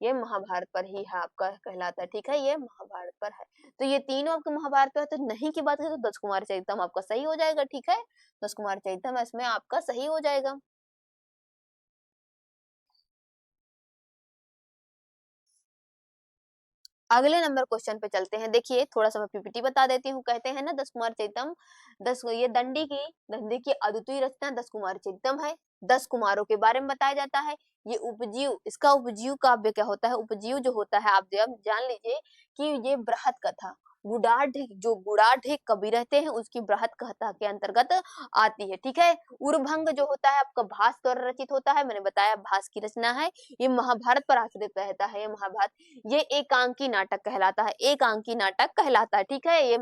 ये महाभारत पर ही है, आपका कहलाता है, ठीक है। ये महाभारत पर है, तो ये तीनों आपके महाभारत पर है। तो नहीं की बात करें तो दस कुमार चरितम आपका सही हो जाएगा, ठीक है। दस कुमार चरितम इसमें आपका सही हो जाएगा। अगले नंबर क्वेश्चन पे चलते हैं। देखिए थोड़ा सा मैं पीपीटी बता देती हूँ। कहते हैं ना 10 कुमार चरितम, 10 ये दंडी की अद्वितीय रचना 10 कुमार चरितम है। 10 कुमारों के बारे में बताया जाता है। ये उपजीव, इसका उपजीव काव्य क्या होता है? उपजीव जो होता है आप जब जान लीजिए कि ये बृहत कथा, गुडाढ़, जो गुडाढ़ कवि रहते हैं उसकी बृहत कथा के अंतर्गत आती है। ठीक है। उर्भंग जो होता है आपका भास द्वारा रचित होता है, मैंने बताया भास की रचना है। ये महाभारत पर आश्रित रहता है। ये महाभारत, ये एकांकी नाटक कहलाता है। एकांकी नाटक कहलाता है। ठीक है। ये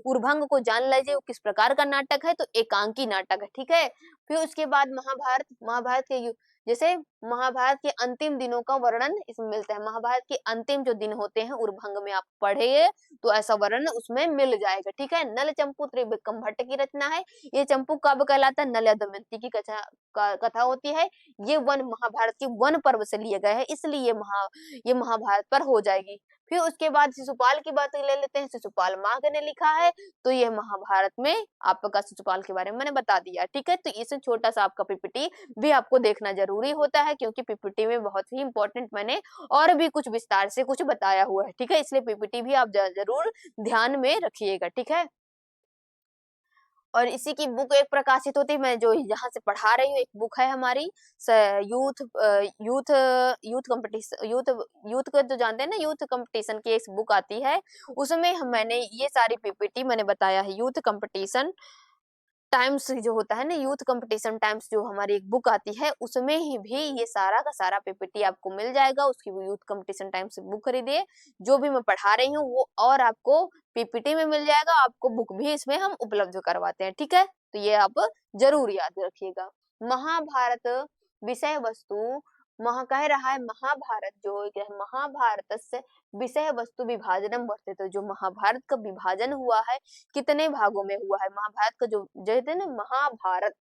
उर्भंग को जान लीजिए वो किस प्रकार का नाटक है, तो एकांकी नाटक है। ठीक है। फिर उसके बाद महाभारत, महाभारत के जैसे महाभारत के अंतिम दिनों का वर्णन इसमें मिलता है। महाभारत के अंतिम जो दिन होते हैं उर्भंग में आप पढ़ेंगे तो ऐसा वर्णन उसमें मिल जाएगा। ठीक है। नल चंपू त्रिविक्रम भट्ट की रचना है। ये चंपू काव्य कहलाता है। नल या दमयंती की कथा होती है। ये वन महाभारत के वन पर्व से लिए गए हैं, इसलिए ये महाभारत पर हो जाएगी। फिर उसके बाद शिशुपाल की बात ले लेते हैं। शिशुपाल माघ ने लिखा है, तो ये महाभारत में आपका शिशुपाल के बारे में मैंने बता दिया। ठीक है। तो इसे छोटा सा आपका पीपीटी भी आपको देखना जरूरी होता है, क्योंकि पीपीटी में बहुत ही इंपॉर्टेंट मैंने और भी कुछ विस्तार से कुछ बताया हुआ है। ठीक है। इसलिए पीपीटी भी आप जरूर ध्यान में रखिएगा। ठीक है। और इसी की बुक एक प्रकाशित होती है, मैं जो यहाँ से पढ़ा रही हूँ, एक बुक है हमारी youth youth youth competition, youth को तो जानते हैं ना, यूथ कंपटीशन की एक बुक आती है। उसमें मैंने ये सारी पीपीटी मैंने बताया है। यूथ कंपटीशन टाइम्स जो होता है ना, यूथ कंपटीशन टाइम्स जो हमारी एक बुक आती है, उसमें ही भी ये सारा का सारा पीपीटी आपको मिल जाएगा। उसकी यूथ कंपटीशन टाइम्स से बुक खरीदिए। जो भी मैं पढ़ा रही हूँ वो और आपको पीपीटी में मिल जाएगा। आपको बुक भी इसमें हम उपलब्ध करवाते हैं। ठीक है। तो ये आप जरूर याद रखिएगा। महाभारत विषय वस्तु, कह रहा है महाभारत जो है महाभारत से विषय वस्तु विभाजनम वर्तते, तो जो महाभारत का विभाजन हुआ है कितने भागों में हुआ है? महाभारत का जो कहते हैं ना महाभारत,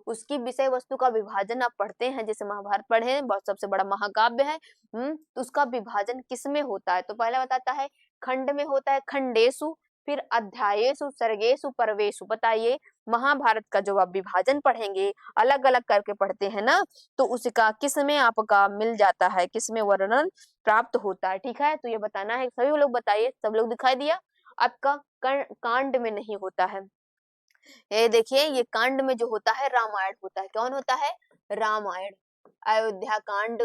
उसकी विषय वस्तु का विभाजन आप पढ़ते हैं, जैसे महाभारत पढ़े हैं, बहुत सबसे बड़ा महाकाव्य है। तो उसका विभाजन किस में होता है? तो पहला बताता है खंड में होता है, खंडेशु, फिर अध्यायेशु, सर्गेशु, पर्वेशु। बताइए महाभारत का जो आप विभाजन पढ़ेंगे, अलग अलग करके पढ़ते हैं ना, तो उसका किस में आपका मिल जाता है, किस में वर्णन प्राप्त होता है। ठीक है। तो ये बताना है। सभी लोग बताइए, सब लोग दिखाई दिया? आपका कांड में नहीं होता है। ये देखिए ये कांड में जो होता है रामायण होता है। कौन होता है? रामायण। अयोध्या कांड,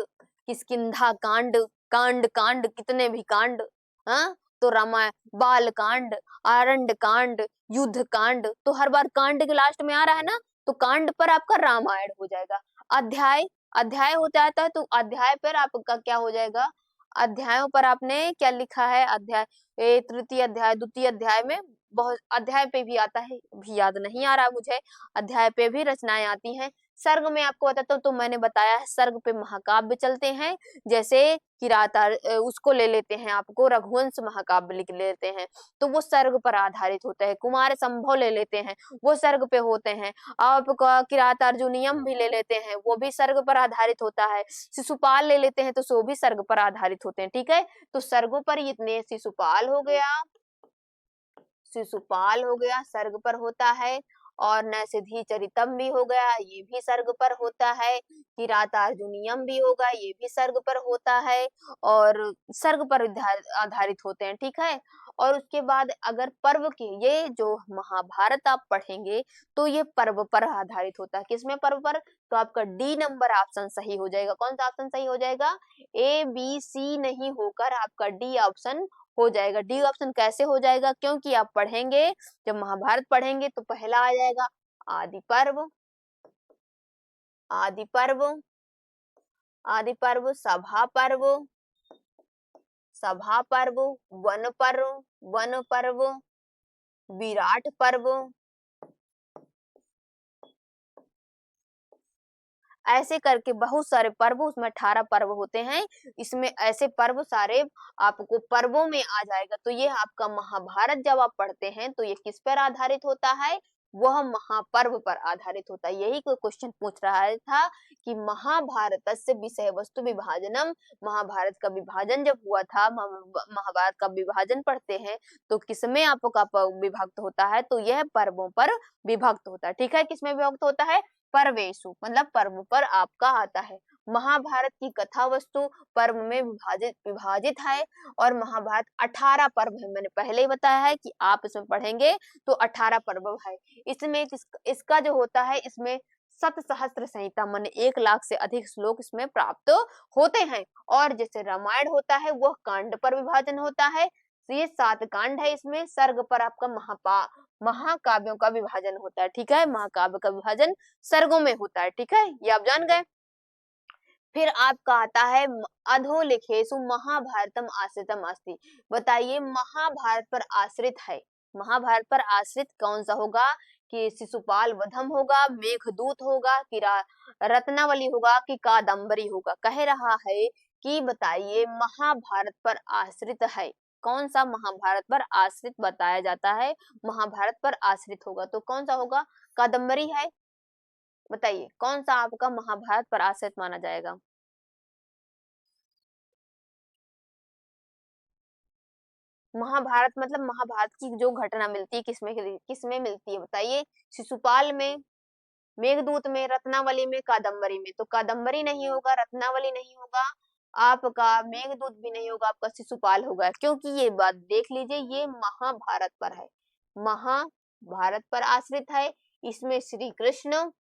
किष्किंधा कांड, कांड कांड कितने भी कांड, हाँ, तो रामायण, बाल कांड, आरंड कांड, युद्ध कांड, तो हर बार कांड के लास्ट में आ रहा है ना, तो कांड पर आपका रामायण हो जाएगा। अध्याय, अध्याय हो जाता है, तो अध्याय पर आपका क्या हो जाएगा? अध्यायों पर आपने क्या लिखा है? अध्याय तृतीय अध्याय, द्वितीय अध्याय में बहुत अध्याय पे भी आता है, भी याद नहीं आ रहा मुझे। अध्याय पे भी रचनाएं आती हैं। सर्ग में आपको बताता हूँ, तो मैंने बताया है सर्ग पे महाकाव्य चलते हैं। जैसे किरातार उसको ले लेते हैं, आपको रघुवंश महाकाव्य लिख लेते हैं, तो वो सर्ग पर आधारित होता है। कुमार संभव ले लेते हैं, वो सर्ग पे होते हैं। आपका किरातार्जुनियम भी ले लेते हैं, वो भी सर्ग पर आधारित होता है। शिशुपाल ले लेते हैं, तो सो भी सर्ग पर आधारित होते हैं। ठीक है। तो सर्गों पर इतने, शिशुपाल हो गया, शिशुपाल हो गया, सर्ग पर होता है। और नैषधि चरितम भी हो गया, ये भी सर्ग पर होता है। किरातार्जुनियम भी होगा, ये भी सर्ग पर होता है, और सर्ग पर आधारित होते हैं। ठीक है। और उसके बाद अगर पर्व की, ये जो महाभारत आप पढ़ेंगे तो ये पर्व पर आधारित होता है। किसमें? पर्व पर। तो आपका डी नंबर ऑप्शन सही हो जाएगा। कौन सा ऑप्शन सही हो जाएगा? ए बी सी नहीं होकर आपका डी ऑप्शन हो जाएगा। डी ऑप्शन कैसे हो जाएगा? क्योंकि आप पढ़ेंगे, जब महाभारत पढ़ेंगे तो पहला आ जाएगा आदि पर्व, आदि पर्व, आदि पर्व, सभा पर्व, सभा पर्व, वन पर्व, वन पर्व, विराट पर्व। ऐसे करके बहुत सारे पर्व, उसमें 18 पर्व होते हैं। इसमें ऐसे पर्व सारे आपको पर्वों में आ जाएगा। तो ये आपका महाभारत जब आप पढ़ते हैं तो ये किस पर आधारित होता है? वह महापर्व पर आधारित होता है। यही कोई क्वेश्चन पूछ रहा था कि महाभारत से विषय वस्तु विभाजनम, महाभारत का विभाजन जब हुआ था, महाभारत का विभाजन पढ़ते हैं तो किसमें आपका विभक्त होता है? तो यह पर्वों पर विभक्त होता है। ठीक है। किसमें विभक्त होता है? पर्वेशु, मतलब पर्व पर आपका आता है। महाभारत की कथा वस्तु पर्व में विभाजित है और महाभारत 18 पर्व है। मैंने पहले ही बताया है कि आप इसमें पढ़ेंगे तो 18 पर्व है। इसमें इसका जो होता है, इसमें सत सहस्त्र संहिता माने 1 लाख से अधिक श्लोक इसमें प्राप्त होते हैं। और जैसे रामायण होता है वह कांड पर विभाजन होता है, तो ये 7 कांड है। इसमें सर्ग पर आपका महाकाव्यों का विभाजन होता है। ठीक है, महाकाव्य का विभाजन सर्गों में होता है। ठीक है, ये आप जान गए। फिर आपका आता है अधोलिखेषु महाभारतम आश्रितम अस्ति। बताइए महाभारत पर आश्रित है, महाभारत पर आश्रित कौन सा होगा? कि शिशुपाल वधम होगा, मेघदूत होगा, कि रत्नावली होगा, कि कादम्बरी होगा? कह रहा है कि बताइए महाभारत पर आश्रित है, कौन सा महाभारत पर आश्रित बताया जाता है? महाभारत पर आश्रित होगा तो कौन सा होगा? कादम्बरी है। बताइए कौन सा आपका महाभारत पर आश्रित माना जाएगा? महाभारत मतलब महाभारत की जो घटना मिलती है किसमें किसमें मिलती है? बताइए। शिशुपाल में, मेघदूत में, रत्नावली में, कादम्बरी में। तो कादम्बरी नहीं होगा, रत्नावली नहीं होगा, आपका मेघदूत भी नहीं होगा, आपका शिशुपाल होगा। क्योंकि ये बात देख लीजिए, ये महाभारत पर है, महाभारत पर आश्रित है। इसमें श्री कृष्ण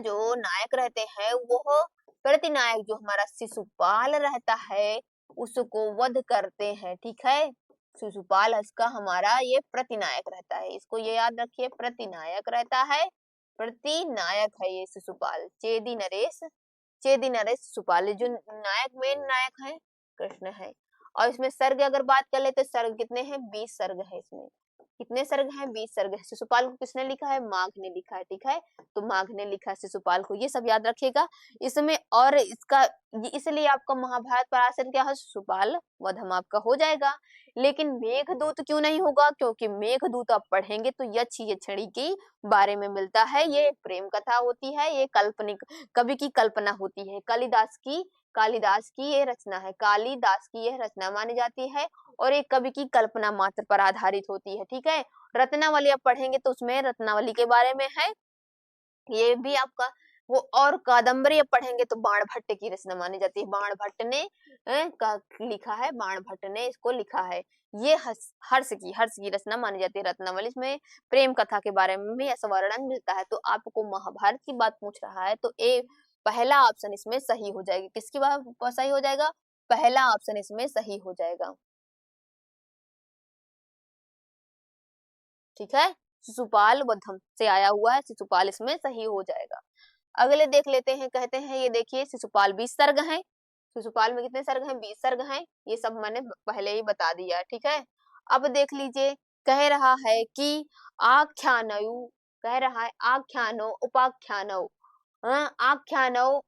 जो नायक रहते हैं, वो प्रतिनायक जो हमारा शिशुपाल रहता है उसको वध करते हैं। ठीक है, शिशुपाल इसका हमारा ये प्रतिनायक रहता है, इसको ये याद रखिए, प्रतिनायक रहता है, प्रतिनायक है ये शिशुपाल। चेदी नरेश शिशुपाल जो नायक, मेन नायक है कृष्ण है। और इसमें सर्ग अगर बात कर ले तो सर्ग कितने हैं? 20 सर्ग है इसमें। कितने सर्ग हैं? 20 सर्ग है। शिशुपाल को किसने लिखा है? माघ ने लिखा है। ठीक है, तो माघ ने लिखा है शिशुपाल को, ये सब याद रखिएगा इसमें। और इसका इसलिए आपका महाभारत पर आश्रित क्या है? शिशुपाल वधम आपका हो जाएगा। लेकिन मेघदूत क्यों नहीं होगा? क्योंकि मेघदूत आप पढ़ेंगे तो यक्ष यक्षिणी के बारे में मिलता है, ये प्रेम कथा होती है, ये काल्पनिक कवि की कल्पना होती है, कालिदास की ये रचना है, कालिदास की यह रचना मानी जाती है और एक कवि की कल्पना मात्र पर आधारित होती है। ठीक है, रत्नावली आप पढ़ेंगे तो उसमें रत्नावली के बारे में है, ये भी आपका वो। और कादम्बरी अब पढ़ेंगे तो बाण भट्ट की रचना मानी जाती है, बाण भट्ट ने लिखा है, बाण भट्ट ने इसको लिखा है। ये हर्ष की रचना मानी जाती है रत्नावली। इसमें प्रेम कथा के बारे में भी ऐसा वर्णन मिलता है। तो आपको महाभारत की बात पूछ रहा है तो पहला ऑप्शन इसमें सही हो जाएगी। किसकी बात सही हो जाएगा? पहला ऑप्शन इसमें सही हो जाएगा। ठीक है, शिशुपाल वधम से आया हुआ है, शिशुपाल इसमें सही हो जाएगा। अगले देख लेते हैं, कहते हैं ये देखिए शिशुपाल 20 सर्ग हैं। शिशुपाल में कितने सर्ग हैं? 20 सर्ग हैं। ये सब मैंने पहले ही बता दिया। ठीक है, अब देख लीजिए, कह रहा है कि आख्यानयु, कह रहा है आख्यानो उपाख्यानो, आख्यानो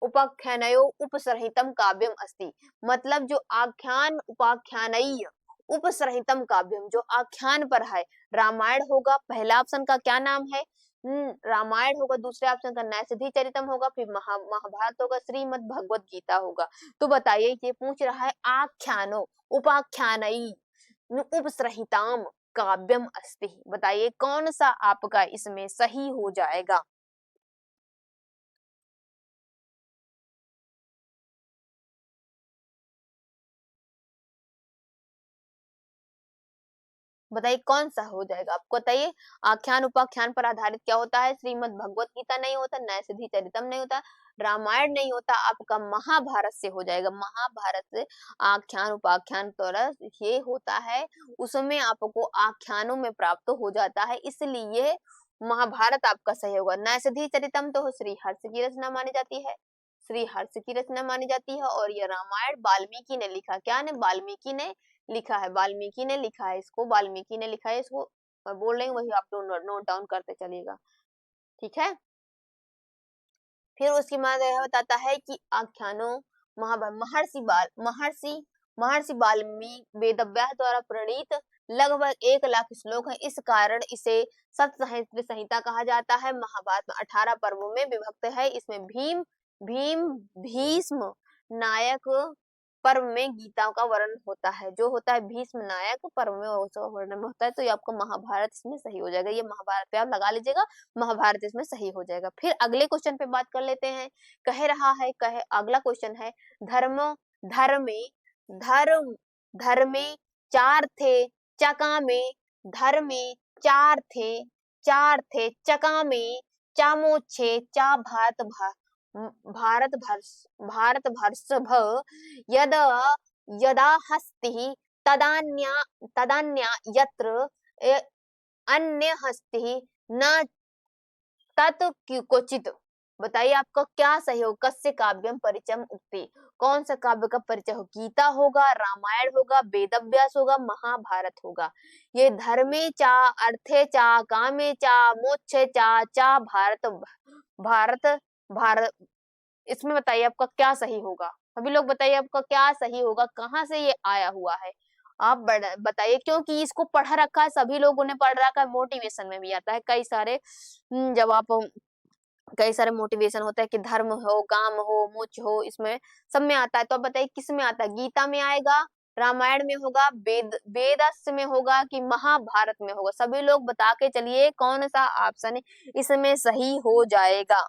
उपाख्यानयो उपसर्हितम काव्यम अस्ति। मतलब जो आख्यान उपाख्यानयी उपसर्हितम काव्यम, जो आख्यान पर है, रामायण होगा, पहला ऑप्शन का क्या नाम है? रामायण होगा, दूसरे ऑप्शन का नैषधि चरितम होगा, फिर महाभारत होगा, श्रीमद् भगवत गीता होगा। तो बताइए, ये पूछ रहा है आख्यानो उपाख्यानयी उपसर्हिताम काव्यम अस्ति। बताइए कौन सा आपका इसमें सही हो जाएगा? बताइए कौन सा हो जाएगा? आपको बताइए। आख्यान उपाख्यान पर आधारित क्या होता है? श्रीमद् भगवत गीता नहीं होता, नैषधि चरितम नहीं होता, रामायण नहीं होता, आपका महाभारत से हो जाएगा। महाभारत से आख्यान उपाख्यान द्वारा ये होता है, उसमें आपको आख्यानों में प्राप्त हो जाता है, इसलिए महाभारत आपका सही होगा। नैषधि चरितम तो श्री हर्ष की रचना मानी जाती है, श्री हर्ष की रचना मानी जाती है। और ये रामायण वाल्मीकि ने लिखा, क्या ने? वाल्मीकि ने लिखा है, वाल्मीकि ने लिखा है इसको, वाल्मीकि ने लिखा है इसको। मैं बोल रही हूँ वही आप लोग नोट डाउन करते चलिएगा। ठीक है, फिर उसके बाद यह बताता है कि आख्यानों महर्षि वाल्मीकि वेदव्यास द्वारा प्रणीत लगभग 1 लाख श्लोक है। इस कारण इसे सप्त साहित्य संहिता कहा जाता है। महाभारत में 18 पर्वों में विभक्त है। इसमें भीष्म, नायक, पर्व में गीता का वर्णन होता है, जो होता है भीष्म नायक पर्व में उसका वर्णन होता है। तो ये आपको महाभारत इसमें सही हो जाएगा, ये महाभारत पे आप लगा लीजिएगा, महाभारत इसमें सही हो जाएगा। फिर अगले क्वेश्चन पे बात कर लेते हैं। कह रहा है, कहे अगला क्वेश्चन है, धर्म धर्मे धर्म धर्मे चार थे चकामे, धर्मे चार थे चकामे, चामोच्छे चा भारत वर्ष भ यद यदा हस्ति तदान्या यत्र अन्य हस्ति न तत् क्वचित। बताइए आपका क्या सही हो? कस्य काव्यम परिचयम उक्ति, कौन सा काव्य का परिचय हो? गीता होगा, रामायण होगा, वेदव्यास होगा, महाभारत होगा। ये धर्मे चा, अर्थे चा, कामे चा, मोक्षे चा भारत भारत इसमें बताइए आपका क्या सही होगा? सभी लोग बताइए आपका क्या सही होगा, कहाँ से ये आया हुआ है? आप बताइए, क्योंकि इसको पढ़ा रखा है, सभी लोगों ने पढ़ रखा है, मोटिवेशन में भी आता है कई सारे। जब आप कई सारे मोटिवेशन होता है कि धर्म हो, काम हो, मोक्ष हो, इसमें सब में आता है। तो आप बताइए किस में आता है? गीता में आएगा, रामायण में होगा, वेदस में होगा कि महाभारत में होगा? सभी लोग बता के चलिए कौन सा ऑप्शन इसमें सही हो जाएगा?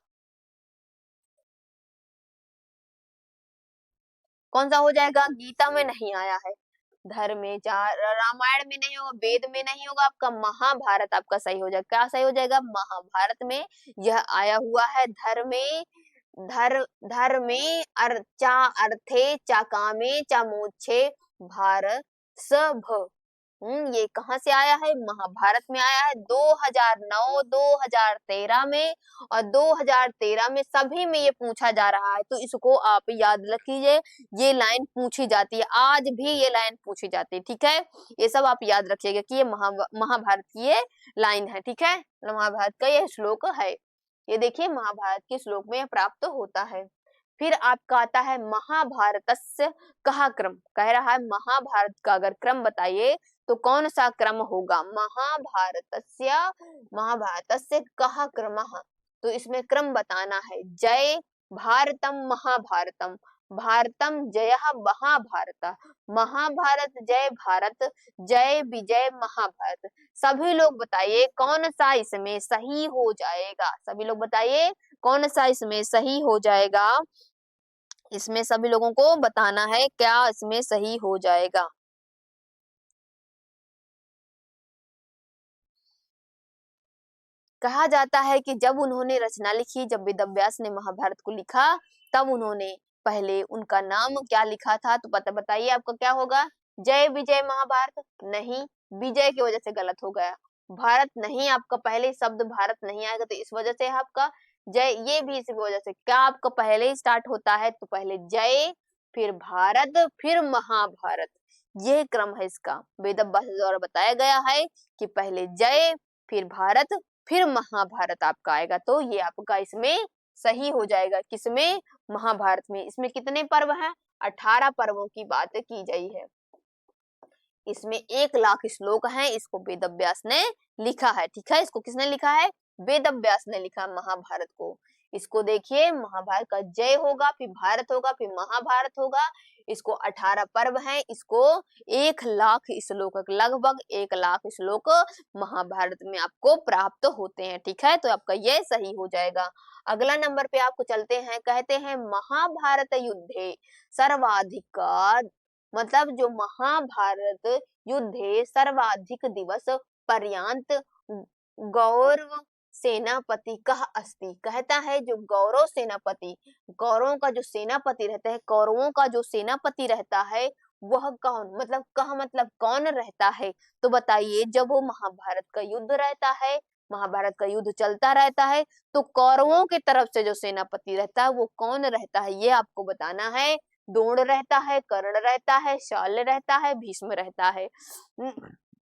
कौन सा हो जाएगा? गीता में नहीं आया है, धर्म में, रामायण में नहीं होगा, वेद में नहीं होगा, आपका महाभारत आपका सही हो जाएगा। क्या सही हो जाएगा? महाभारत में यह आया हुआ है। धर्मे चा अर्थे चा कामे चा मोक्षे भारत सभ। ये कहाँ से आया है? महाभारत में आया है। 2009, 2013 में और 2013 में सभी में ये पूछा जा रहा है, तो इसको आप याद रखिए। ये लाइन पूछी जाती है, आज भी ये लाइन पूछी जाती है, ठीक है? ये सब आप याद रखिएगा कि ये महाभारत की ये लाइन है, ठीक है? महाभारत का ये श्लोक है। ये देखिए महाभारत के श्लोक में प्राप्त होता है। फिर आपका आता है महाभारतस्य कहा क्रम। कह रहा है महाभारत का अगर क्रम बताइए तो कौन सा क्रम होगा? महाभारतस्य कहा क्रमः, तो इसमें क्रम बताना है। जय भारतम महाभारतम, भारतम जयः महाभारत, महाभारत जय भारत, जय विजय महाभारत। सभी लोग बताइए कौन सा इसमें सही हो जाएगा? सभी लोग बताइए कौन सा इसमें सही हो जाएगा? इसमें सभी लोगों को बताना है क्या इसमें सही हो जाएगा। कहा जाता है कि जब उन्होंने रचना लिखी, जब वेदव्यास ने महाभारत को लिखा, तब उन्होंने पहले उनका नाम क्या लिखा था? तो बताइए आपका क्या होगा? जय विजय महाभारत? नहीं, विजय की वजह से गलत हो गया। भारत नहीं, आपका पहले शब्द भारत नहीं आएगा, तो इस वजह से आपका जय, ये भी इसी वजह से। क्या आपका पहले ही स्टार्ट होता है? तो पहले जय, फिर भारत, फिर महाभारत, ये क्रम है इसका। वेदव्यास द्वारा बताया गया है कि पहले जय, फिर भारत, फिर महाभारत आपका आएगा। तो ये आपका इसमें सही हो जाएगा। किसमें? महाभारत में। इसमें कितने पर्व हैं? 18 पर्वों की बात की गई है। इसमें 1 लाख श्लोक हैं, इसको वेदव्यास ने लिखा है, ठीक है? इसको किसने लिखा है? वेदव्यास ने लिखा महाभारत को। इसको देखिए, महाभारत का जय होगा, फिर भारत होगा, फिर महाभारत होगा। इसको 18 पर्व हैं, इसको 1 लाख श्लोक, लगभग 1 लाख श्लोक महाभारत में आपको प्राप्त होते हैं, ठीक है? तो आपका ये सही हो जाएगा। अगला नंबर पे आपको चलते हैं। कहते हैं महाभारत युद्धे सर्वाधिक, मतलब जो महाभारत युद्धे सर्वाधिक दिवस पर्यंत गौरव सेनापति कह अस्ति। कहता है जो गौरव सेनापति, कौरवों का जो सेनापति रहता है, कौरवों का जो सेनापति रहता है, वह कौन, मतलब कह मतलब कौन रहता है? तो बताइए, जब वो महाभारत का युद्ध रहता है, महाभारत का युद्ध चलता रहता है, तो कौरवों की तरफ से जो सेनापति रहता है वो कौन रहता है? ये आपको बताना है। द्रोण रहता है, कर्ण रहता है, शल्य रहता है, भीष्म रहता है।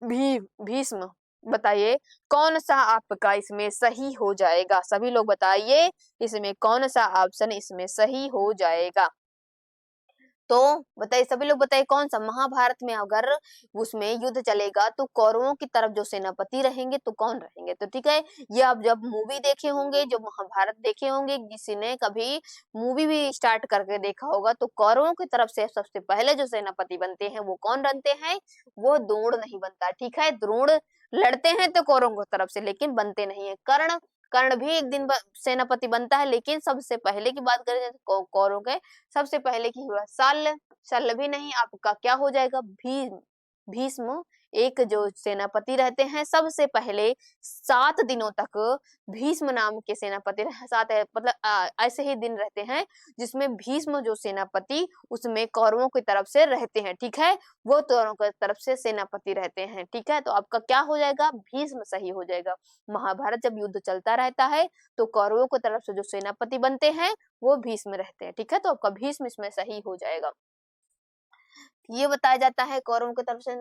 भीष्म। बताइए कौन सा आपका इसमें सही हो जाएगा? सभी लोग बताइए इसमें कौन सा ऑप्शन इसमें सही हो जाएगा? तो बताइए सभी लोग, बताइए कौन सा महाभारत में अगर उसमें युद्ध चलेगा तो कौरवों की तरफ जो सेनापति रहेंगे तो कौन रहेंगे? तो ठीक है, ये आप जब मूवी देखे होंगे, जो महाभारत देखे होंगे, किसी ने कभी मूवी भी स्टार्ट करके देखा होगा, तो कौरवों की तरफ से सबसे पहले जो सेनापति बनते हैं वो कौन बनते हैं? वो द्रोण नहीं बनता, ठीक है। द्रोण लड़ते हैं तो कौरवों की तरफ से, लेकिन बनते नहीं है। कर्ण, कर्ण भी एक दिन सेनापति बनता है, लेकिन सबसे पहले की बात करें तो कौरवों के सबसे पहले की हुआ शल्य, शल्य भी नहीं, आपका क्या हो जाएगा? भीष्म, भीष्म एक जो सेनापति रहते हैं सबसे पहले 7 दिनों तक भीष्म नाम के सेनापति साथ है, मतलब ऐसे ही दिन रहते हैं जिसमें भीष्म जो सेनापति उसमें कौरवों की तरफ से रहते हैं, ठीक है। वो कौरवों की तरफ से सेनापति रहते हैं, ठीक है। तो आपका क्या हो जाएगा? भीष्म सही हो जाएगा। महाभारत जब युद्ध चलता रहता है तो कौरवों की तरफ से जो सेनापति बनते हैं वो भीष्म रहते हैं, ठीक है। तो आपका भीष्म इसमें सही हो जाएगा। ये बताया जाता है कौरवों की तरफ से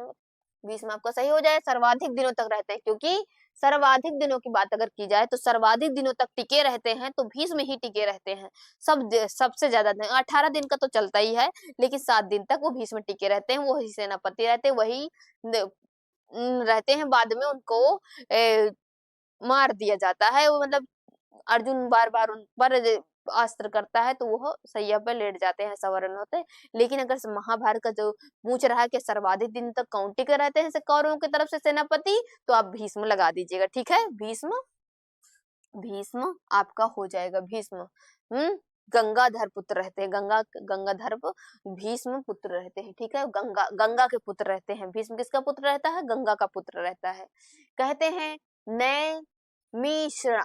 भीष्म आपका सही हो जाए, सर्वाधिक दिनों तक रहते हैं, क्योंकि सर्वाधिक दिनों की बात अगर की जाए तो सर्वाधिक दिनों तक टिके रहते हैं तो भीष्म ही टिके रहते हैं। सबसे ज्यादा दिन 18 दिन का तो चलता ही है, लेकिन 7 दिन तक वो भीष्म टिके रहते हैं, वही सेनापति रहते हैं, वही रहते हैं। बाद में उनको मार दिया जाता है, वो मतलब अर्जुन बार बार उन पर अस्त्र करता है तो वो सैया पे लेट जाते हैं, सवर्ण होते हैं। लेकिन अगर महाभारत का जो पूछ रहा है कि सर्वाधिक दिन तक कौन टिके रहते हैं कौरवों की तरफ से सेनापति, तो आप भीष्म लगा दीजिएगा, ठीक है। भीष्म, भीष्म आपका हो जाएगा भीष्म। गंगाधर पुत्र रहते हैं, गंगाधर भीष्म पुत्र रहते हैं, ठीक है। गंगा के पुत्र रहते हैं। भीष्म किसका पुत्र रहता है? गंगा का पुत्र रहता है। कहते हैं नैमिषा,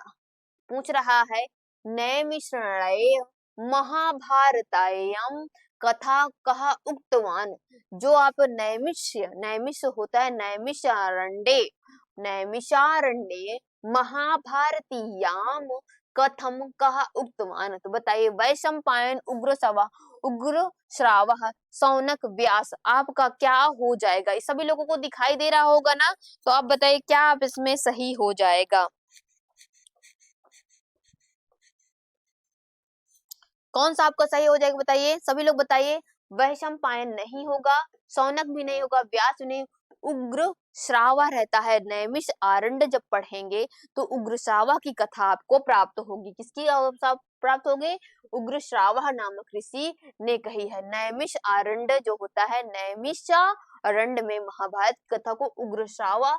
पूछ रहा है नैमिषारण्ये महाभारतायां कथा कहा उक्तवान। जो आप नैमिष्य, नैमिष होता है नैमिषारण्ये, नैमिषारण्ये महाभारतीयाम कथम कहा उक्तवान। तो बताइए वैशंपायन, उग्र श्रावह, शौनक, व्यास, आपका क्या हो जाएगा? इस सभी लोगों को दिखाई दे रहा होगा ना, तो आप बताइए क्या आप इसमें सही हो जाएगा? कौन सा आपका सही हो जाएगा बताइए, सभी लोग बताइए। वैशंपायन नहीं होगा, शौनक भी नहीं होगा, व्यास भी नहीं, उग्र श्रावा रहता है। नैमिष आरण्य जब पढ़ेंगे तो उग्र श्रावा की कथा आपको प्राप्त होगी। किसकी प्राप्त होगी? उग्र श्रावा नामक ऋषि ने कही है। नैमिष आरण्य जो होता है, नैमिषा अरण्य में महाभारत कथा को उग्र श्रावा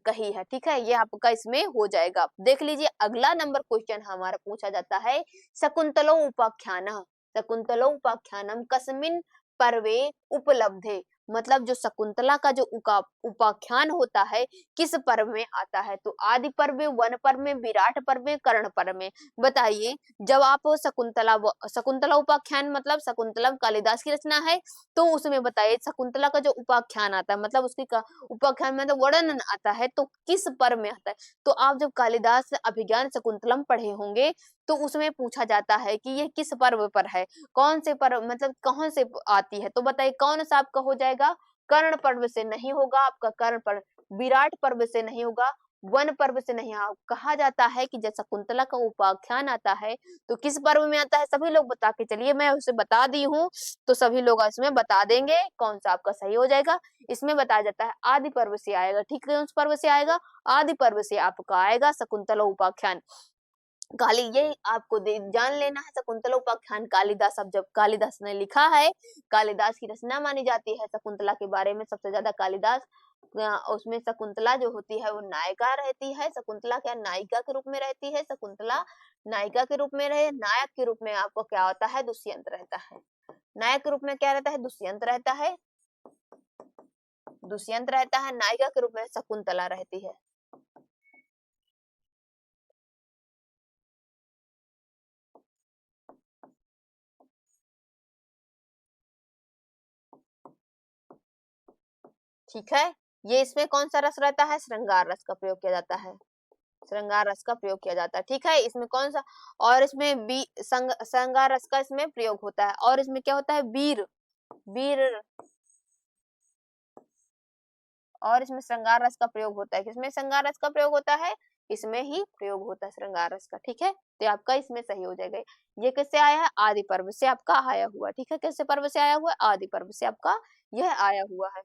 कही है, ठीक है। ये आपका इसमें हो जाएगा। देख लीजिए अगला नंबर क्वेश्चन हमारा पूछा जाता है शकुंतलो उपाख्यानः, शकुंतलो उपाख्यानम कस्मिन् पर्वे उपलब्धे। मतलब जो शकुंतला का जो उपाख्यान होता है किस पर्व में आता है? तो आदि पर्व में, वन पर्व में, विराट पर्व में, कर्ण पर्व में। बताइए जब आप शकुंतला उपाख्यान मतलब शकुंतला कालिदास की रचना है, तो उसमें बताइए शकुंतला का जो उपाख्यान आता है मतलब उसकी उपाख्यान में मतलब वर्णन आता है तो किस पर्व में आता है? तो आप जब कालिदास अभिज्ञान शकुंतलम पढ़े होंगे तो उसमें पूछा जाता है कि ये किस पर्व पर है, कौन से पर्व मतलब कौन से आती है? तो बताइए कौन सा आपका हो जाएगा? कर्ण पर्व से नहीं होगा आपका, कर्ण पर्व, विराट पर्व से नहीं होगा, वन पर्व से नहीं। कहा जाता है कि जब शकुंतला का उपाख्यान आता है तो किस पर्व में आता है? सभी लोग बता के चलिए, मैं उसे बता दी हूँ तो सभी लोग इसमें बता देंगे कौन सा आपका सही हो जाएगा। इसमें बताया जाता है आदि पर्व से आएगा, ठीक है। उस पर्व से आएगा, आदि पर्व से आपका आएगा शकुंतला उपाख्यान। ये आपको जान लेना है शकुंतला उपाख्यान कालिदास, अब जब कालिदास ने लिखा है, कालिदास की रचना मानी जाती है शकुंतला के बारे में सबसे ज्यादा कालिदास। उसमें शकुंतला जो होती है वो नायिका रहती है। शकुंतला क्या नायिका के रूप में रहती है? शकुंतला नायिका के रूप में रहे। नायक के रूप में आपको क्या होता है? दुष्यंत रहता है। नायक के रूप में क्या रहता है? दुष्यंत रहता है, दुष्यंत रहता है। नायिका के रूप में शकुंतला रहती है। ठीक है, ये इसमें कौन सा रस रहता है? श्रृंगार रस का प्रयोग किया जाता है, श्रृंगार रस का प्रयोग किया जाता है, ठीक है। इसमें कौन सा, और इसमें श्रृंगार रस का इसमें प्रयोग होता है। और इसमें क्या होता है? वीर, वीर, और इसमें श्रृंगार रस का प्रयोग होता है। किसमें श्रृंगार रस का प्रयोग होता है? इसमें ही प्रयोग होता है श्रृंगार रस का। ठीक है, तो आपका इसमें सही हो जाएगा। ये किससे आया है? आदि पर्व से आपका आया हुआ। ठीक है, कैसे पर्व से आया हुआ है? आदि पर्व से आपका यह आया हुआ है।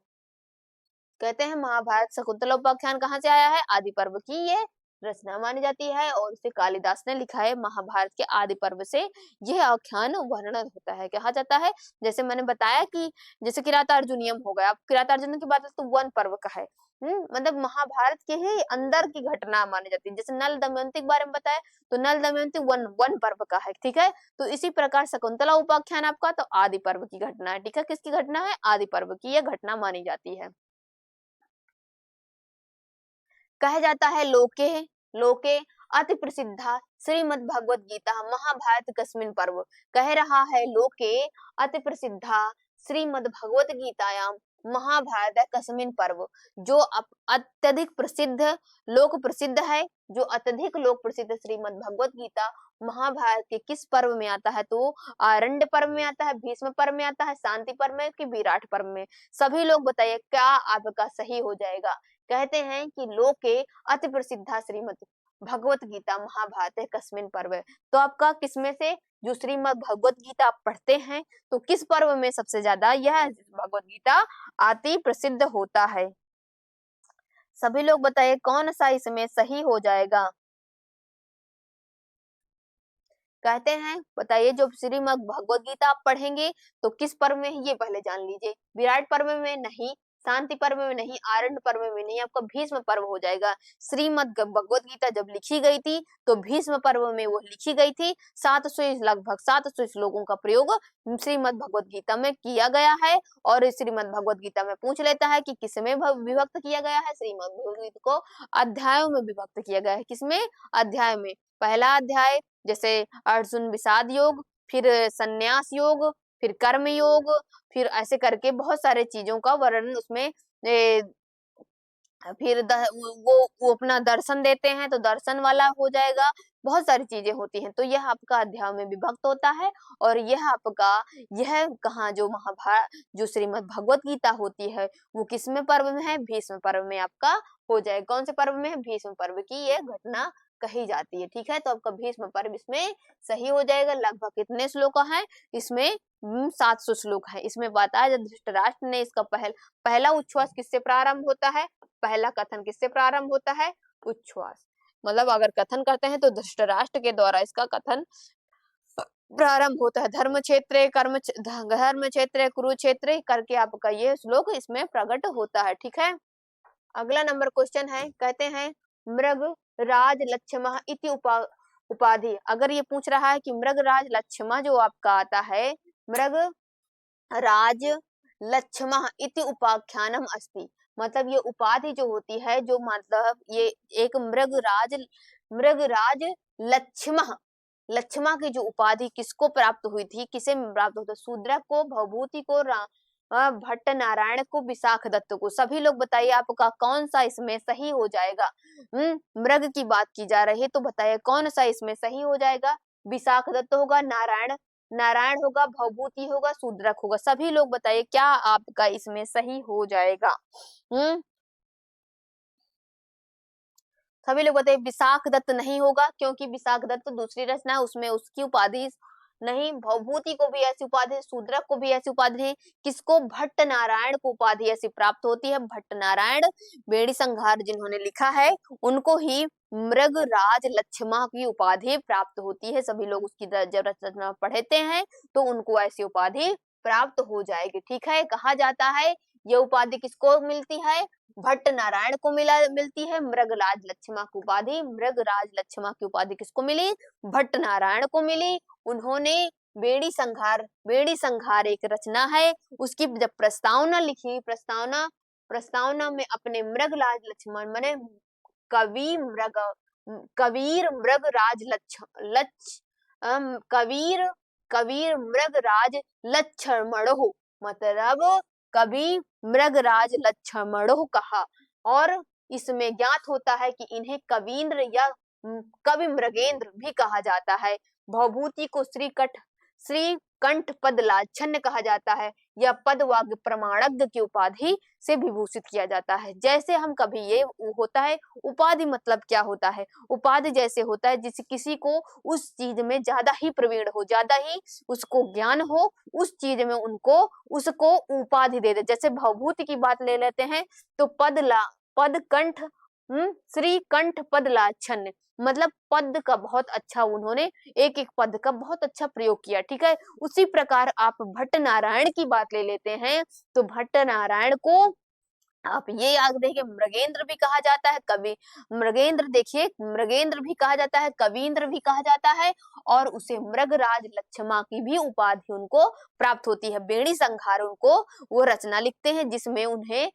कहते हैं महाभारत शकुंतला उपाख्यान कहाँ से आया है? आदि पर्व की ये रचना मानी जाती है और इसे कालिदास ने लिखा है। महाभारत के आदि पर्व से यह आख्यान वर्णन होता है। कहा जाता है, जैसे मैंने बताया कि जैसे किरातार्जुनीयम हो गया, अब किरातार्जुन की बात है तो वन पर्व का है। मतलब महाभारत के ही अंदर की घटना मानी जाती है। जैसे नल दमयंती के बारे में बताया तो नल दमयंती वन वन पर्व का है। ठीक है, तो इसी प्रकार शकुंतला उपाख्यान आपका तो आदि पर्व की घटना है। ठीक है, किसकी घटना है? आदि पर्व की यह घटना मानी जाती है। कहा जाता है लोके लोके अति प्रसिद्धा श्रीमद् भगवत गीता महाभारत कस्मिन् पर्व। कह रहा है लोके अति प्रसिद्धा श्रीमद् भगवत गीतायाम महाभारत कस्मिन् पर्व। जो अत्यधिक प्रसिद्ध लोक प्रसिद्ध है, जो अत्यधिक लोक प्रसिद्ध श्रीमद् भगवत गीता महाभारत के किस पर्व में आता है? तो आरण्य पर्व में आता है, भीष्म पर्व में आता है, शांति पर्व में कि विराट पर्व में? सभी लोग बताइए क्या आपका सही हो जाएगा। कहते हैं कि लोके अति प्रसिद्धा श्रीमद् भगवत गीता महाभारत है कस्मिन पर्व। तो आपका किसमें से जो श्रीमद् भगवत गीता आप पढ़ते हैं तो किस पर्व में सबसे ज्यादा यह भगवत गीता अति प्रसिद्ध होता है? सभी लोग बताइए कौन सा इसमें सही हो जाएगा। कहते हैं बताइए जो श्रीमद् भगवत गीता आप पढ़ेंगे तो किस पर्व में है ये पहले जान लीजिए। विराट पर्व में नहीं, शांति पर्व में नहीं, आरण्य पर्व में नहीं, आपका भीष्म पर्व हो जाएगा। श्रीमद् भगवत गीता जब लिखी गई थी तो भीष्म पर्व में वो लिखी गई थी। 700 लगभग 700 श्लोकों का प्रयोग श्रीमद् भगवत गीता में किया गया है। और श्रीमद् भगवत गीता में पूछ लेता है कि किसमें विभक्त किया गया है? श्रीमद् भगवत गीता को अध्यायों में विभक्त किया गया है। किसमें? अध्याय में। पहला अध्याय जैसे अर्जुन विषाद योग, फिर संन्यास योग, फिर कर्म योग, फिर ऐसे करके बहुत सारे चीजों का वर्णन उसमें फिर वो अपना दर्शन देते हैं तो दर्शन वाला हो जाएगा। बहुत सारी चीजें होती हैं तो यह आपका अध्याय में विभक्त होता है। और यह आपका यह कहाँ जो महाभारत जो श्रीमद् भगवत गीता होती है वो किसमें पर्व में है? भीष्म पर्व में आपका हो जाए। कौन से पर्व में? भीष्म पर्व की यह घटना कही जाती है। ठीक है, तो आपका भीष्म पर्व इसमें सही हो जाएगा। लगभग कितने श्लोक है इसमें? 700 श्लोक है। इसमें बताया धृतराष्ट्र ने इसका पहला उच्छ्वास किससे प्रारंभ होता है? पहला कथन किससे प्रारंभ होता है? उच्छ्वास। मतलब अगर कथन करते हैं तो धृतराष्ट्र के द्वारा इसका कथन प्रारंभ होता है। धर्म क्षेत्र कुरुक्षेत्र करके आपका ये श्लोक इसमें प्रकट होता है। ठीक है, अगला नंबर क्वेश्चन है। कहते हैं मृग राज लक्ष्मण इति उपाधि। अगर ये पूछ रहा है कि मृग राज लक्ष्मण जो आपका आता है मृग राज लक्ष्मण इति उपाख्यानम अस्ति। मतलब ये उपाधि जो होती है जो मतलब ये एक मृग राज लक्ष्मण लक्ष्मण की जो उपाधि किसको प्राप्त हुई थी? किसे प्राप्त होता? शूद्रक को, भवभूति को, भट्ट नारायण को, विशाख दत्त को। सभी लोग बताइए आपका कौन सा इसमें सही हो जाएगा। मृग की बात की जा रही है तो बताइए कौन सा इसमें सही हो जाएगा। विशाख दत्त होगा, नारायण होगा, भवभूति होगा, शूद्रक होगा। सभी लोग बताइए क्या आपका इसमें सही हो जाएगा। सभी लोग बताइए विशाख दत्त नहीं होगा क्योंकि विशाख दत्त दूसरी रचना है उसमें उसकी उपाधि नहीं। भवभूति को भी ऐसी उपाधि, शूद्रक को भी ऐसी उपाधि है। किसको? भट्ट नारायण को उपाधि ऐसी प्राप्त होती है। भट्ट नारायण बेड़ी संहार जिन्होंने लिखा है उनको ही मृग राज लक्ष्मण की उपाधि प्राप्त होती है। सभी लोग उसकी जब रचना पढ़ते हैं तो उनको ऐसी उपाधि प्राप्त हो जाएगी। ठीक है, कहा जाता है ये उपाधि किसको मिलती है? भट्ट नारायण को मिलती है। मृगराज लक्ष्मण की उपाधि मृगराज लक्ष्मण की उपाधि किसको मिली? भट्ट नारायण को मिली। उन्होंने बेड़ी संघार एक रचना है उसकी जब प्रस्तावना लिखी, प्रस्तावना में अपने मृगराज लक्ष्मण माने कबीर मृगराज कबीर मृगराज लक्ष्मणो मतलब कवि मृगराज लक्ष्मणो कहा। और इसमें ज्ञात होता है कि इन्हें कवींद्र या कवि मृगेंद्र भी कहा जाता है। भवभूति को श्री कंठ पद लाछन्य कहा जाता है। यह पद वाग्य प्रमाणज्ञ की उपाधि से विभूषित किया जाता है। जैसे हम कभी ये होता है, उपाधि मतलब क्या होता है? उपाधि जैसे होता है जिस किसी को उस चीज में ज्यादा ही प्रवीण हो, ज्यादा ही उसको ज्ञान हो, उस चीज में उनको उसको उपाधि दे दे। जैसे भवभूति की बात ले लेते हैं तो पद कंठ श्री कंठ पद लाछन्य, मतलब पद का बहुत अच्छा उन्होंने एक एक पद का बहुत अच्छा प्रयोग किया। ठीक है, उसी प्रकार आप भट्ट नारायण की बात ले लेते हैं तो भट्ट नारायण को आप ये याद देखिए मृगेंद्र भी कहा जाता है, कवि मृगेंद्र, देखिए मृगेंद्र भी कहा जाता है, कवींद्र भी कहा जाता है, और उसे मृगराज लक्ष्मा की भी उपाधि उनको प्राप्त होती है। बेणी संहार उनको वो रचना लिखते हैं जिसमें उन्हें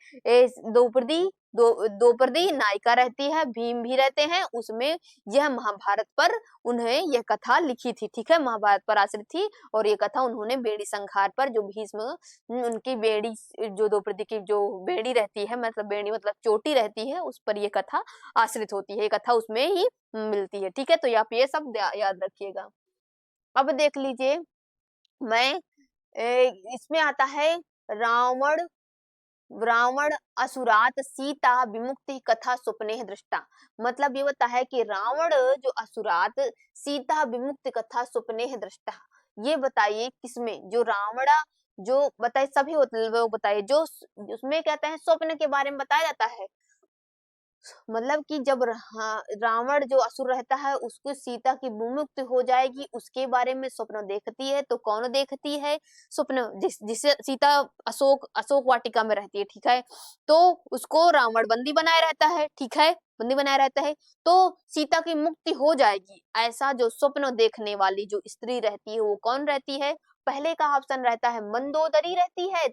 द्रौपदी नायिका रहती है, भीम भी रहते हैं, उसमें यह महाभारत पर उन्हें यह कथा लिखी थी। ठीक है, महाभारत पर आश्रित थी और ये कथा उन्होंने बेड़ी संहार पर, जो भीष्म उनकी बेड़ी, जो द्रौपदी की जो बेड़ी रहती है, मतलब बेड़ी मतलब चोटी रहती है, उस पर ये कथा आश्रित होती है, ये कथा उसमें ही मिलती है। ठीक है, तो आप ये सब याद रखिएगा। अब देख लीजिए, मैं इसमें आता है रावण रावण असुरात सीता विमुक्ति कथा स्वप्ने दृष्टा, मतलब ये होता है कि रावण जो असुरात सीता विमुक्ति कथा स्वप्ने दृष्टा, ये बताइए किसमें, जो रावणा जो बताइए सभी वो बताइए जो उसमें कहते हैं स्वप्न के बारे में बताया जाता है। मतलब कि जब रावण जो असुर रहता है उसको सीता की विमुक्ति हो जाएगी उसके बारे में स्वप्न देखती है। तो कौन देखती है स्वप्न? जिसे सीता अशोक वाटिका में रहती है। ठीक है, तो उसको रावण बंदी बनाए रहता है। ठीक है, बंदी बनाए रहता है, तो सीता की मुक्ति हो जाएगी ऐसा जो स्वप्न देखने वाली जो स्त्री रहती है वो कौन रहती है? पहले का ऑप्शन रहता है मंदोदरी रहती है,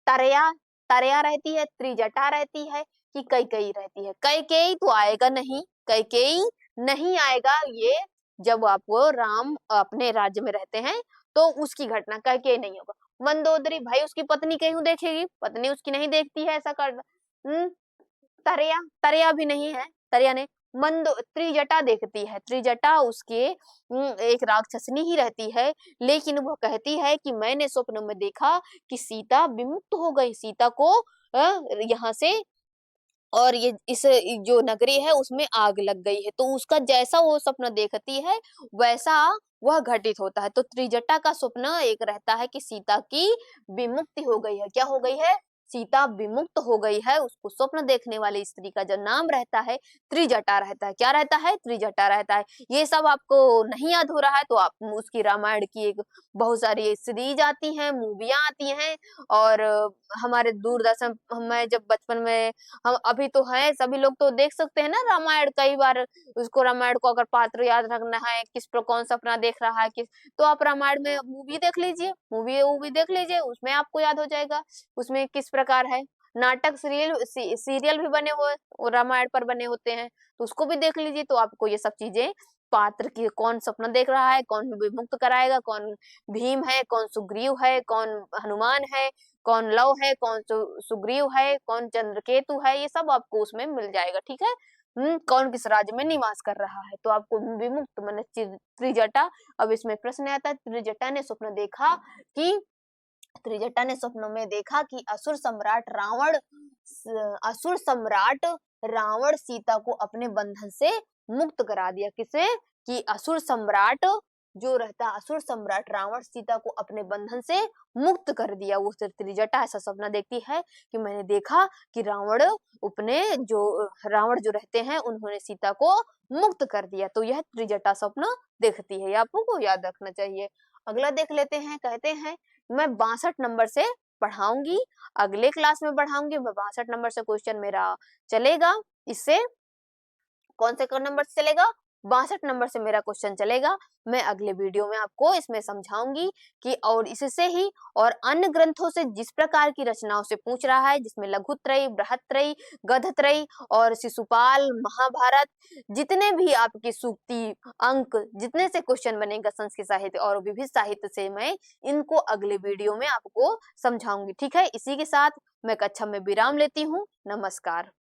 तरया तरया रहती है, त्रिजटा रहती है, कि कैकेयी रहती है। कैकेयी तो आएगा नहीं, कैकेयी नहीं आएगा, ये जब आपको राम अपने राज्य में रहते हैं तो उसकी घटना, कैकेयी नहीं होगा। मंदोदरी भाई उसकी पत्नी क्यों देखेगी, पत्नी उसकी नहीं देखती है ऐसा कर। तरया तरया भी नहीं है, तरया ने त्रिजटा देखती है, त्रिजटा उसके एक राक्षसनी ही रहती है, लेकिन वो कहती है कि मैंने स्वप्न में देखा कि सीता विमुक्त हो गई, सीता को यहाँ से, और ये इस जो नगरी है उसमें आग लग गई है, तो उसका जैसा वो स्वप्न देखती है वैसा वह घटित होता है। तो त्रिजटा का स्वप्न एक रहता है कि सीता की विमुक्ति हो गई है, क्या हो गई है? सीता विमुक्त हो गई है। उसको स्वप्न देखने वाली स्त्री का जो नाम रहता है त्रिजटा रहता है। क्या रहता है? त्रिजटा रहता है। ये सब आपको नहीं याद हो रहा है तो आप उसकी रामायण की एक बहुत सारी सीरीज आती हैं, मूवियां आती हैं, और हमारे दूरदर्शन में जब बचपन में हम अभी तो है, सभी लोग तो देख सकते हैं ना रामायण, कई बार उसको रामायण को अगर पात्र याद रखना है, किस पर कौन सपना देख रहा है किस, तो आप रामायण में मूवी देख लीजिए, मूवी देख लीजिए, उसमें आपको याद हो जाएगा उसमें किस प्रकार है। नाटक सीरियल भी बने हुए रामायण पर बने होते हैं, तो उसको भी देख लीजिए, तो आपको ये सब चीजें, पात्र की कौन सपना देख रहा है, कौन विमुक्त कराएगा, कौन भीम है, कौन सुग्रीव है, कौन हनुमान है, कौन लव है, कौन सुग्रीव है, कौन चंद्रकेतु है, ये सब आपको उसमें मिल जाएगा। ठीक है, कौन किस राज्य में निवास कर रहा है, तो आपको विमुक्त मन त्रिजटा। अब इसमें प्रश्न आता है, त्रिजटा ने स्वप्न देखा कि त्रिजटा ने स्वप्न में देखा कि असुर सम्राट रावण सीता को अपने बंधन से मुक्त करा दिया। किसे? कि असुर सम्राट जो रहता, असुर सम्राट रावण सीता को अपने बंधन से मुक्त कर दिया। वो त्रिजटा ऐसा सपना देखती है कि मैंने देखा कि रावण जो रहते हैं उन्होंने सीता को मुक्त कर दिया। तो यह त्रिजटा स्वप्न देखती है, आपको याद रखना चाहिए। अगला देख लेते हैं, कहते हैं मैं 62 नंबर से पढ़ाऊंगी, अगले क्लास में पढ़ाऊंगी मैं 62 नंबर से क्वेश्चन मेरा चलेगा। इससे कौन से नंबर से चलेगा? 62 नंबर से मेरा क्वेश्चन चलेगा। मैं अगले वीडियो में आपको इसमें समझाऊंगी कि और इससे ही और अन्य ग्रंथों से जिस प्रकार की रचनाओं से पूछ रहा है, जिसमें लघुत्रयी, बृहत्त्रयी, गद्यत्रयी और शिशुपाल, महाभारत, जितने भी आपकी सूक्ति अंक, जितने से क्वेश्चन बनेगा संस्कृत साहित्य और विभिन्न साहित्य से, मैं इनको अगले वीडियो में आपको समझाऊंगी। ठीक है, इसी के साथ मैं कक्षा में विराम लेती हूँ। नमस्कार।